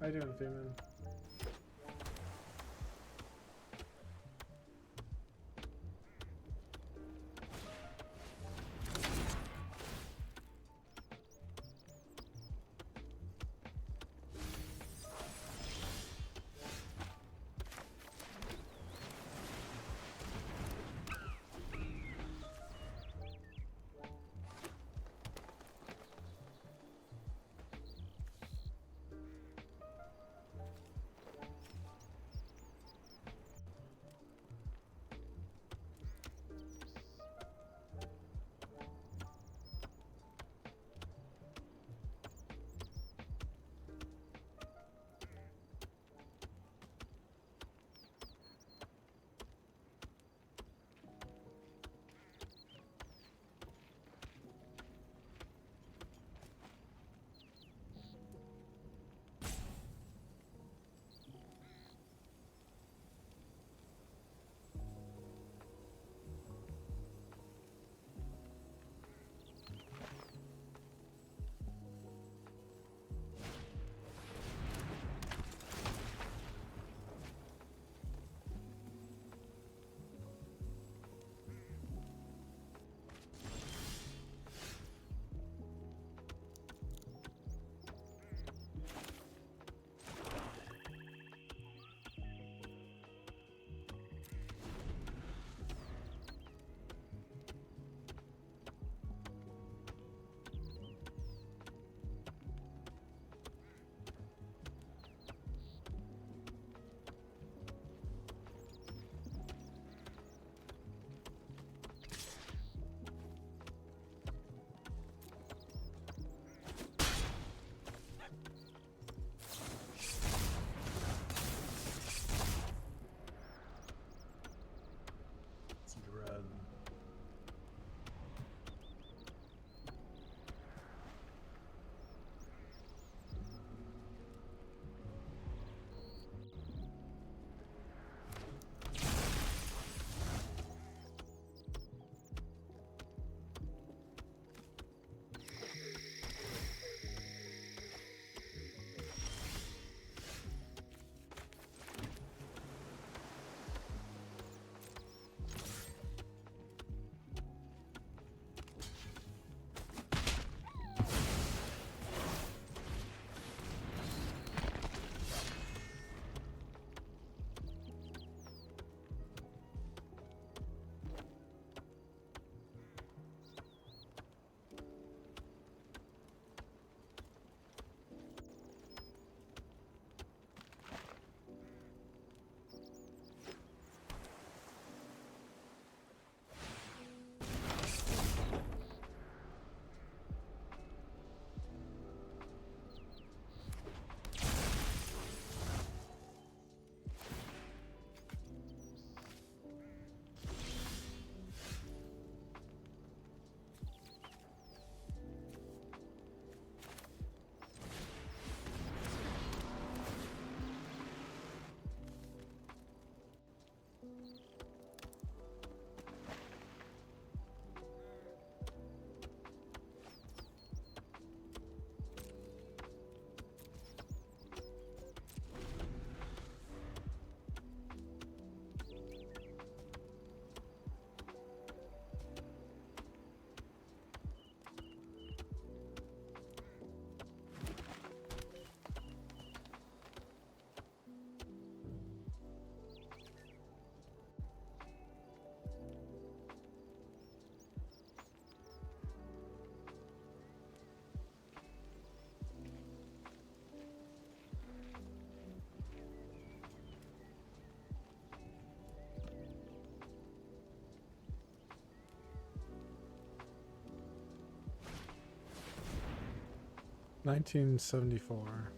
How you doing, Feynman? 1974.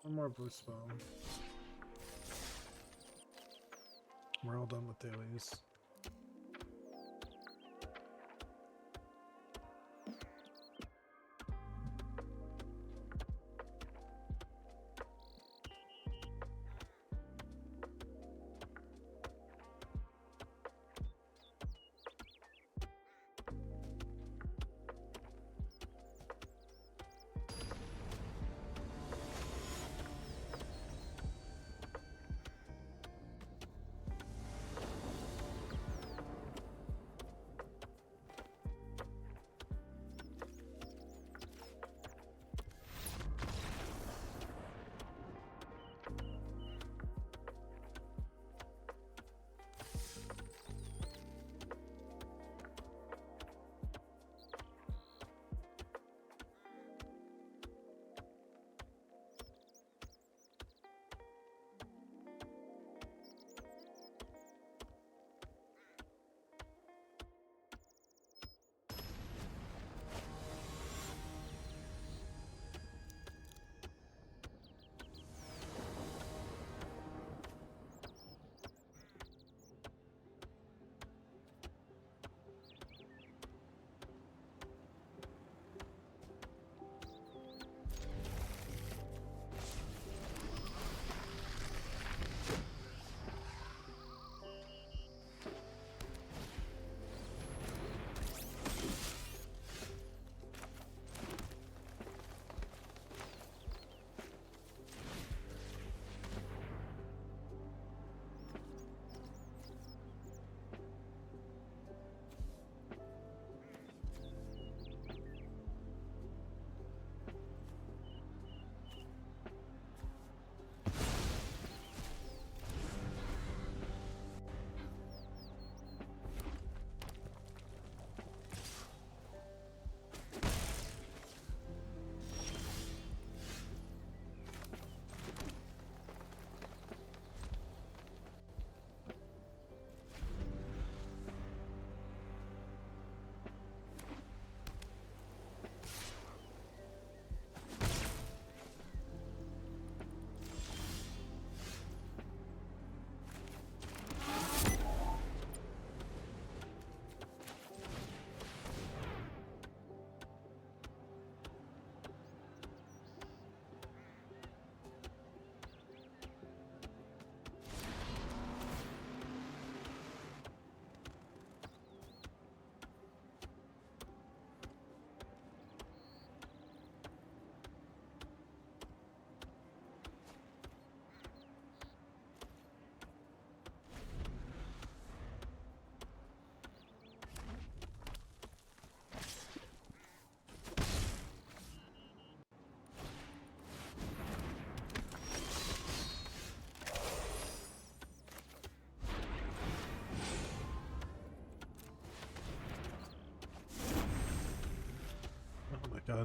One more boost bow. We're all done with dailies.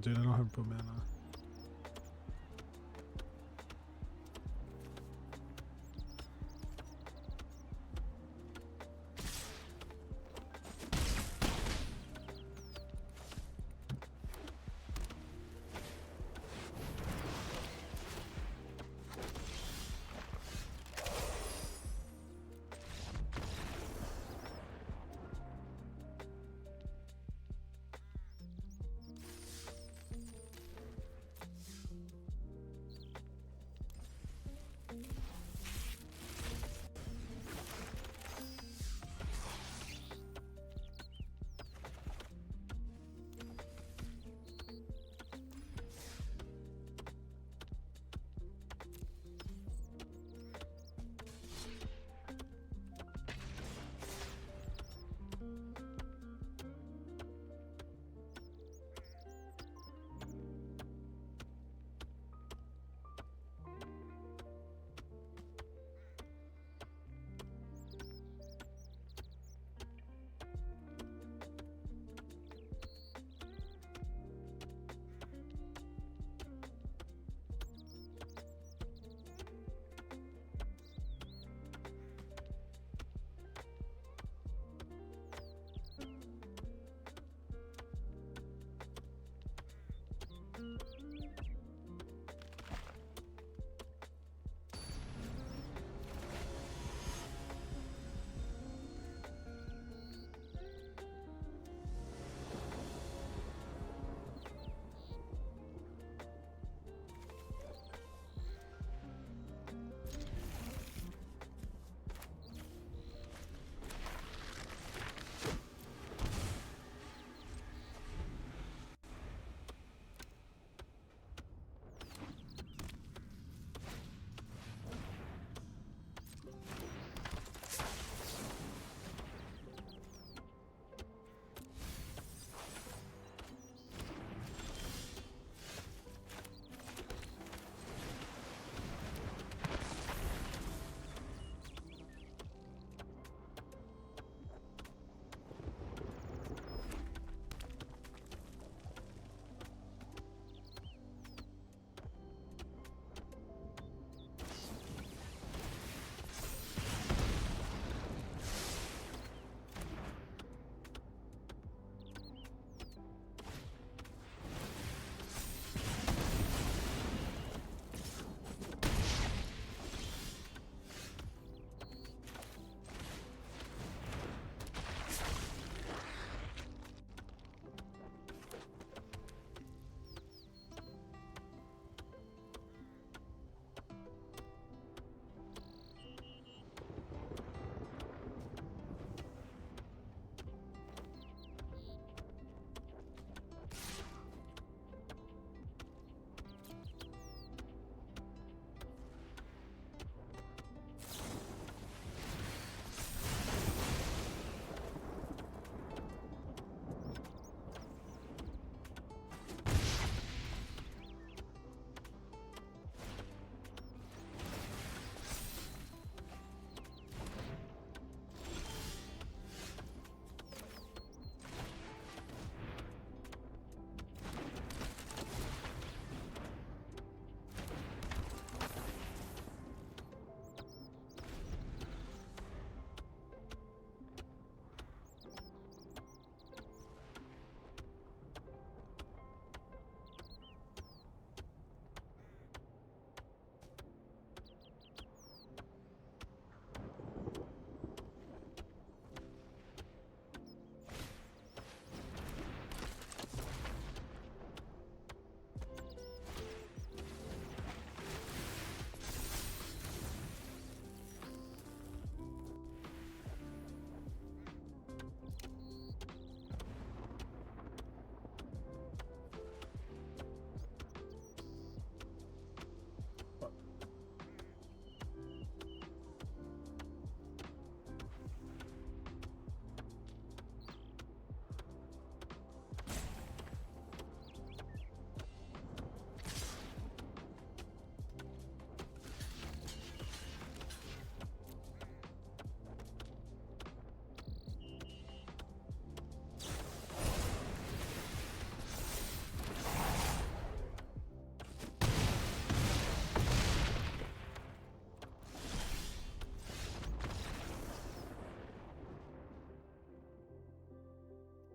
dude, I don't have to put mana.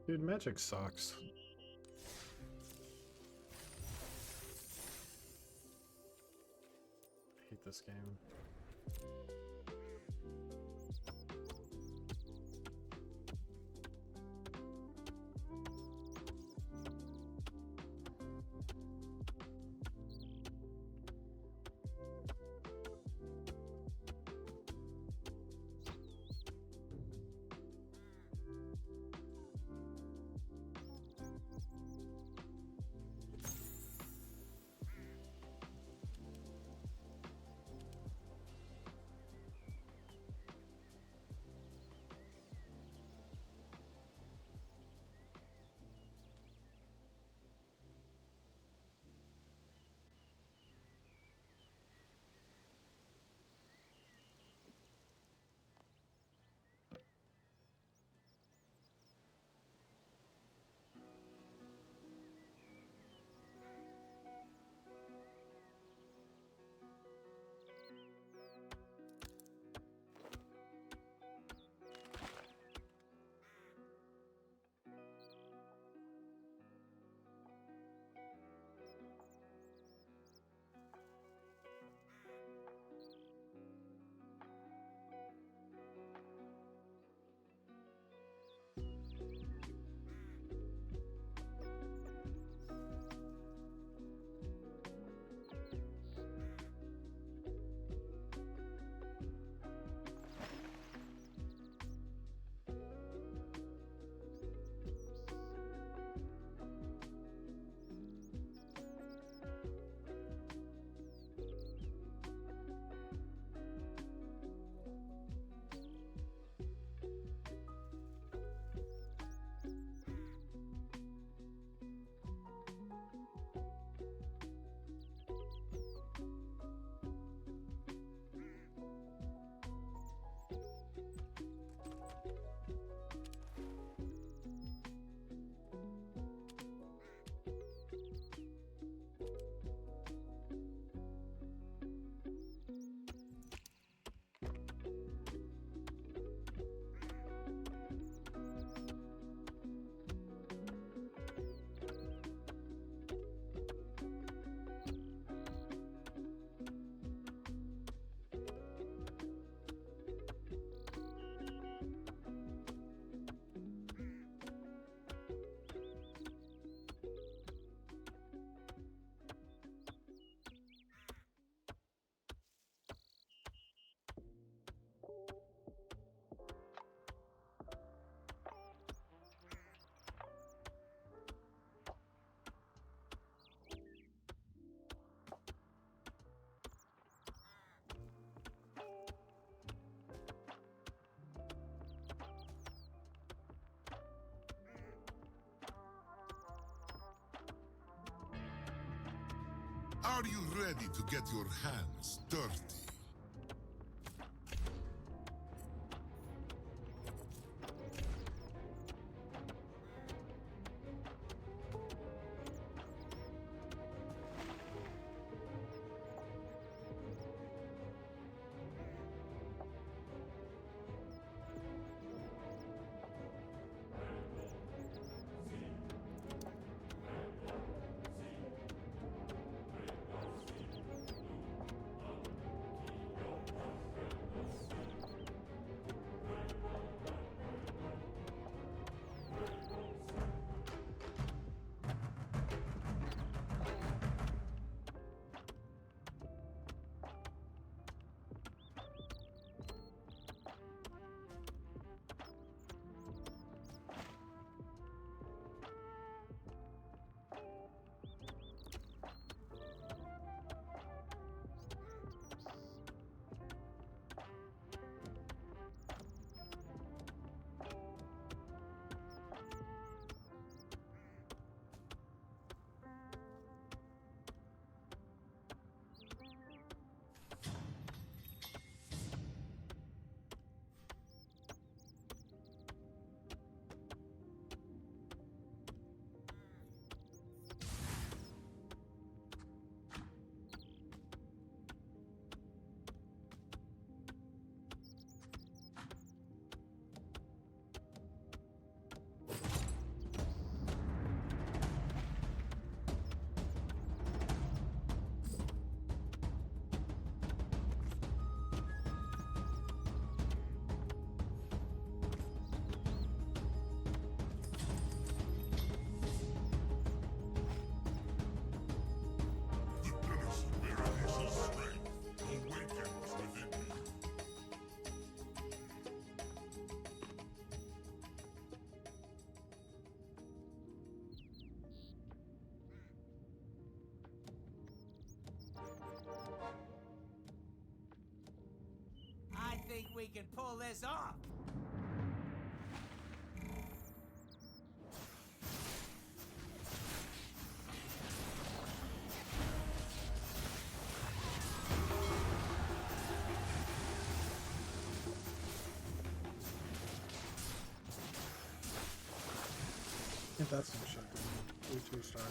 Dude, Magic sucks. I hate this game.
Are you ready to get your hands dirty?
think we can pull this off?
I think that's some shit, dude. 2 stars.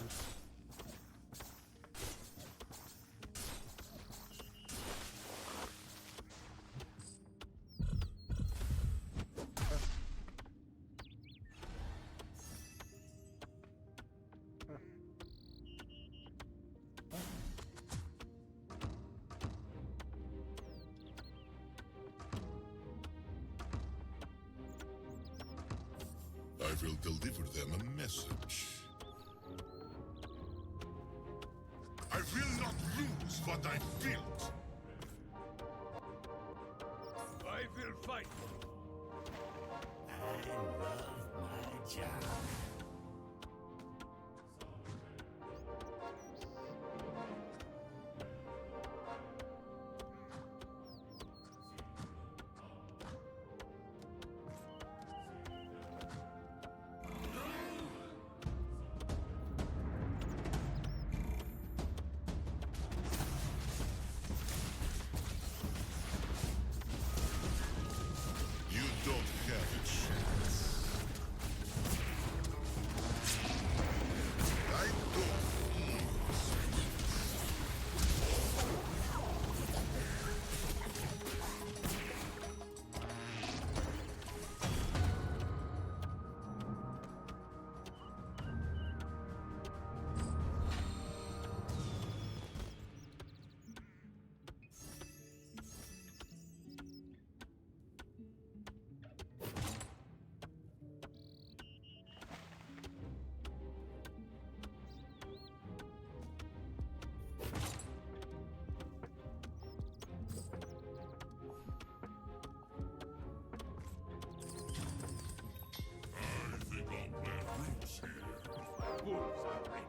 I will deliver them a message. I will not lose what I built.
I will fight.
I love my job.
You don't have a chance. I don't fear I think I'll wear roots here.
Wolves are ready.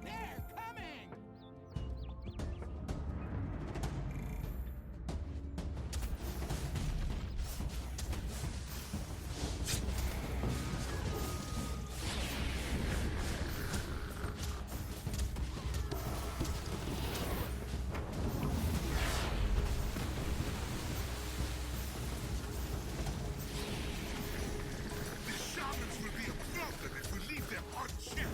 They're coming!
The shamans will be a problem if we leave them unchecked.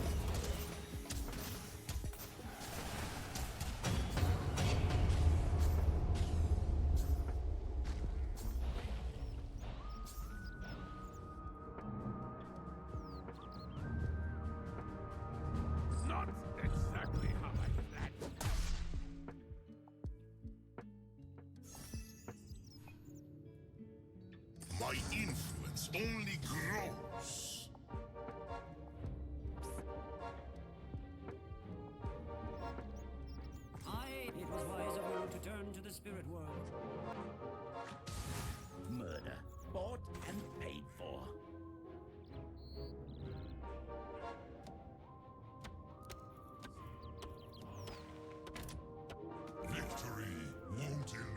Not exactly how I planned.
My influence only grows.
It was wise of you to turn to the spirit world.
Murder, bought and paid for.
Victory won't elude.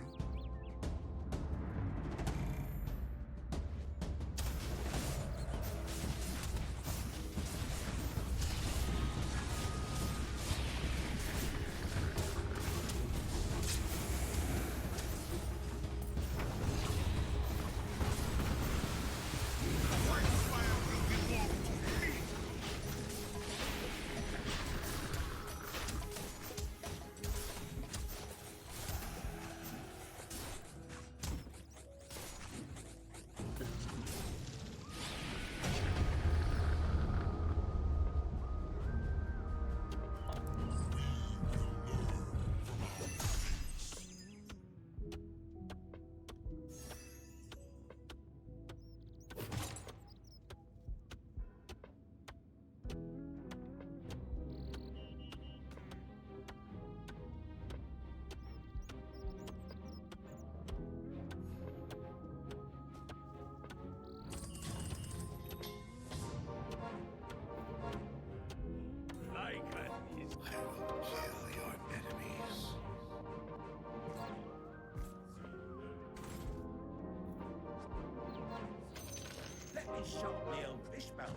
shot the old fish bones.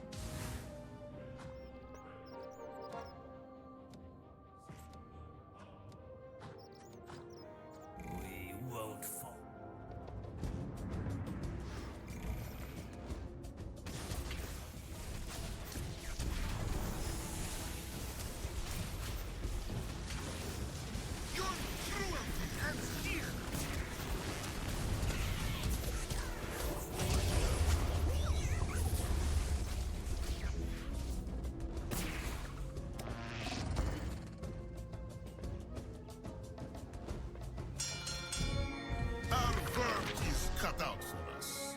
We won't fall.
Your cruelty ends here. Our work is cut out for us.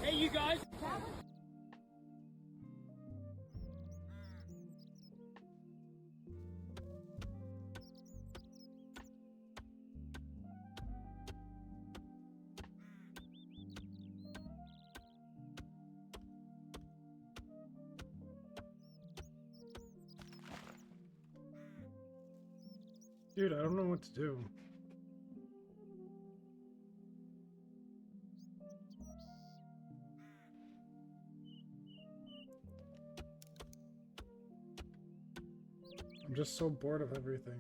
Hey, you guys!
Dude, I don't know what to do. I'm just so bored of everything.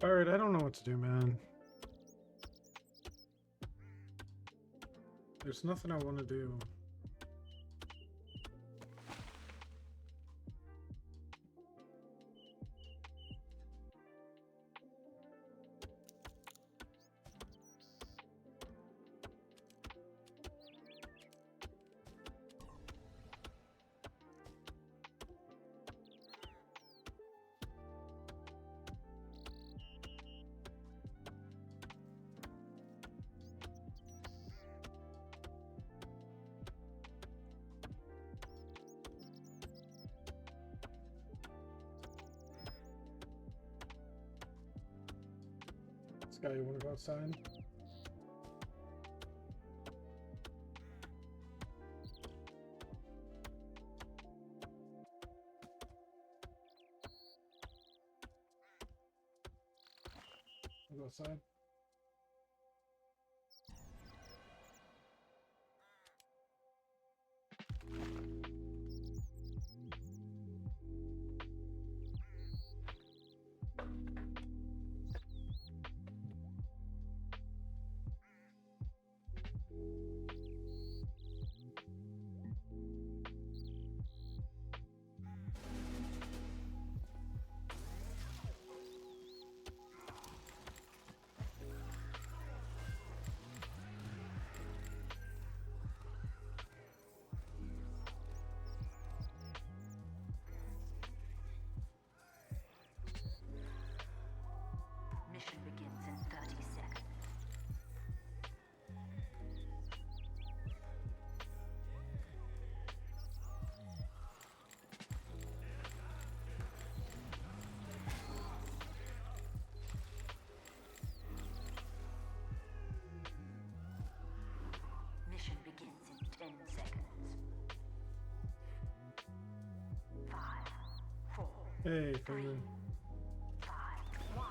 Alright, I don't know what to do, man. There's nothing I want to do. Sky, you want to go outside? Wanna go outside?
Mission begins in 30 seconds. Mission begins in 10 seconds. 5, 4,
Hey,
3,
Freeman.
2, 1.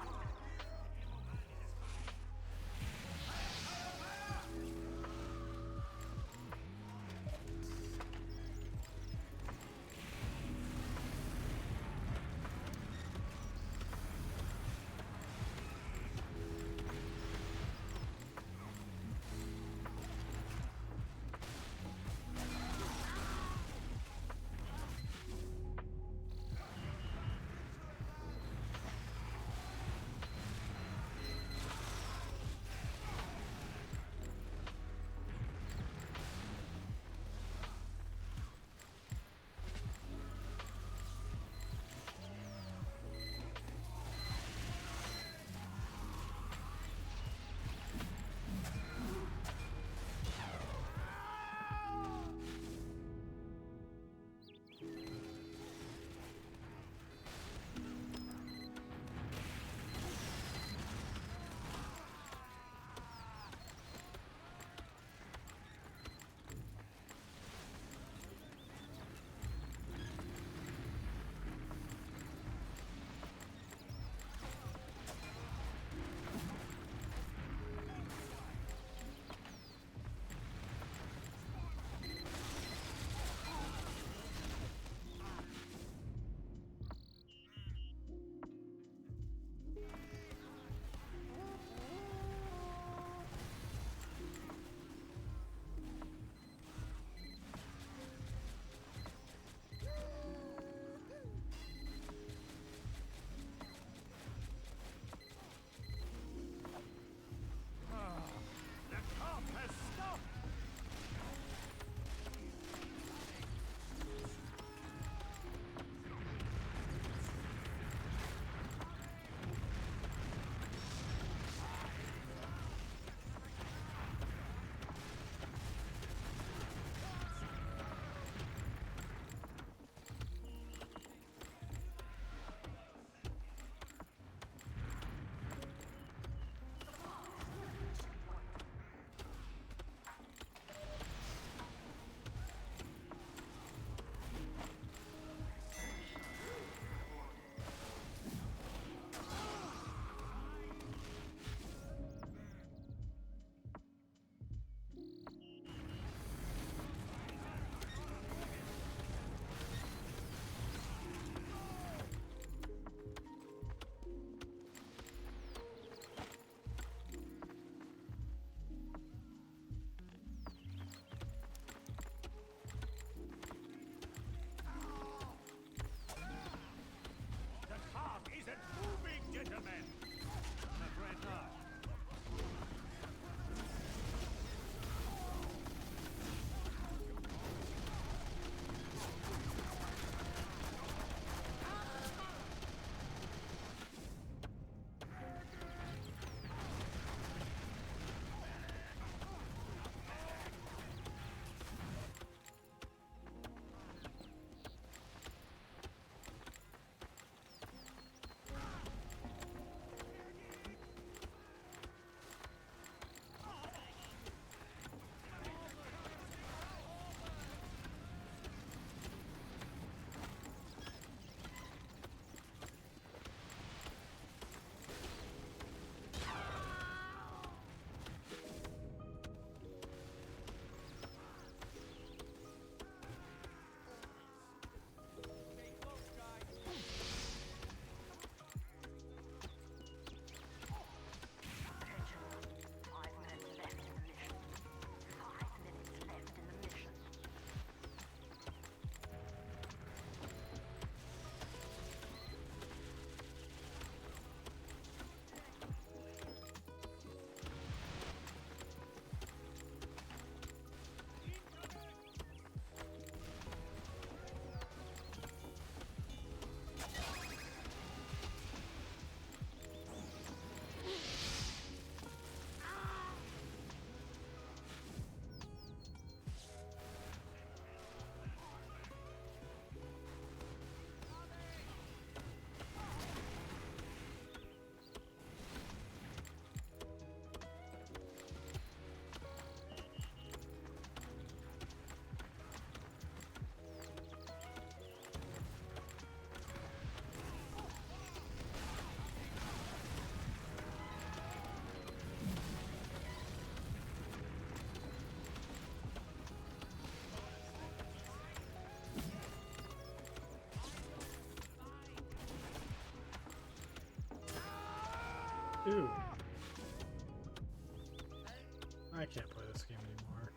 Ew. I can't play this game anymore.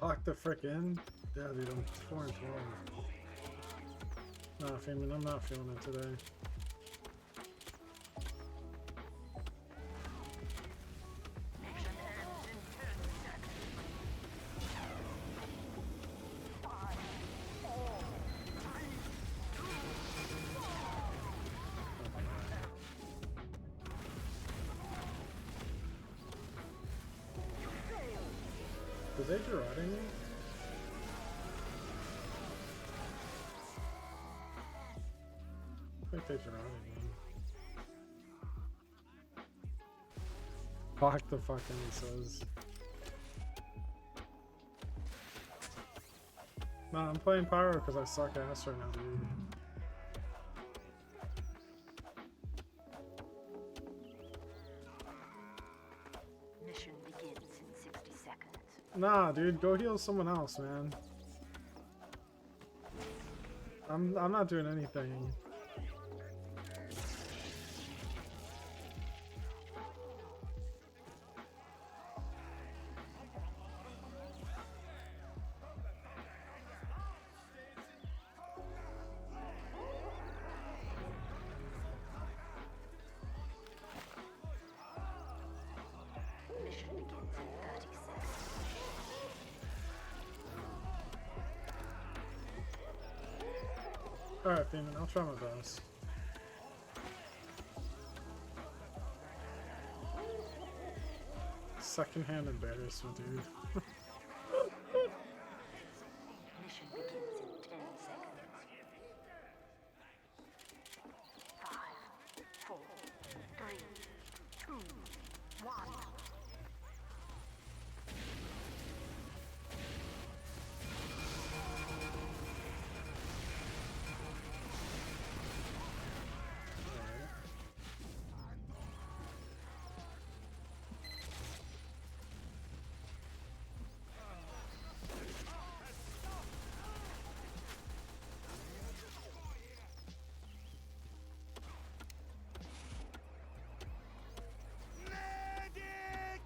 Lock the frick in? Yeah, dude, I'm 4 and 12. Nah, Feynman, I'm not feeling it today. Is they Gerarding me? I think they Gerarding me. Lock the fuck in, he says. Nah, I'm playing Pyro because I suck ass right now, dude.
Mission begins in 60 seconds.
Nah, dude, go heal someone else, man. I'm not doing anything.
Mission begins in 30 seconds.
Alright, Feynman, I'll try my best. secondhand embarrassment, dude.
Mission begins in 10 seconds. 5, 4, 3, 2, 1.
Medic!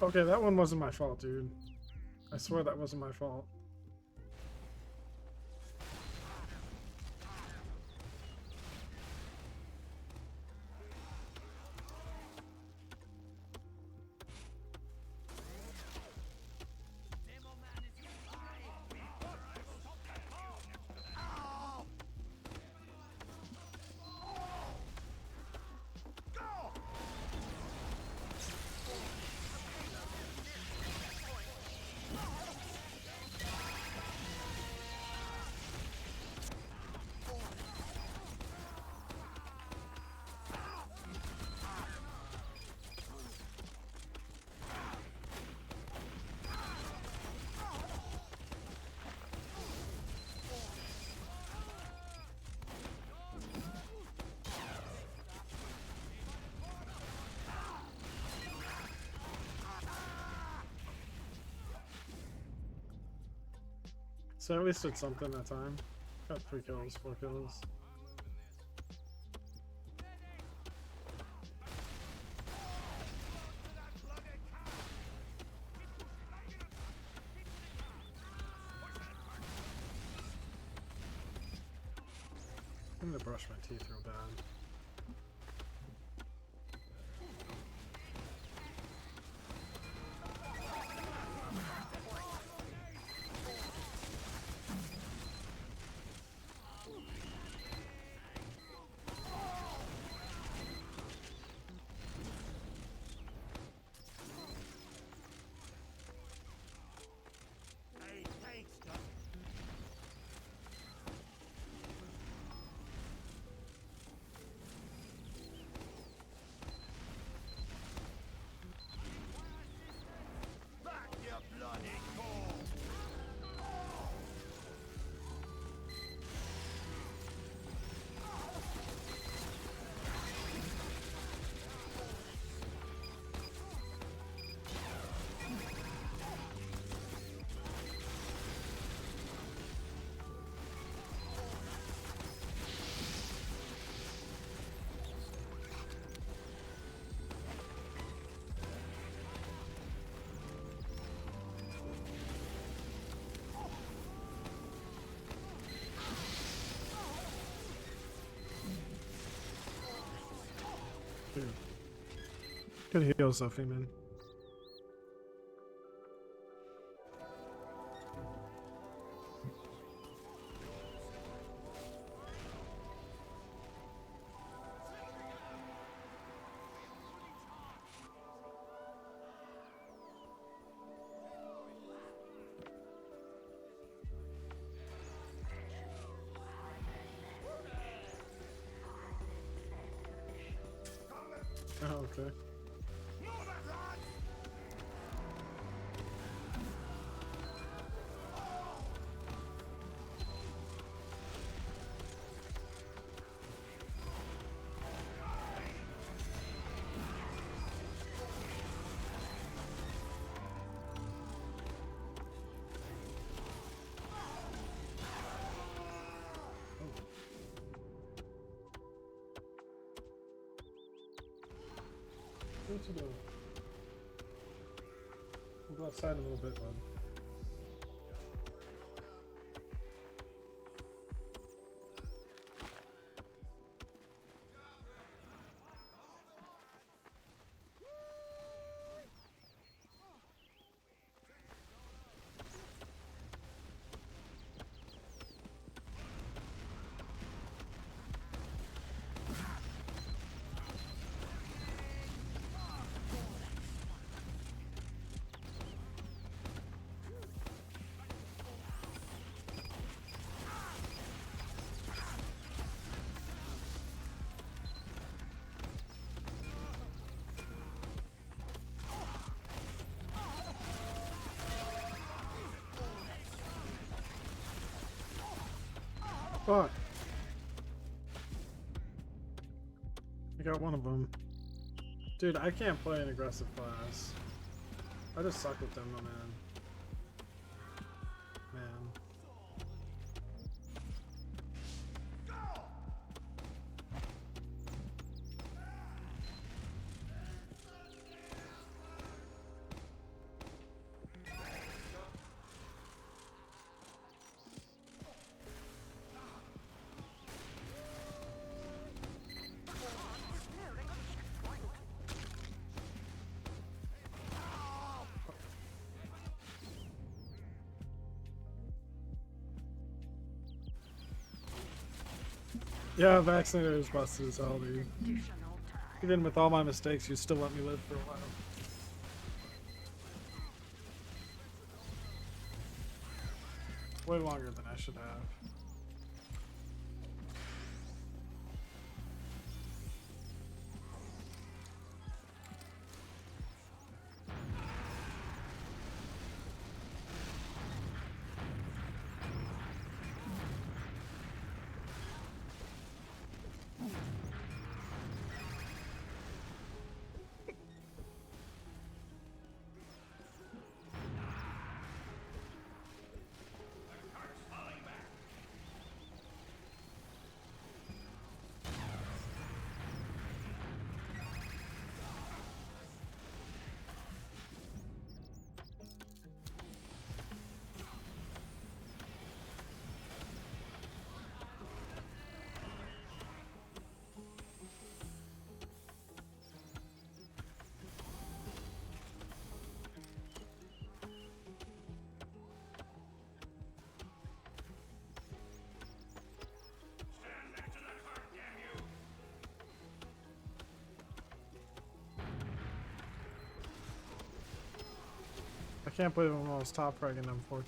Okay, that one wasn't my fault, dude. I swear that wasn't my fault. So at least did something that time. Got 3 kills, 4 kills. I'm gonna brush my teeth real bad.
Hey, thanks, Doc. Back your bloody core!
Dude. Good heal, Sophie, man. Oh, okay. Where to go? We'll go outside a little bit, bud. Fuck. I got one of them. Dude, I can't play an aggressive class. I just suck with them, man. Man. Yeah, vaccinator is busted as hell, dude. Even with all my mistakes, you still let me live for a while. Way longer than I should have. I can't believe I'm almost top fragging them 14-21.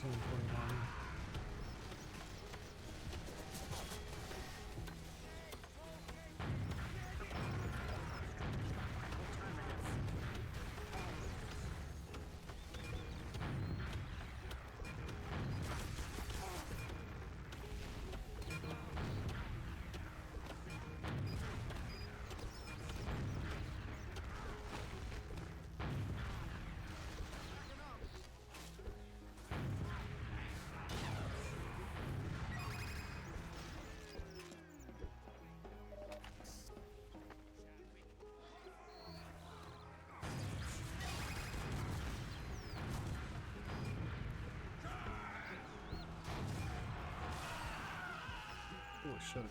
Holy shit.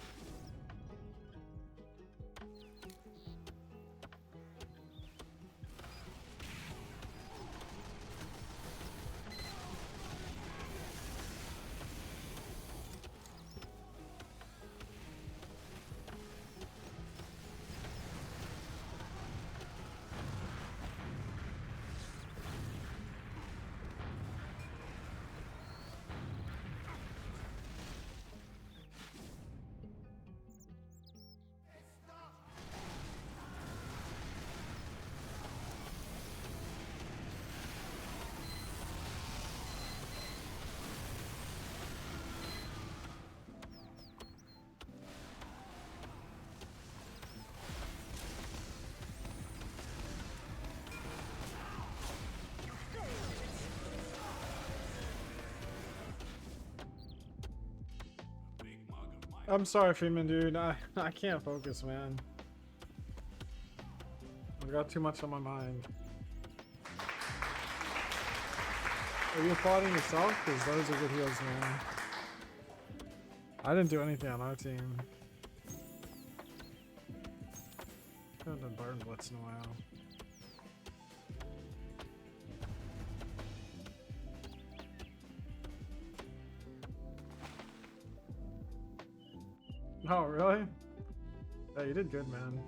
I'm sorry, Freeman, dude. I can't focus, man. I've got too much on my mind. Are you applauding yourself? Because those are good heals, man. I didn't do anything on our team. Haven't done Barton Blitz in a while. Oh, really? Yeah, you did good, man.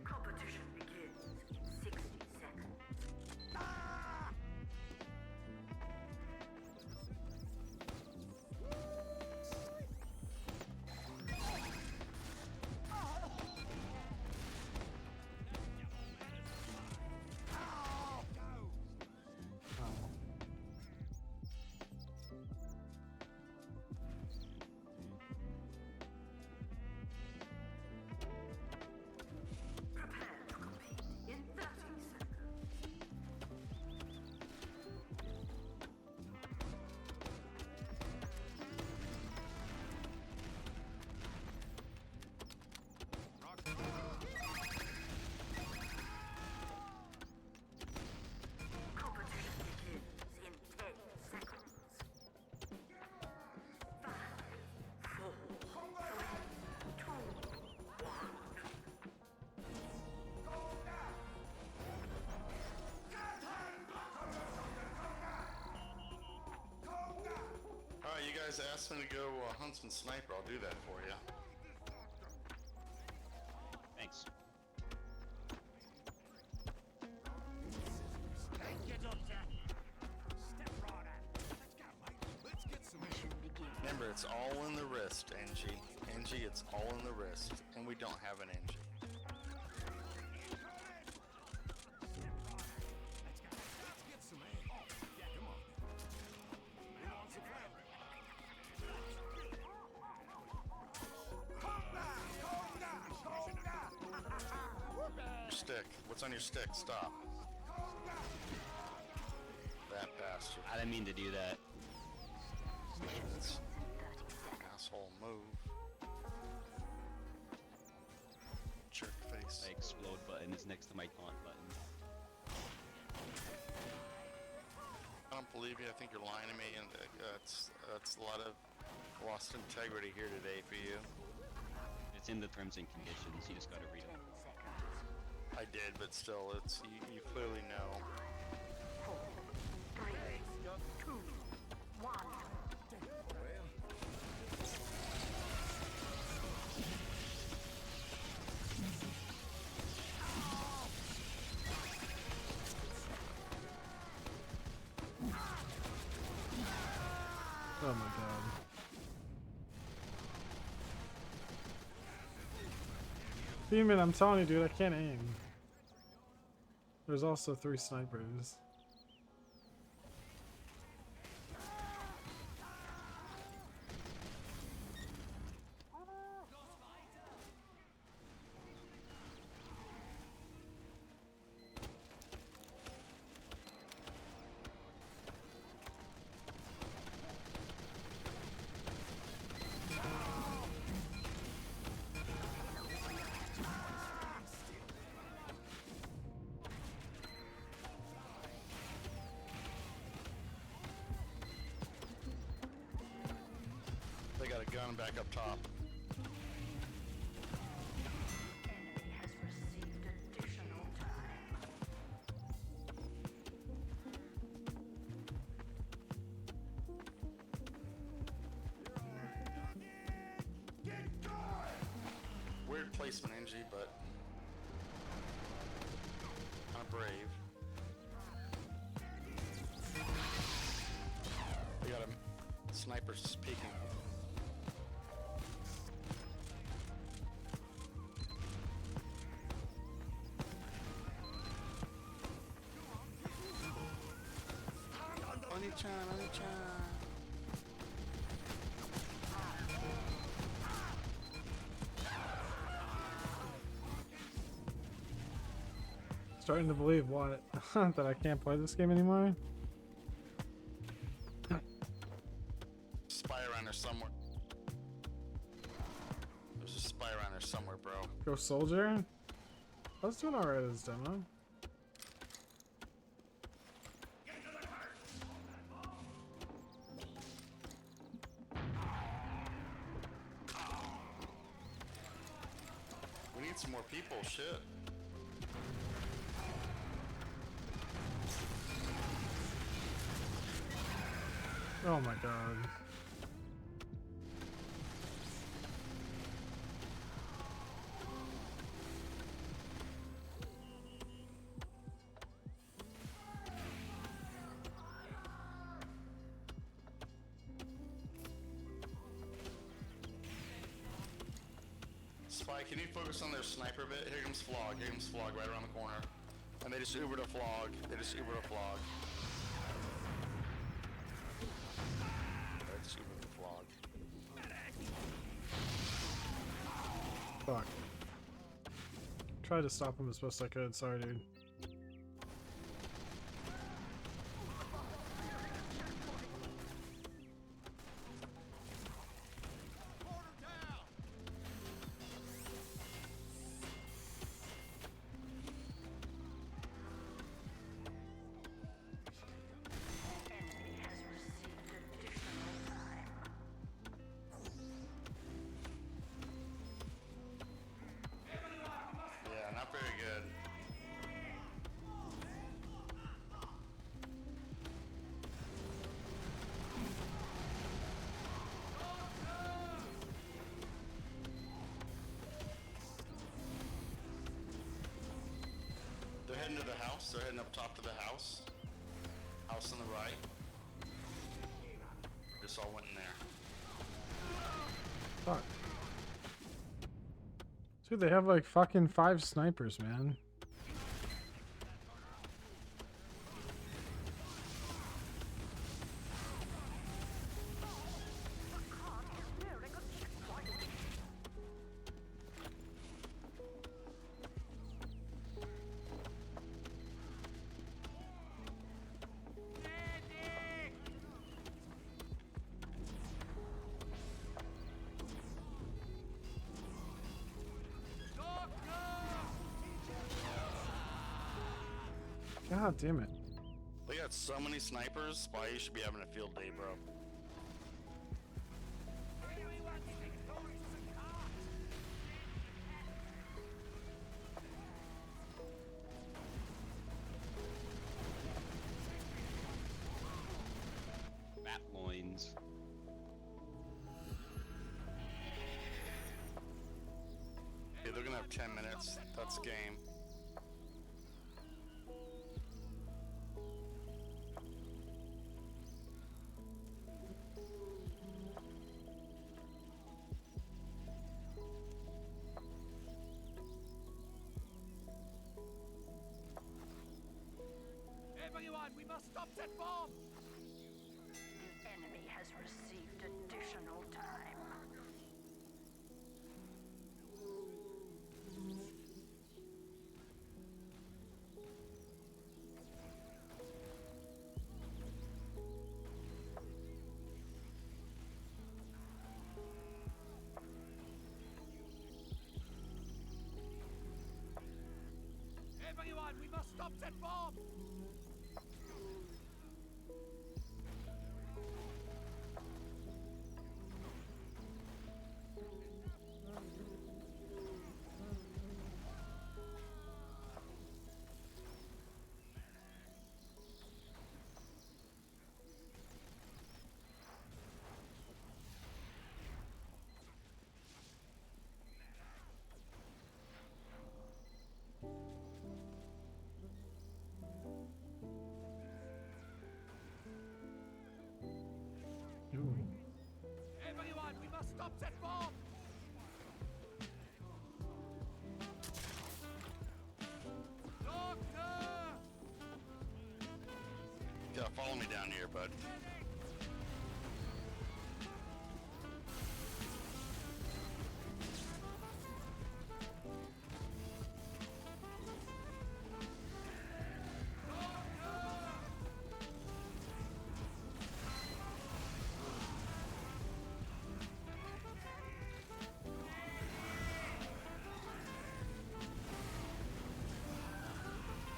Competition begins in 60 seconds.
guys ask me to go Huntsman Sniper, I'll do that for you.
Thanks.
Thank you, Doctor. Step right up. Let's go, mate. Let's get some
Mission begins.
Remember, it's all in the wrist, Angie. Angie, it's all in the wrist, and we don't have an Angie.
Let's get some air. Yeah, come on. Bring on some fabric.
Your stick. What's on your stick? Stop. That bastard.
I didn't mean to do that.
It's asshole move. Jerk face.
My explode button is next to my taunt button.
I don't believe you. I think you're lying to me, and that's a lot of lost integrity here today for you.
It's in the terms and conditions. You just gotta read
10
them.
seconds.
I did, but still, it's you clearly know.
4, 3, 2, 1.
Oh my god. Demon, I'm telling you, dude, I can't aim. There's also 3 snipers.
They got a gun back up top.
Enemy has received additional time.
Weird placement, NG, but kind of brave. We got a sniper peeking. Oni-chan, Oni-chan.
Starting to believe what? That I can't play this game anymore?
Spy around there somewhere. There's a spy around there somewhere, bro.
Go soldier? I was doing alright as demo.
We need some more people, shit.
Oh my god.
Spy, can you focus on their sniper bit? Here comes Flog. Here comes Flog right around the corner. And they just Ubered a Flog. They just Ubered a Flog. They just Ubered a Flog.
Fuck. Tried to stop him as best I could. Sorry, dude.
Enemy has received additional time.
Yeah, not very good. into the house. They're heading up top to the house. House on the right. Just all went in there.
Fuck. Dude, they have like fucking 5 snipers, man. God damn it.
They got so many snipers. Spy should be having a field day, bro.
Bat loins.
Okay, they're gonna have 10 minutes. That's game.
Everyone, we must stop that bomb!
The enemy has received additional time.
Everyone, we must stop that bomb! Everyone, we must stop that bomb! Doctor!
You gotta follow me down here, bud.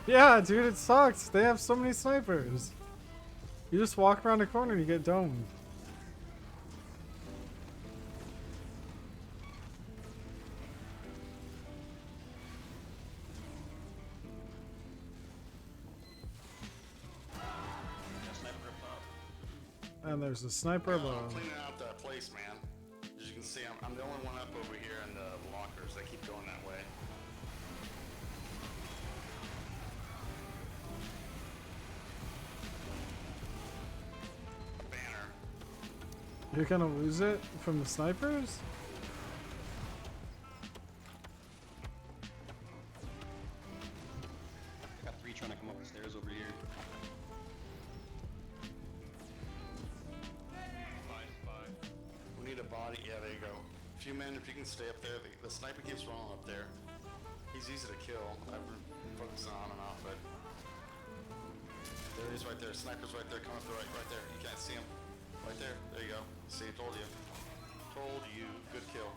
Yeah, dude, it sucks. They have so many snipers. You just walk around the corner and you get domed. And there's a sniper
I'm
above.
cleaning out that place, man. As you can see, I'm the only one up over here in the lockers. They keep going that way. Banner.
You're gonna lose it from the snipers?
I got 3 trying to come up the stairs over here.
We need a body. Yeah, there you go. A few men, if you can stay up there. The sniper keeps rolling up there. He's easy to kill. I've been focusing on and off, but there he is right there. Sniper's right there. Come up the right there. You can't see him. Right there. There you go. See, I told you. Told you. Good kill.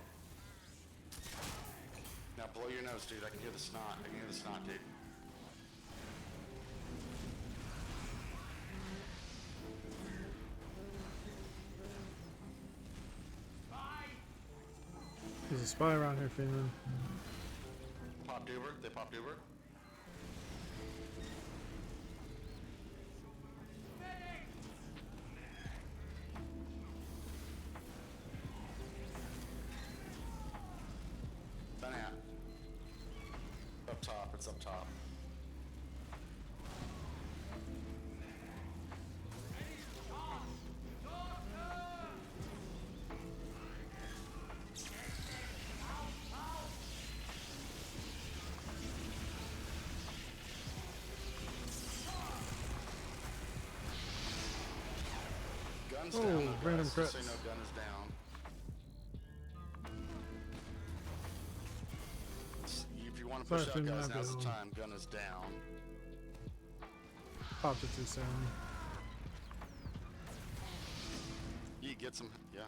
Now blow your nose, dude. I can hear the snot. I can hear the snot, dude.
There's a spy around here, Freeman.
Popped Uber. They popped Uber. Up top. It's up top. Gun's
Oh,
down, though,
random
guys. Just so
crits.
you know, gun is down. If you want to push
Sorry,
out,
didn't
guys,
have
now's
it
the
on.
time. Gun is down.
Popped it too soon.
He gets him. Yeah.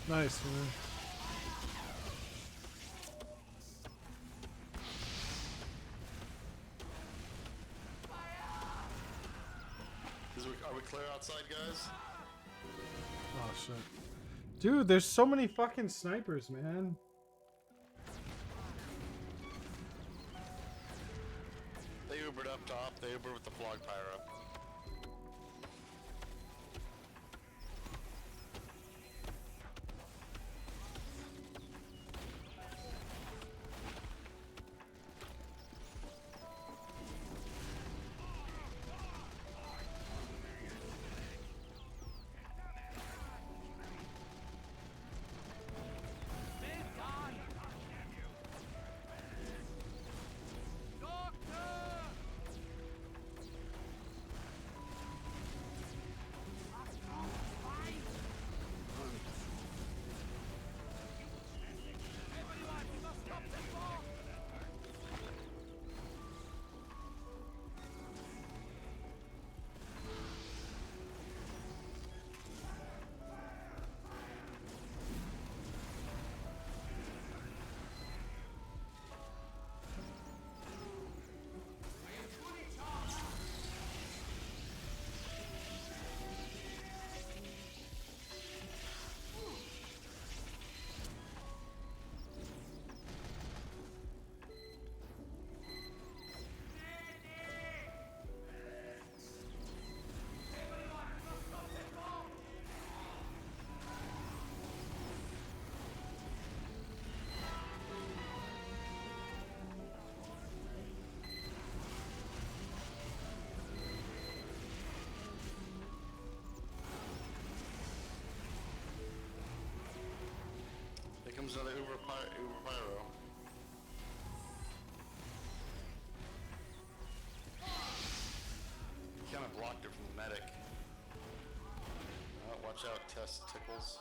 Nice, man.
Are we clear outside, guys?
Oh shit. Dude, there's so many fucking snipers, man.
They Ubered up top. They Ubered with the Flog Pyro. Here comes another Uber Pyro. He kind of blocked it from the medic. Watch out, Test Tickles.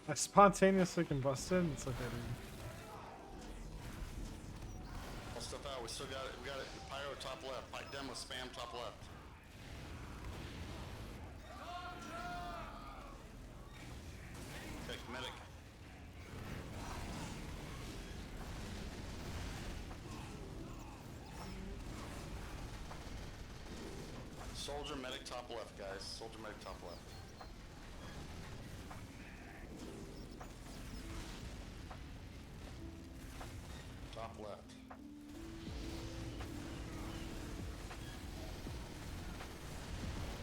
I spontaneously combusted. It's like I didn't.
Pull stuff out. We still got it. We got it. Pyro top left. Pipe demo spam top left. Okay, medic. Soldier medic top left, guys. Soldier medic top left. Top left.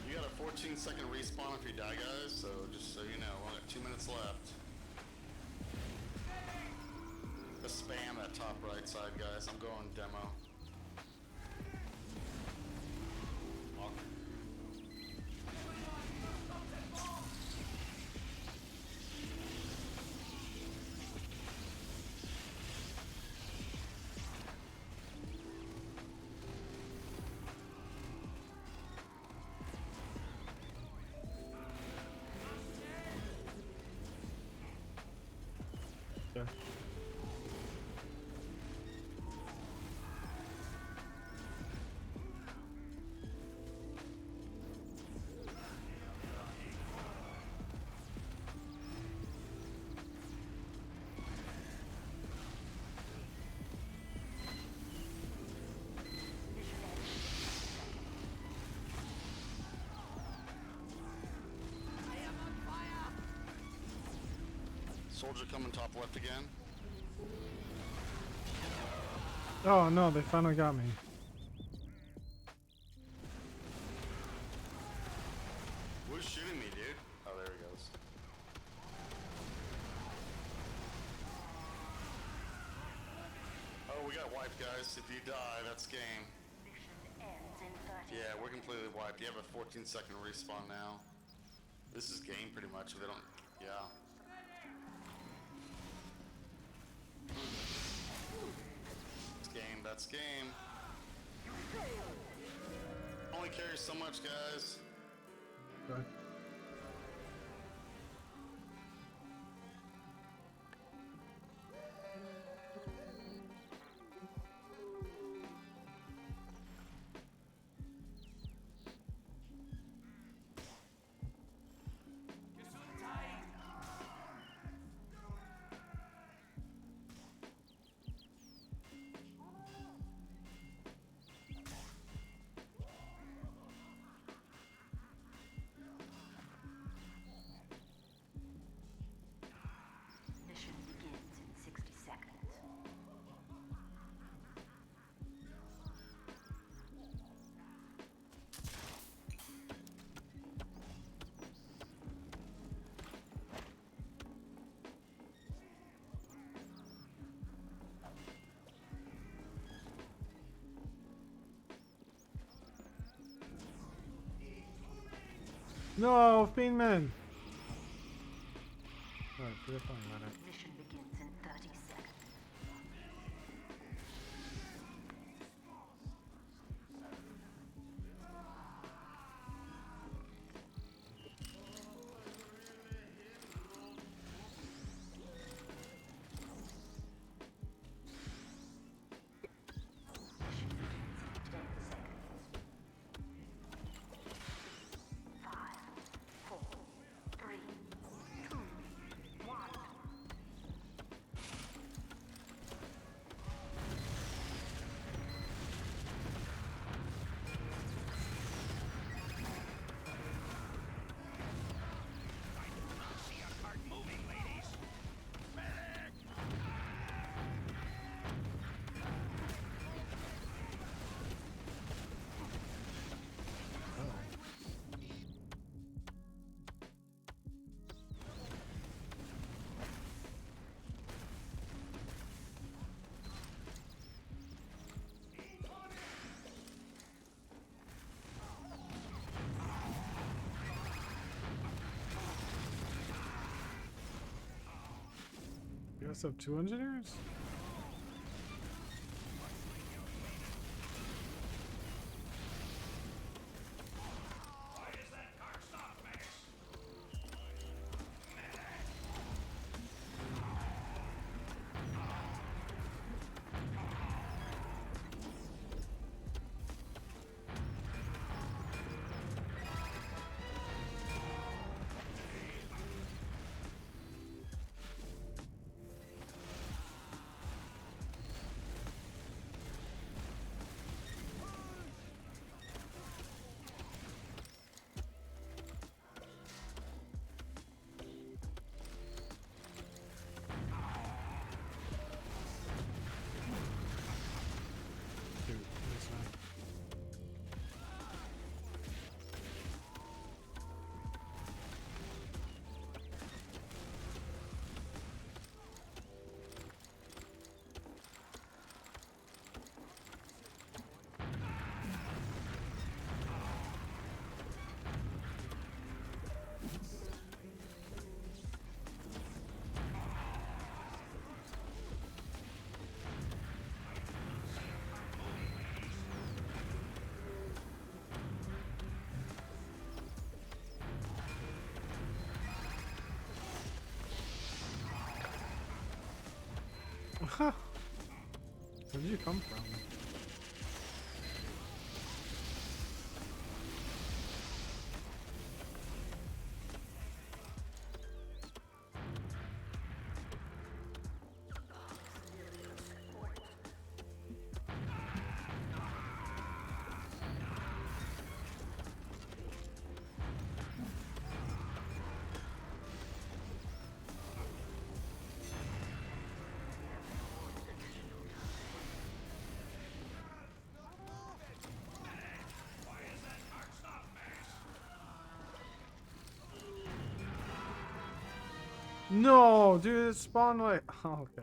You got a 14-second respawn if you die, guys, so just so you know, we only got 2 minutes left. Just spam that top right side, guys. I'm going demo.
Yeah.
Soldier coming top left again.
Oh no, they finally got me.
Who's shooting me, dude? Oh, there he goes. Oh, we got wiped, guys. If you die, that's game.
Mission ends in 30
Yeah, we're completely wiped. You have a 14-second respawn now. This is game pretty much. If they don't. Yeah. It's game. That's game. Only carries so much, guys.
Okay.
Mission begins in 60 seconds.
No, Fiendman! Alright, we're fine about it.
Mission begins in 30 seconds. Mission begins in 10 seconds. 5, 4, 3, 2, 1.
See a cart moving, ladies. Medic!
You guys have 2 engineers?
Why is that cart stopped, Max?
Dude, this one. Where did you come from? No, dude, it spawned like. Oh, okay.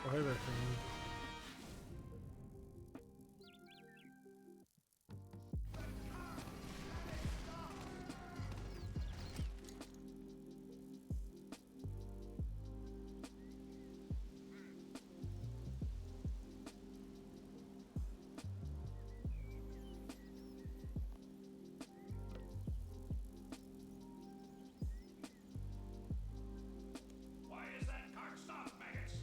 Oh, hey there, King.
Why is that cart stopped, maggots?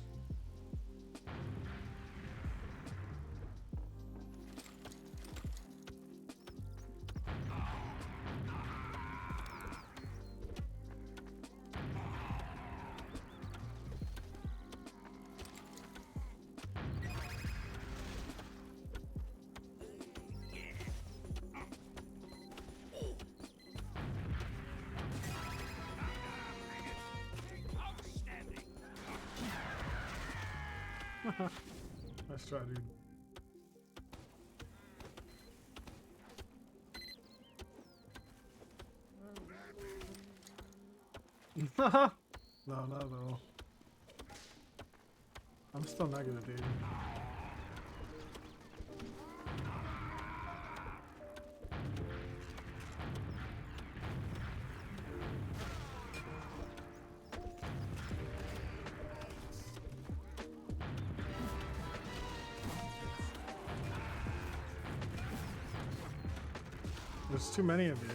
Outstanding.
Nice try, dude. No, no. I'm still negative, dude. There's too many of you.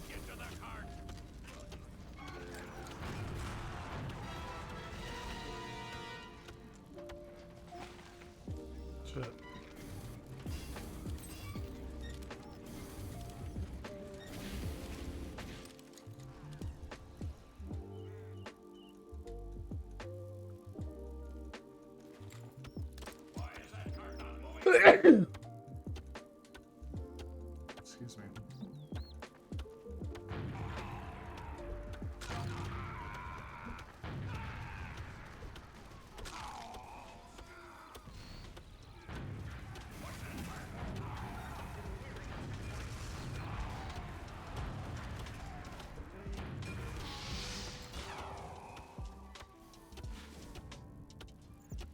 Get to the cart.
Shit.
Why is that cart not moving?
Excuse me.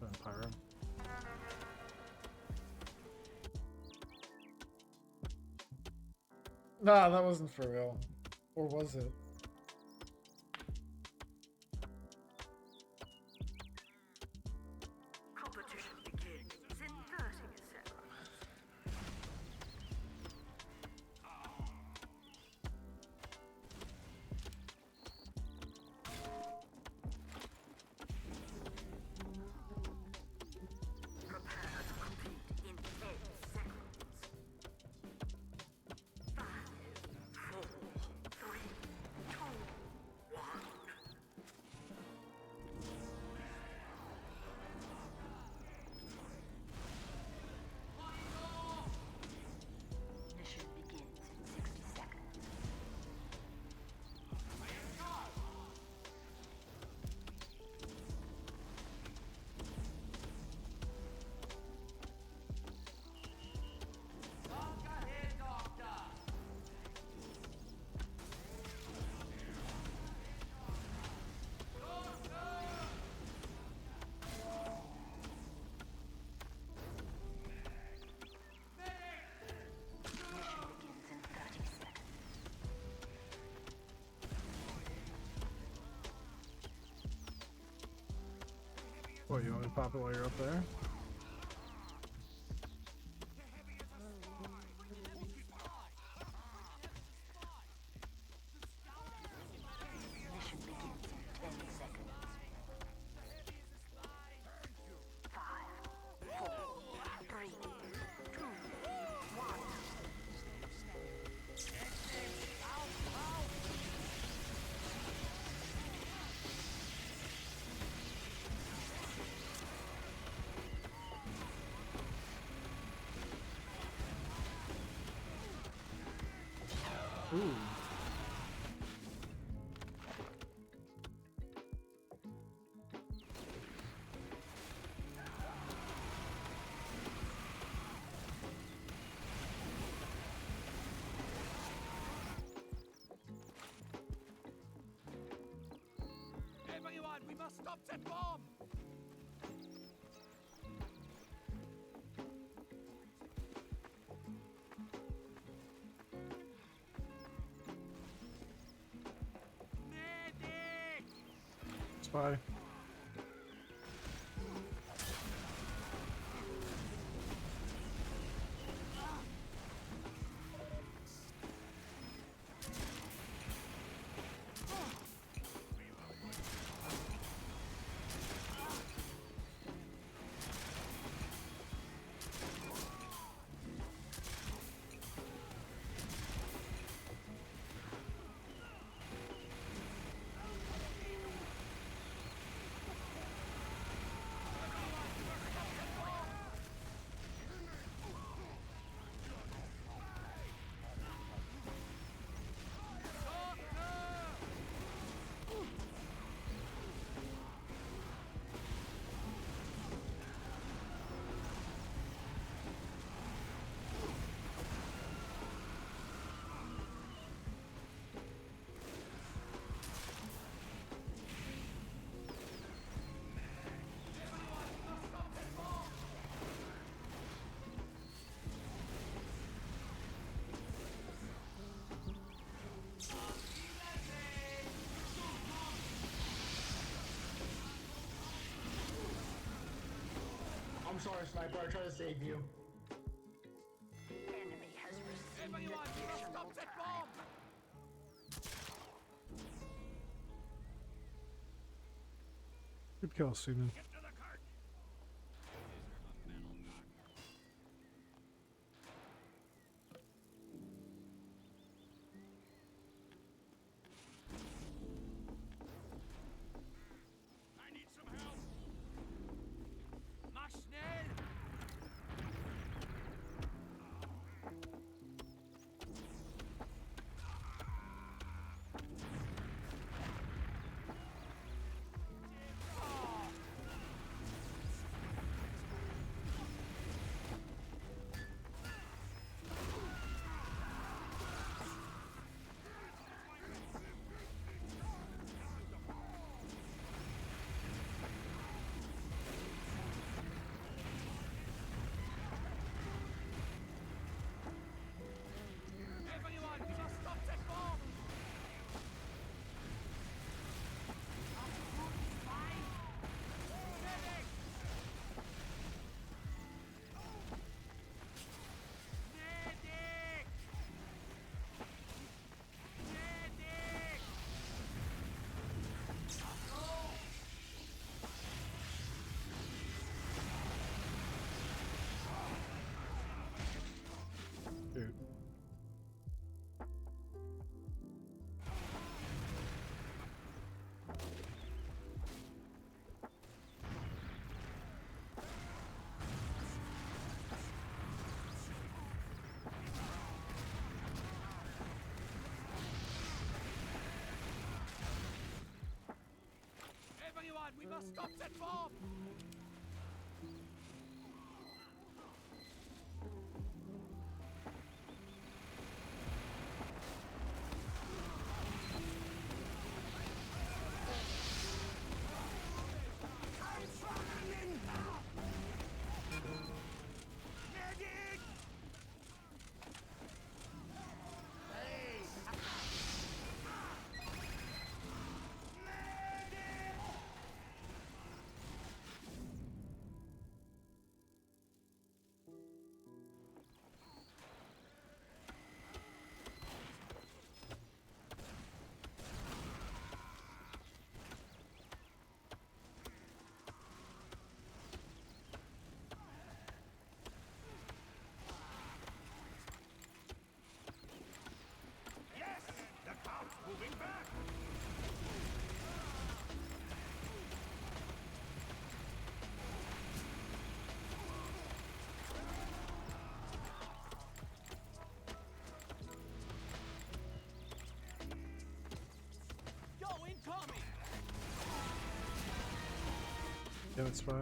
Vampire. Nah, that wasn't for real. Or was it?
Competition begins in 30 seconds.
What, you want me to pop it while you're up there?
Mission begins in 10 seconds. 5, 4, 3, 2, 1.
Ooh.
Everyone, we must stop that bomb! Medic!
Spy.
I'm sorry, Sniper. I tried to save you.
Enemy has received
Everyone, we must
additional
stop that
time.
bomb!
Good kill, Steven.
Get to the cart! I need some help! Mach schnell! Everyone, we must stop that bomb! Medic! Medic! Medic!
Dude.
Everyone, we must stop that bomb! Medic!
Damn it, Spy.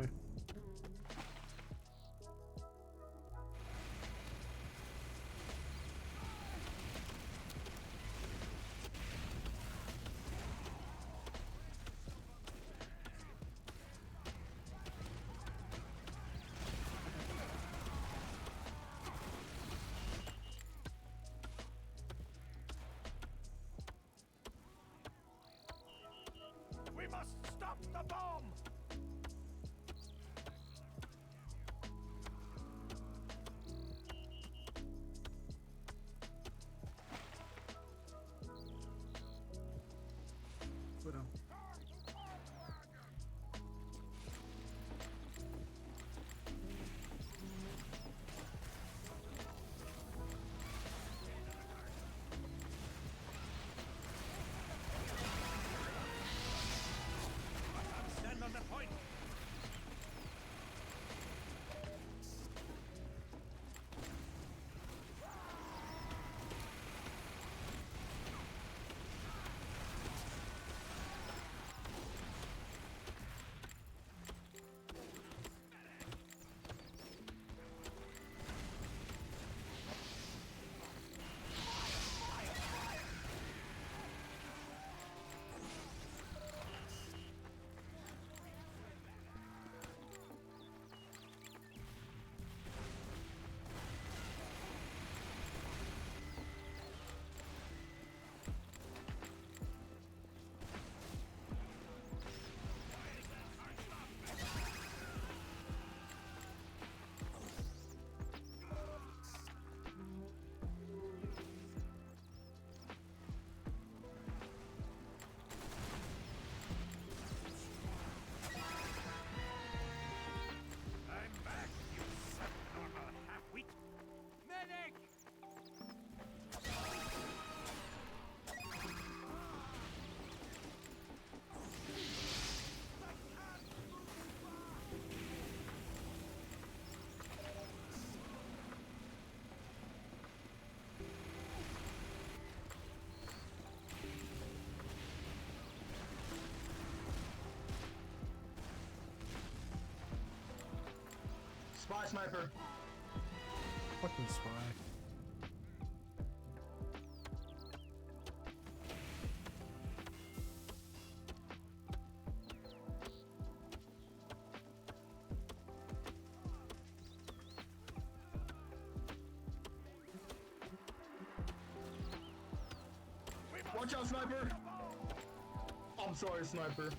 We must stop the bomb!
Put him.
Stand on the point! I'm back, you subnormal half-wit! Medic!
Spy sniper.
Fucking Spy.
Watch out, sniper. I'm sorry, sniper.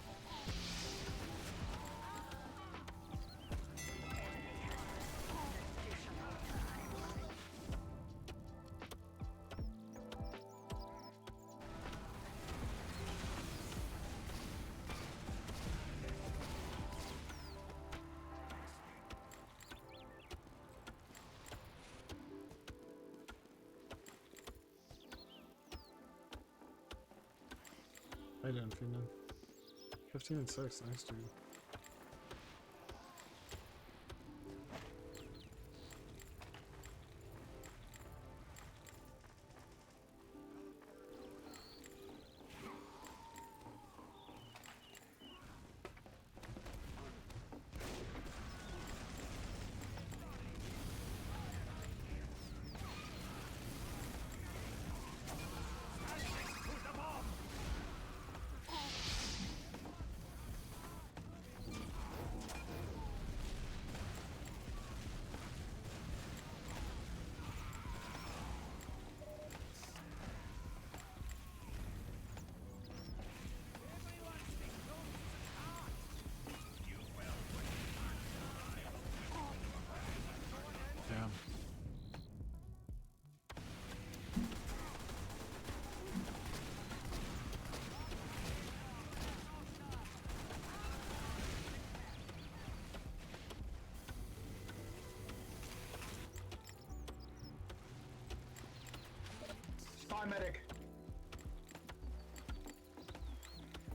I didn't, Freeman. 15 and 6, nice dude.
Who's the bomb?
Damn.
Spy medic.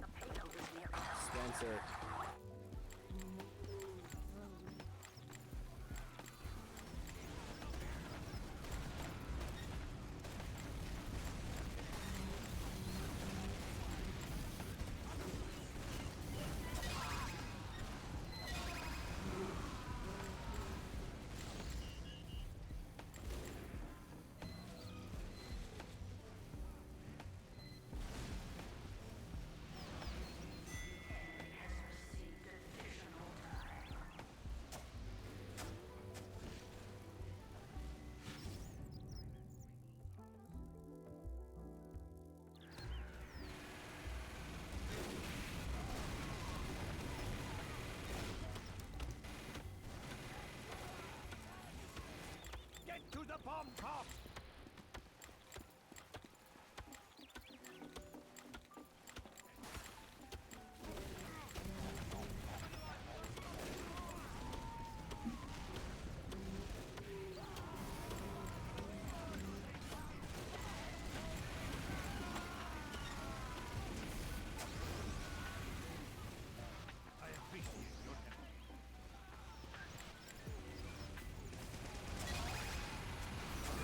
The payload is near us.
Spencer.
bomb drop! I appreciate your help.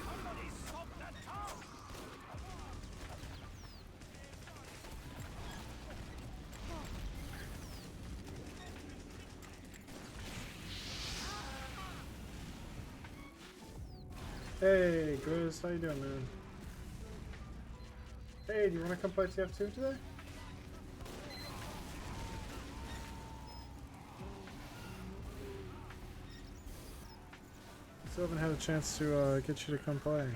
Somebody stop that town!
Hey, Grizz, how you doing, man? Hey, do you want to come play TF2 today? Still haven't had a chance to get you to come play.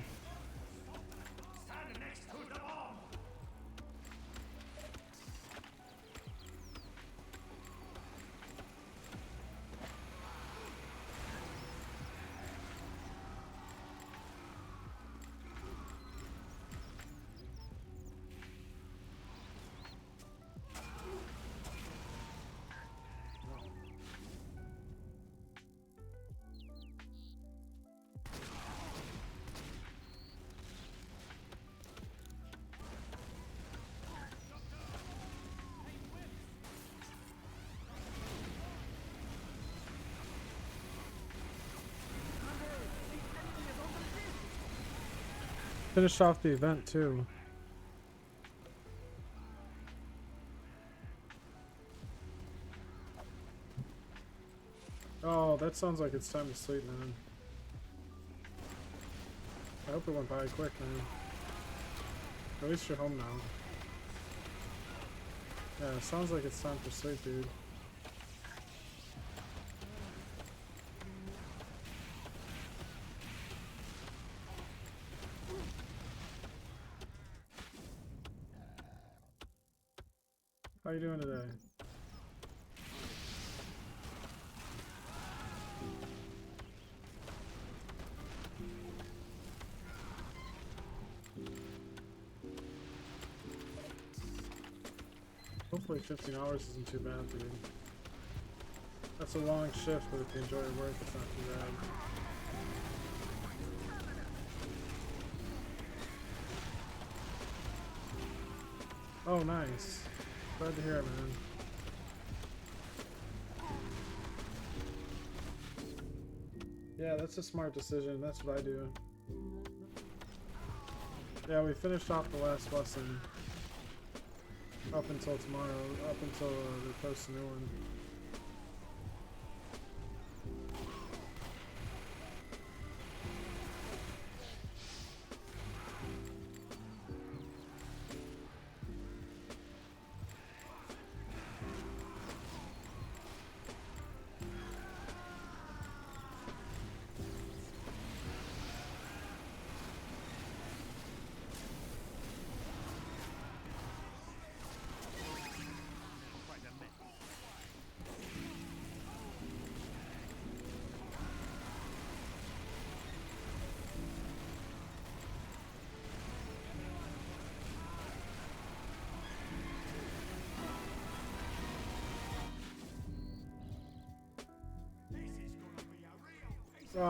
Stand next to the bomb.
Finished off the event too. Oh, that sounds like it's time to sleep, man. I hope it went by quick, man. At least you're home now. Yeah, it sounds like it's time for sleep, dude. How you doing today? Hopefully 15 hours isn't too bad, dude. That's a long shift, but if you enjoy your work, it's not too bad. Oh, nice. Glad to hear it, man. Yeah, that's a smart decision. That's what I do. Yeah, we finished off the last lesson. Up until tomorrow. Up until they post a new one.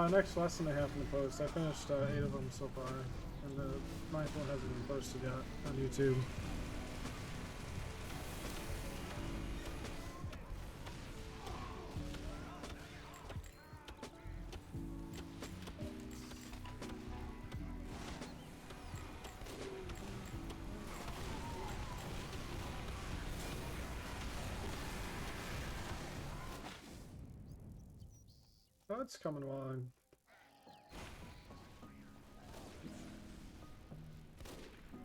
Next lesson I happen to post. I finished 8 of them so far, and the 9th one hasn't been posted yet on YouTube. Oh, it's coming along.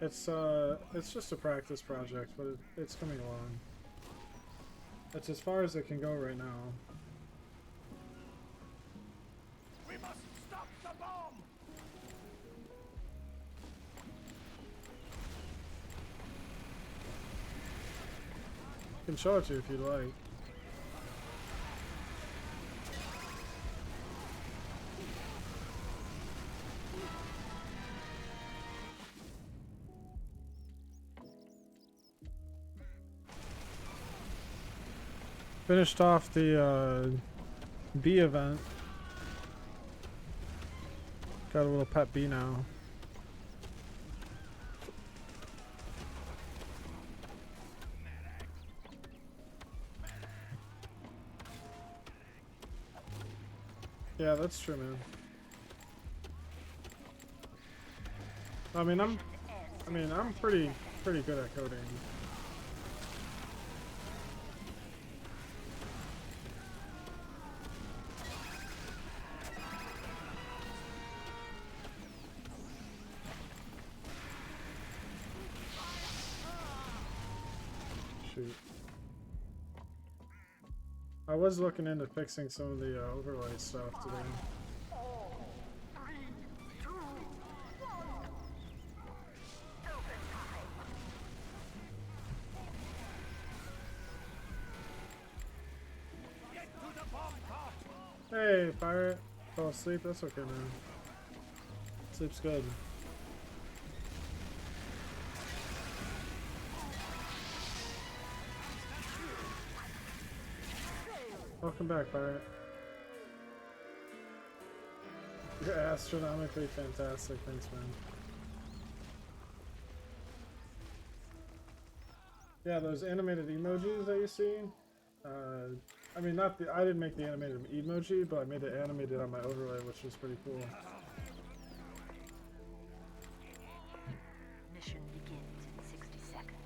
It's just a practice project, but it's coming along. That's as far as it can go right now.
We must stop the bomb!
I can show it to you if you'd like. Finished off the bee event. Got a little pet bee now. Yeah, that's true, man. I mean, I'm pretty good at coding. Shoot. I was looking into fixing some of the overlay stuff today. Hey, pirate. Fall asleep? That's okay, man. Sleep's good. Welcome back, pirate. You're astronomically fantastic. Thanks, man. Yeah, those animated emojis that you see. I mean, not the. I didn't make the animated emoji, but I made it animated on my overlay, which was pretty cool.
Mission begins in 60 seconds.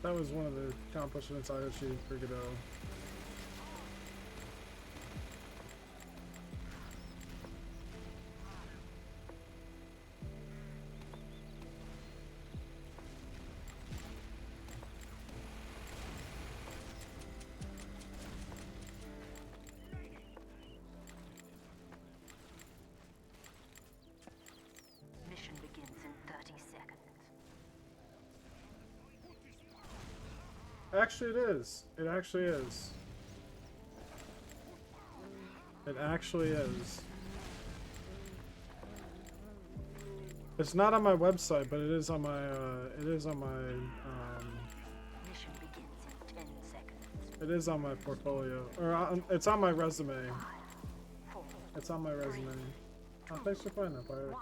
That was one of the accomplishments I achieved for Godot.
Mission begins in 30 seconds.
Actually, it is. It actually is. It actually is. It's not on my website, but it is on my. It is on my.
Mission begins in 10 seconds.
It is on my portfolio, or it's on my resume. It's on my resume. Oh, thanks for playing that, pirate.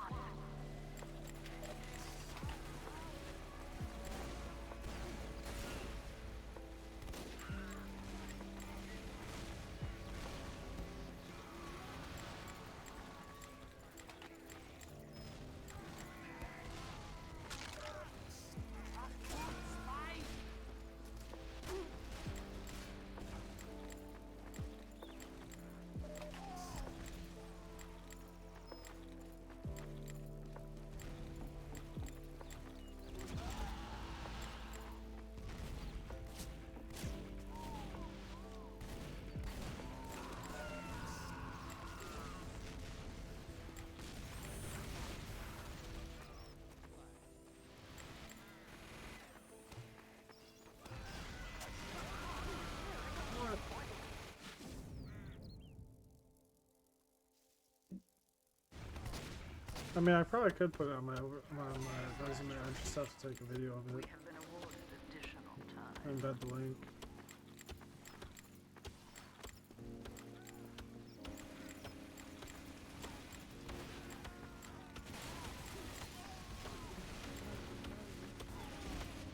I mean, I probably could put it on my resume. I just have to take a video of
We
it
have been awarded additional time.
and embed the link.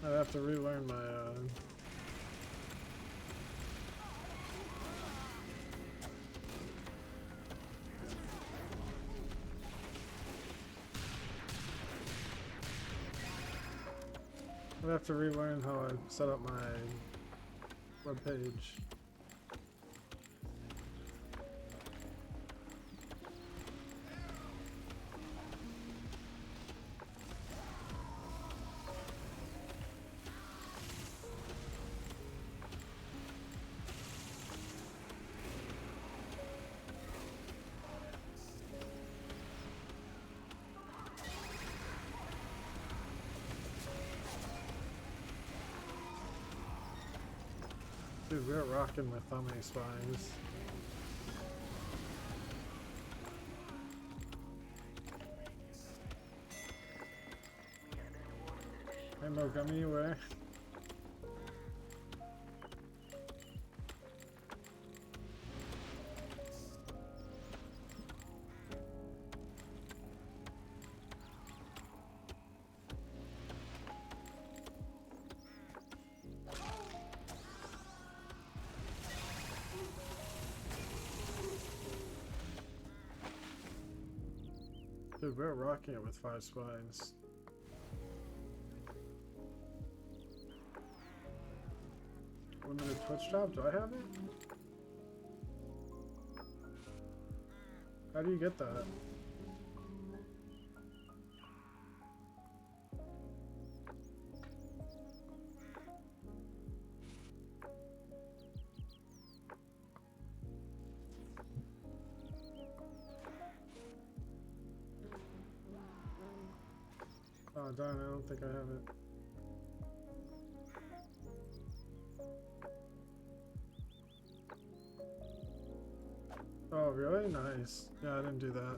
I'd have to relearn my I'd have to relearn how I set up my web page. Dude, we're rocking with how many spies. Hey Mogami, where? Dude, we're rocking it with 5 spines. Limited Twitch drop? Do I have it? How do you get that? Oh darn, I don't think I have it. Oh really? Nice. Yeah, I didn't do that.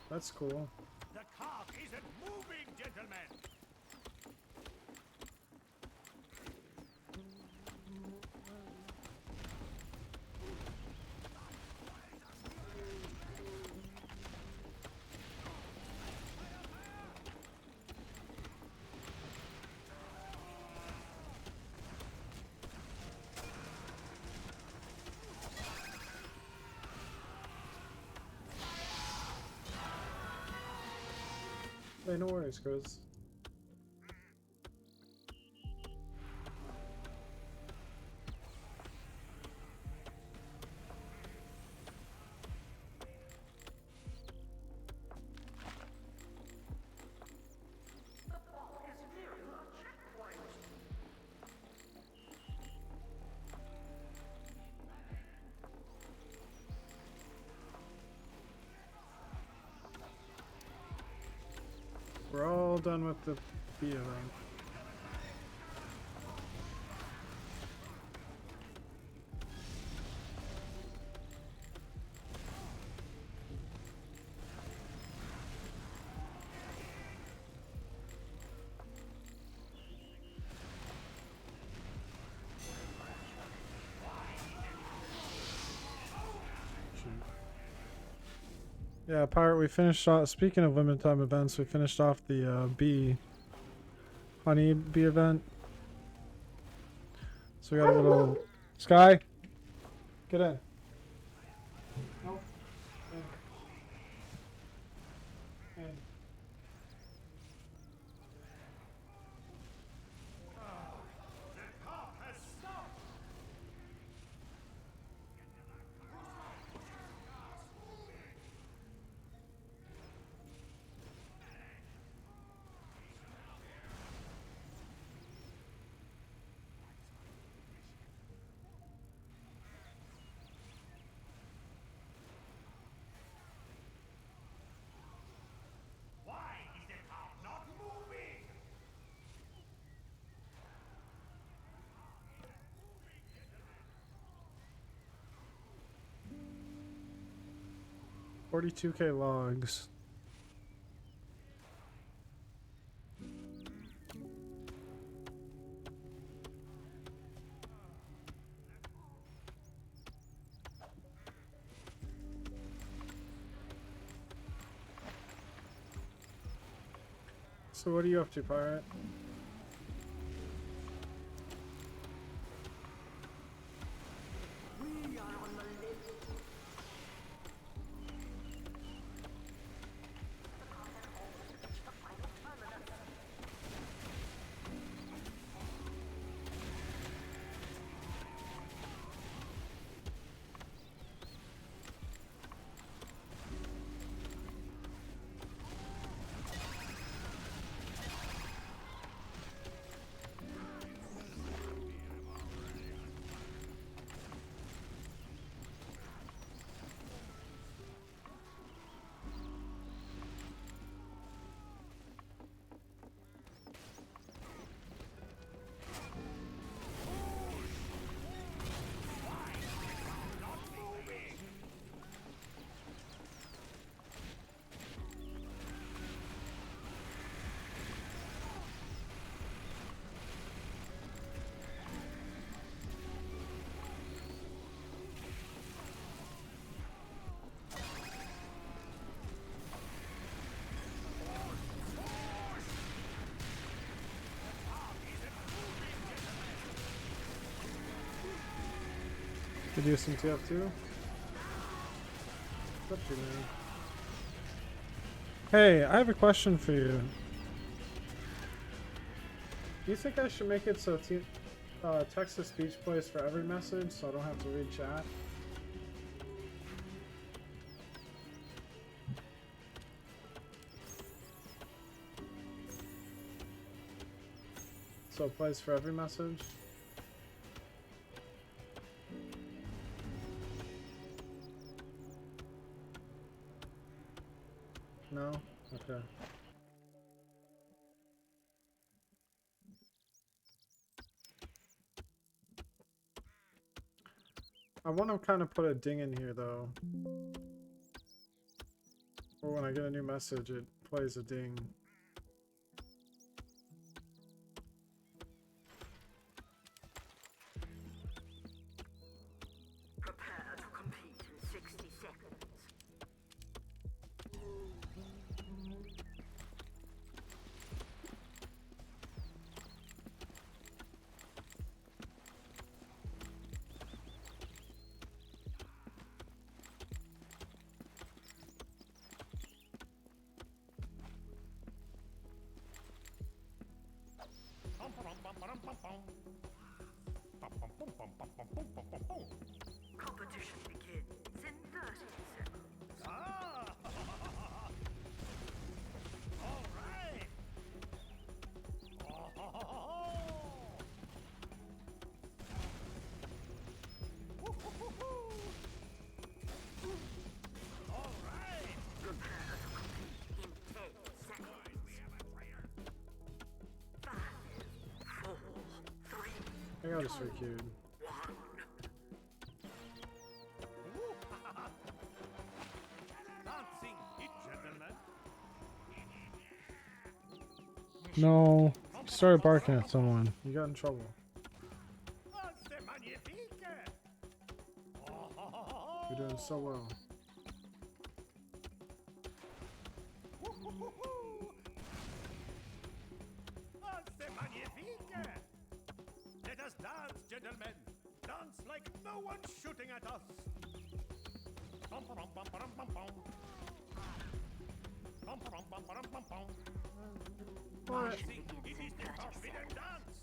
That's cool.
The cart isn't moving, gentlemen.
Hey, no worries, Chris. We're all done with the B event. Yeah, Pirate, we finished off, speaking of limited time events, we finished off the bee, honey bee event. So we got a little, Sky, get in.
Nope. Hey.
The cart has stopped. Why is the cart not moving?
42K logs. So what are you up to, Pirate? Could use some TF2. What's up to you, man? Hey, I have a question for you. Do you think I should make it so text-to-speech plays for every message so I don't have to read chat? So it plays for every message? No? Okay. I want to kind of put a ding in here though. Or when I get a new message, it plays a ding.
Prepare to compete in 60 seconds. Competition begins in 30 seconds.
Ah! All right. All right.
Prepare to compete in 10 seconds. 5, 4, 3,
I got this for cute.
1.
Dancing, gentlemen.
No. You started barking at someone. You got in trouble.
Ah, c'est magnifique.
You're doing so well.
Ah, c'est magnifique. Let us dance, gentlemen. Dance like no one's shooting at us. Bum, bum, bum, bum, bum, bum. Bum, bum, bum, bum, bum, bum.
What?
Dancing, it is the forbidden dance.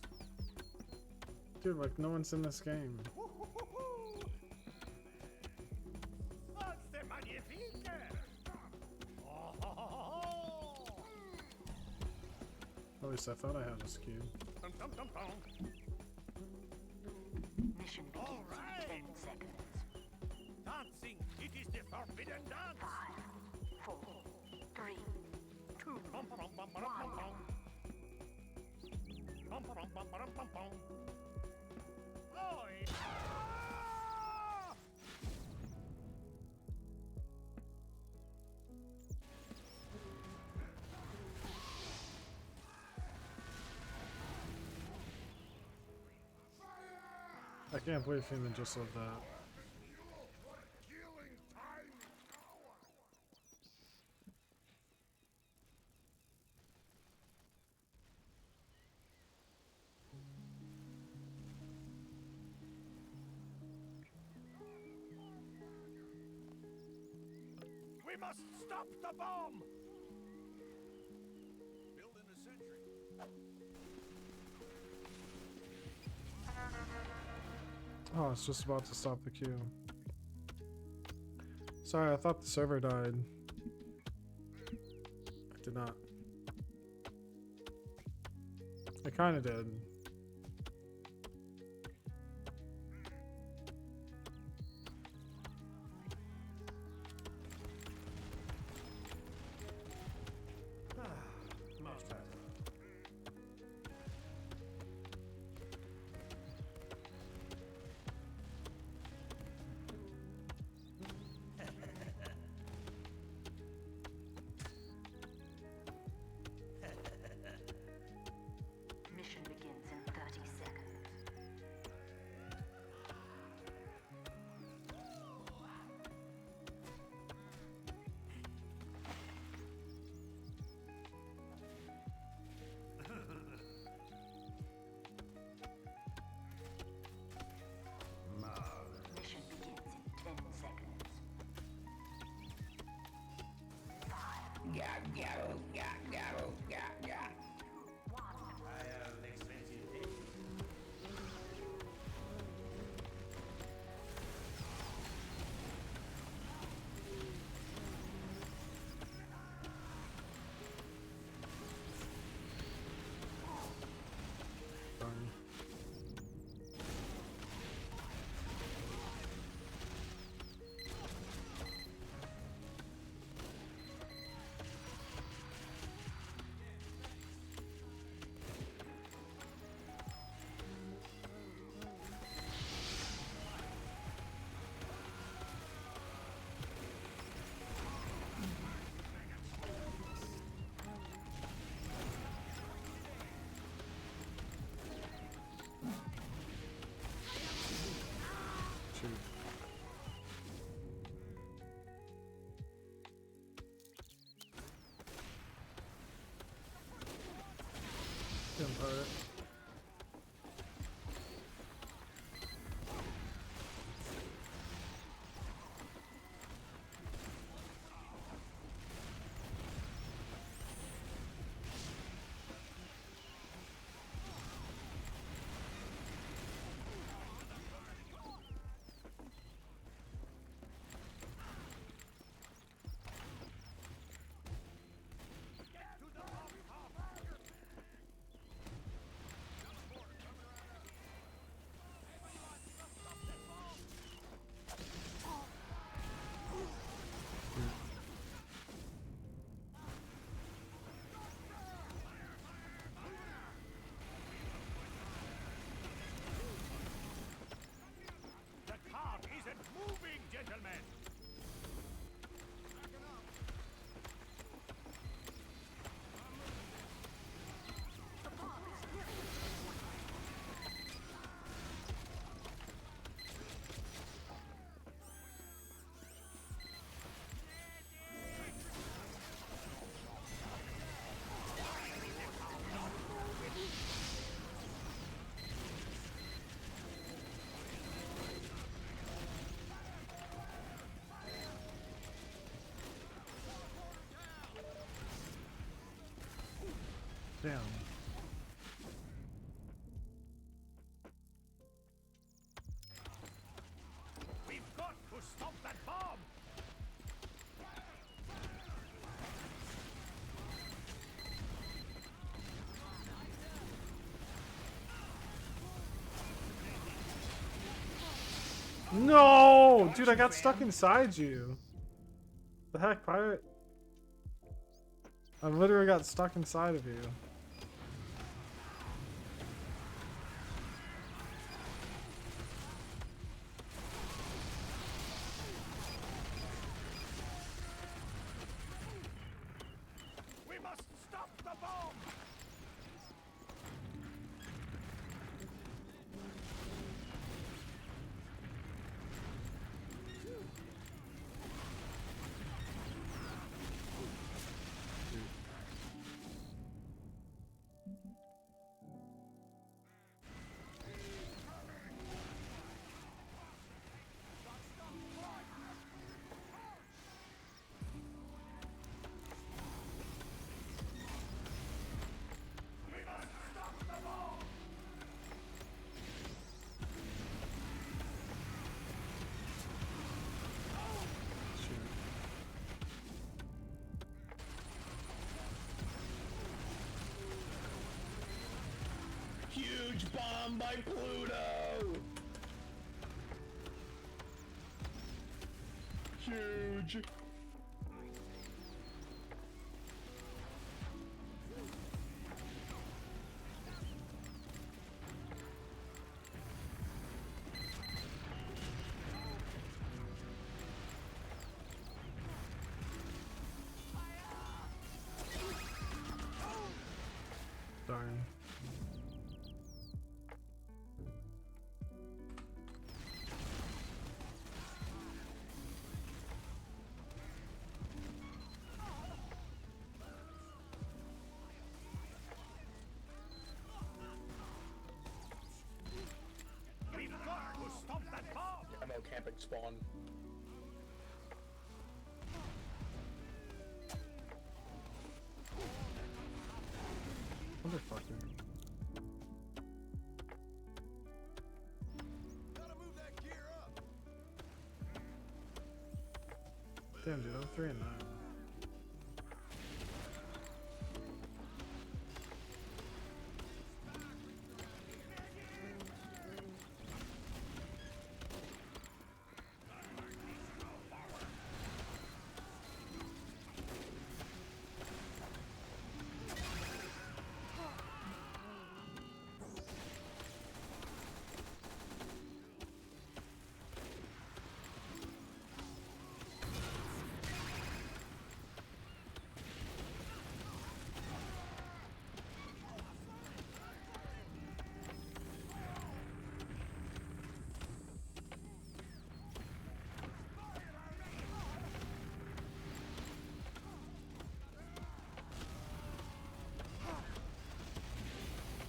Dude, like no one's in this game.
Ah, c'est magnifique.
At least I thought I had this cube.
Dum, dum, dum, dum.
Mission begins
All right.
in 10 seconds.
Dancing, it is the forbidden dance.
5, 4, 3, 2,
Bum, bum, bum, bum, bum, bum. Bum, bum, bum, bum, bum, bum. Oh, yeah.
I can't believe Human just said that.
We must stop the bomb. Build in a sentry.
Oh, it's just about to stop the queue. Sorry, I thought the server died. It did not. It kinda did.
Must have.
mission begins
have an expensive day.
Darn. Shoot. Empire.
The cart isn't moving, gentlemen.
Damn.
We've got to stop that bomb.
No! Dude, I got stuck inside you. The heck, pirate? I literally got stuck inside of you.
We must stop the bomb.
Huge bomb by Pluto! Huge!
Darn.
We've got to stop that bomb.
Ammo camping spawn.
Damn, dude, I'm 3 and 9.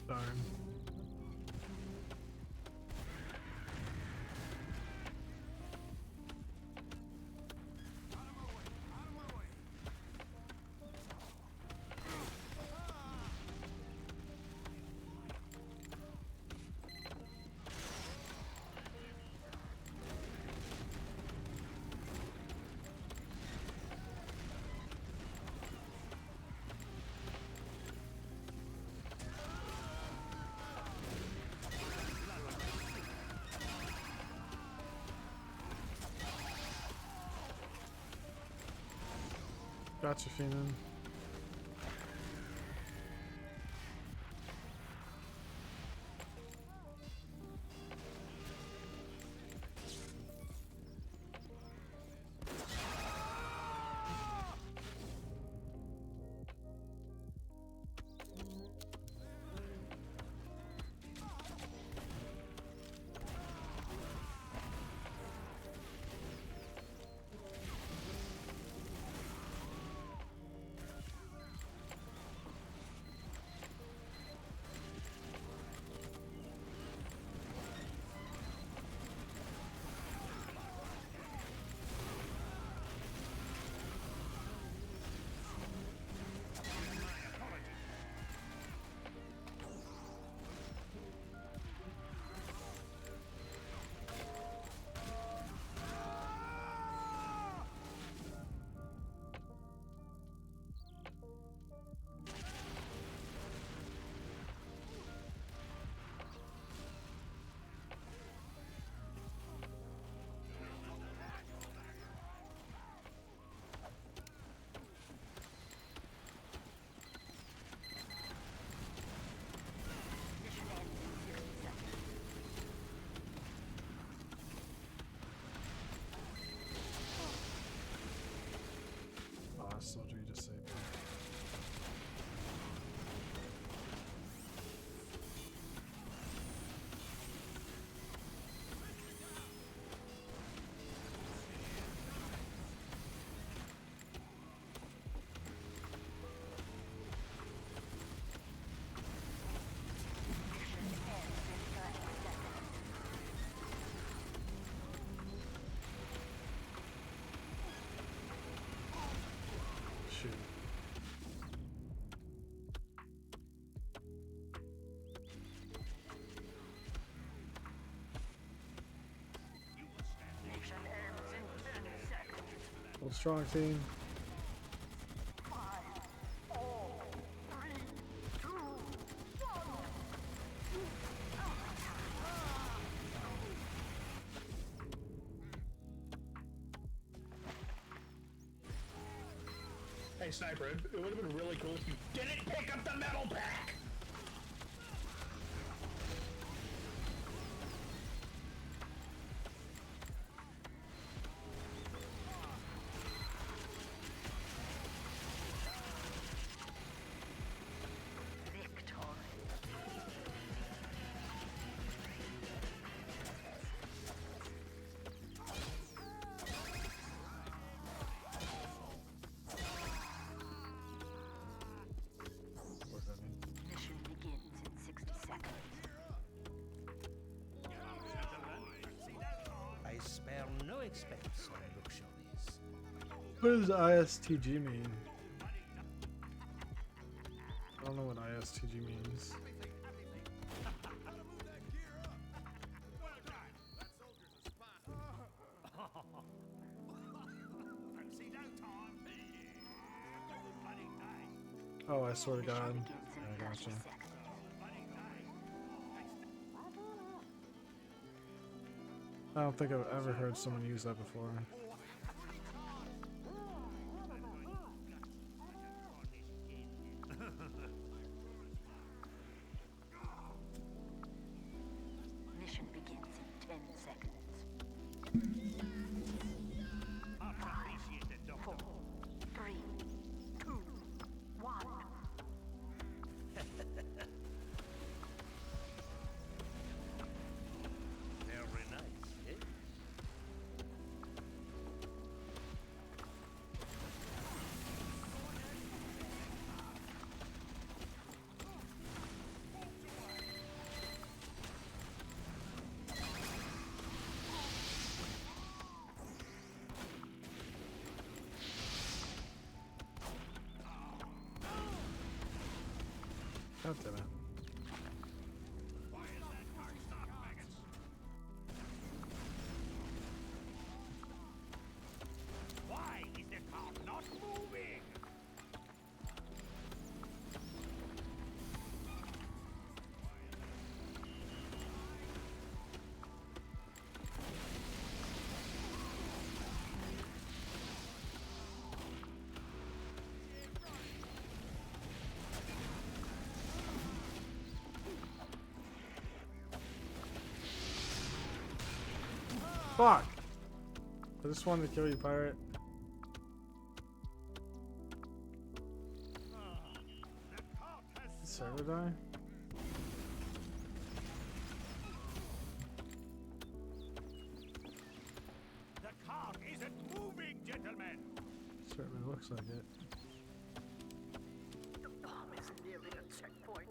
Darn. Gotcha, Phenom. Soldier you just saved. Shoot. Hold strong, team.
Hey, Sniper, it would have been really cool if you didn't pick up the metal pack!
Mission begins in 60 seconds.
I spare no expense on luxuries.
What does ISTG mean? I don't know what ISTG means.
Fancy
Oh, I swear to God.
Begins in
I
30
gotcha.
seconds.
I don't think I've ever heard someone use that before.
Mission begins in 10 seconds. 5, 4, 3, 2, 1.
Very nice, eh?
God damn it.
Why is that car stopped, maggots?
Why is the car not moving?
Fuck! I just wanted to kill you, pirate.
The cart has
Did server die?
The cart isn't moving, gentlemen.
Certainly looks like it.
The bomb is nearly a checkpoint.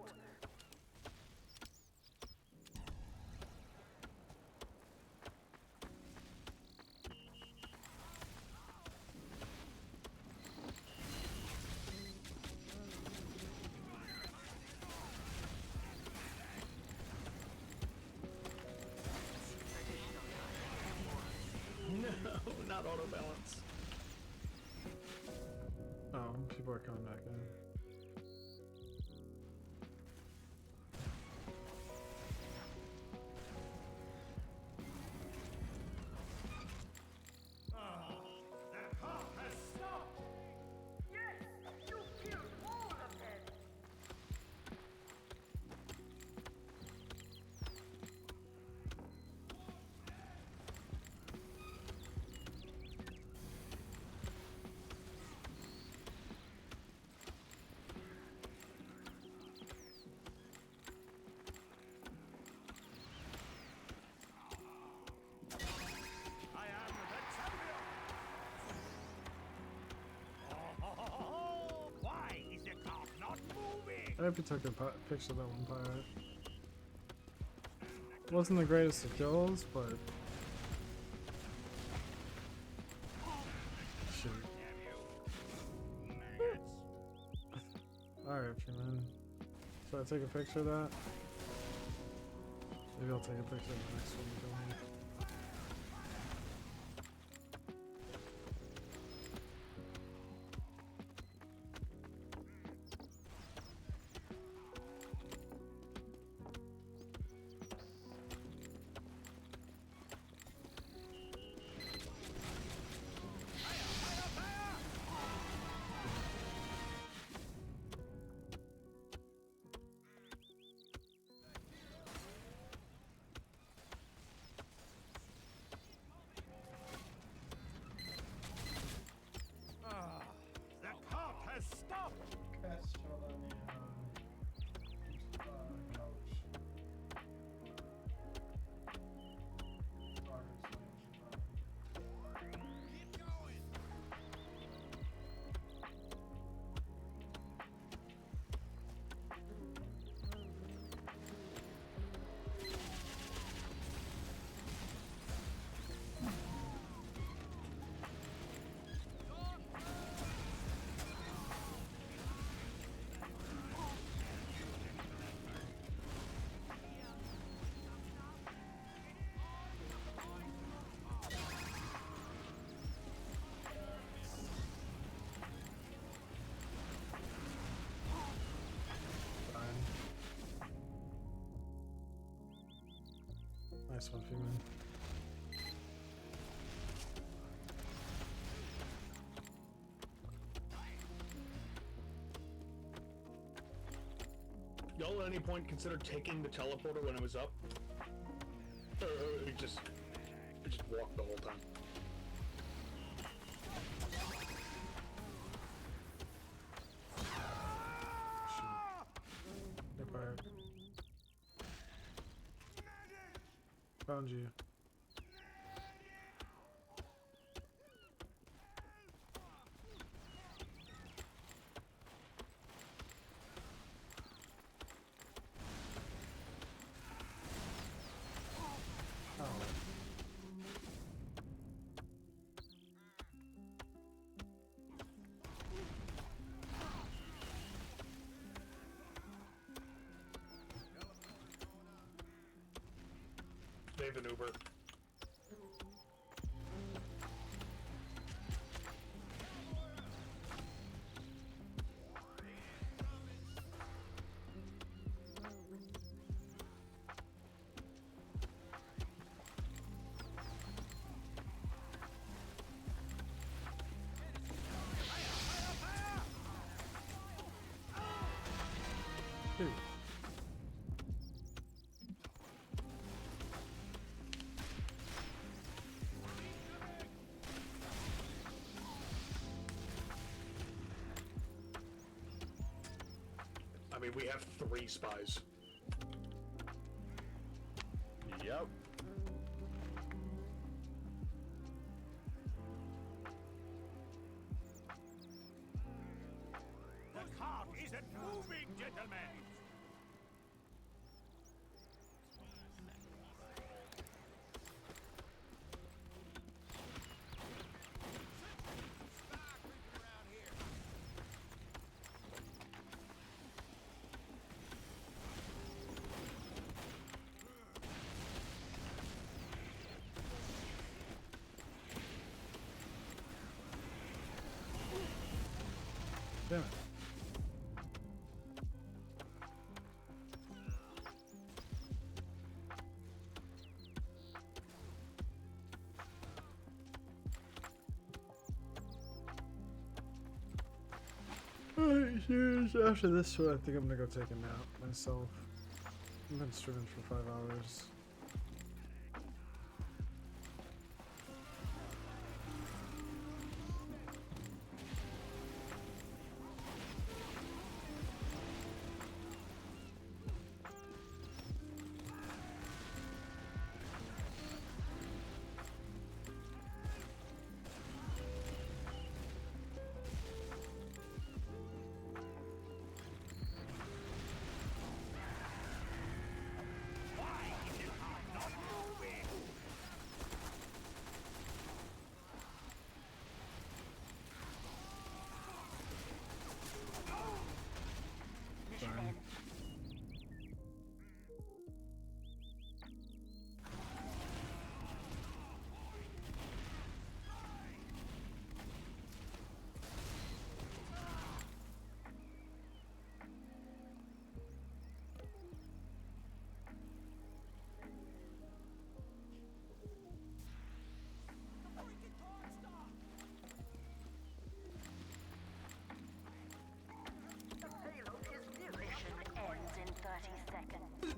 No, not auto balance.
Oh, people are coming back in.
The cart has stopped.
Yes, you killed all of them.
I am the champion. Oh, why is the cart not moving?
I hope you took a picture of that one pirate. Wasn't the greatest of kills, but shoot. Alright, man. Should I take a picture of that? Maybe I'll take a picture of the next one we go on. Nice one, Feeman.
Y'all at any point consider taking the teleporter when it was up? Or you just walk the whole time?
Hey, Pirate. Found you.
They have an Uber.
Dude.
I mean, we have 3 spies. Yep.
The cart isn't moving, gentlemen.
Damn it. Alright, here's after this one, I think I'm gonna go take a nap myself. I've been streaming for 5 hours. Fine.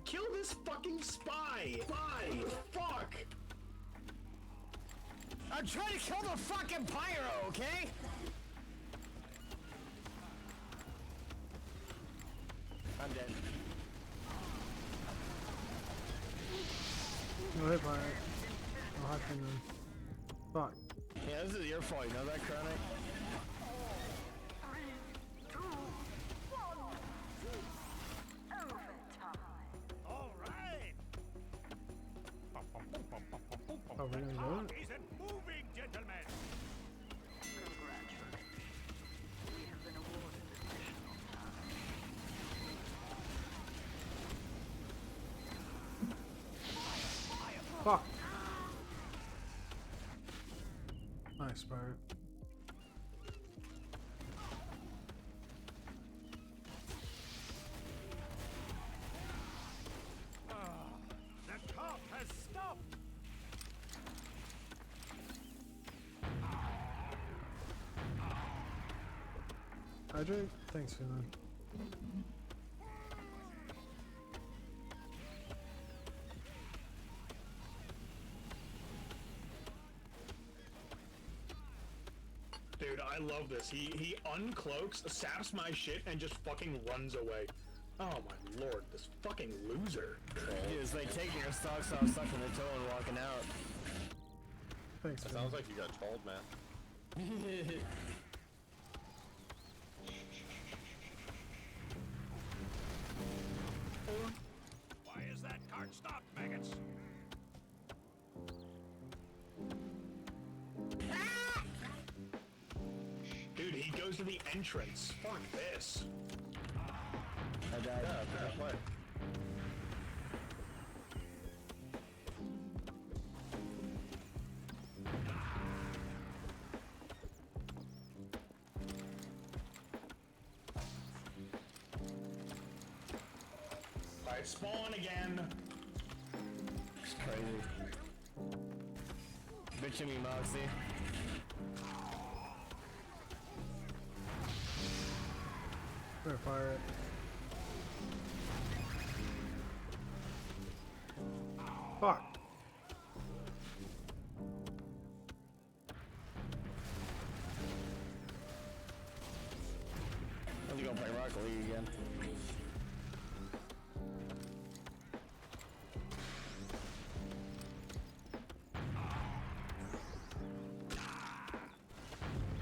Kill this fucking spy! Spy! Fuck!
I'm trying to kill the fucking pyro, okay? I'm dead.
Oh, hey, Pirate. Oh, hi, Penguin. Fuck.
Yeah, this is your fault, you know that, Chronic?
All right.
Oh, we're gonna
The
do
cart
it?
isn't moving, gentlemen.
Fuck. Nice, Pirate.
The cart has stopped.
Hydrate? Thanks, Finland.
Dude, I love this. He uncloaks, saps my shit, and just fucking runs away. Oh my lord, this fucking loser.
Dude, it's like taking your socks off, sucking their toe, and walking out.
Thanks,
That
Finland.
sounds like you got trolled, man.
Why is that cart stopped, maggots?
Dude, he goes to the entrance. Fuck this.
I died.
Yeah, fair play.
Alright, spawn again.
It's crazy. Bitching me, Moxie.
Better fire it. Fuck.
I'm gonna go play Rocket League again.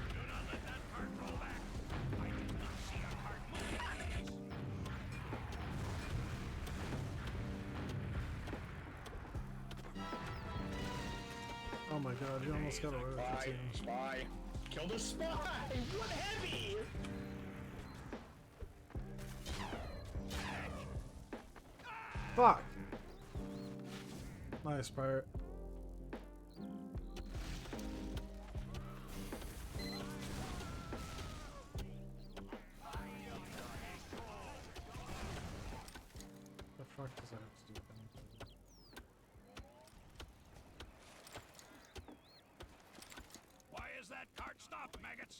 Do not let that cart roll back. I did not see a cart move like this.
Oh my god, you almost got away with it
Spy,
too.
spy. Killed a spy! What heavy!
Fuck! Nice, pirate. The fuck does that have to do with anything?
Why is that cart stopped, maggots?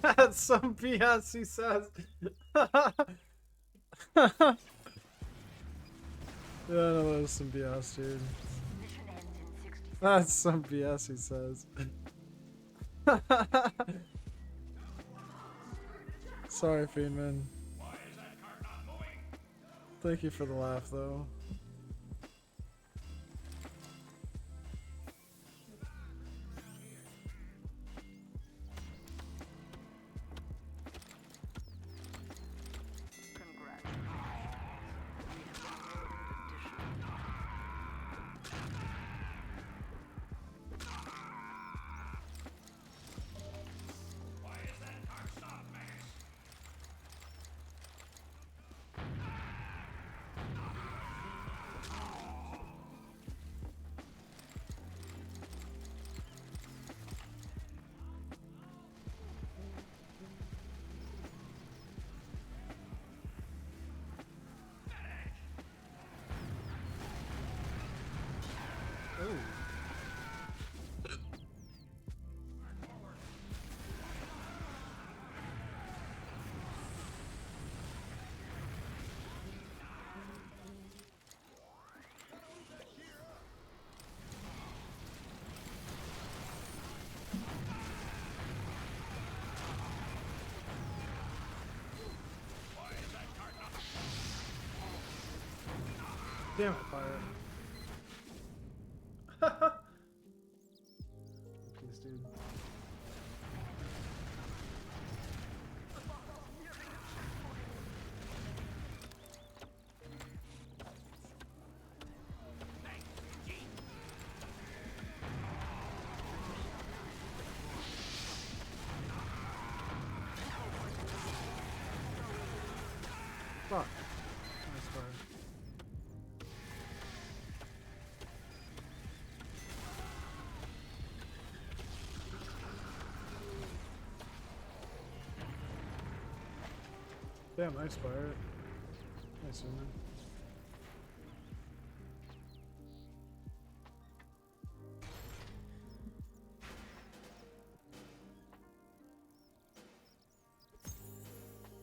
That's some BS, he says. Yeah, no, that was some BS, dude.
Mission ends in 60 seconds.
That's some BS, he says. Sorry, Fiendman.
Why is that cart not moving?
Thank you for the laugh, though.
Why is that cart stopped, maggots?
Damn it, fire. Please, dude. Damn, nice fire. Nice, man.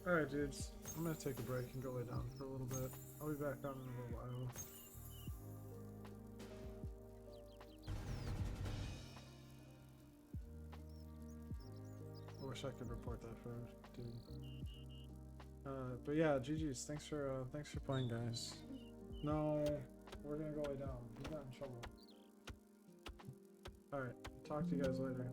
Alright, dudes. I'm gonna take a break and go lay down for a little bit. I'll be back on in a little while. I wish I could report that for dude. But yeah, GG's. Thanks for playing, guys. No, we're gonna go lay down. You got in trouble. Alright, talk to you guys later.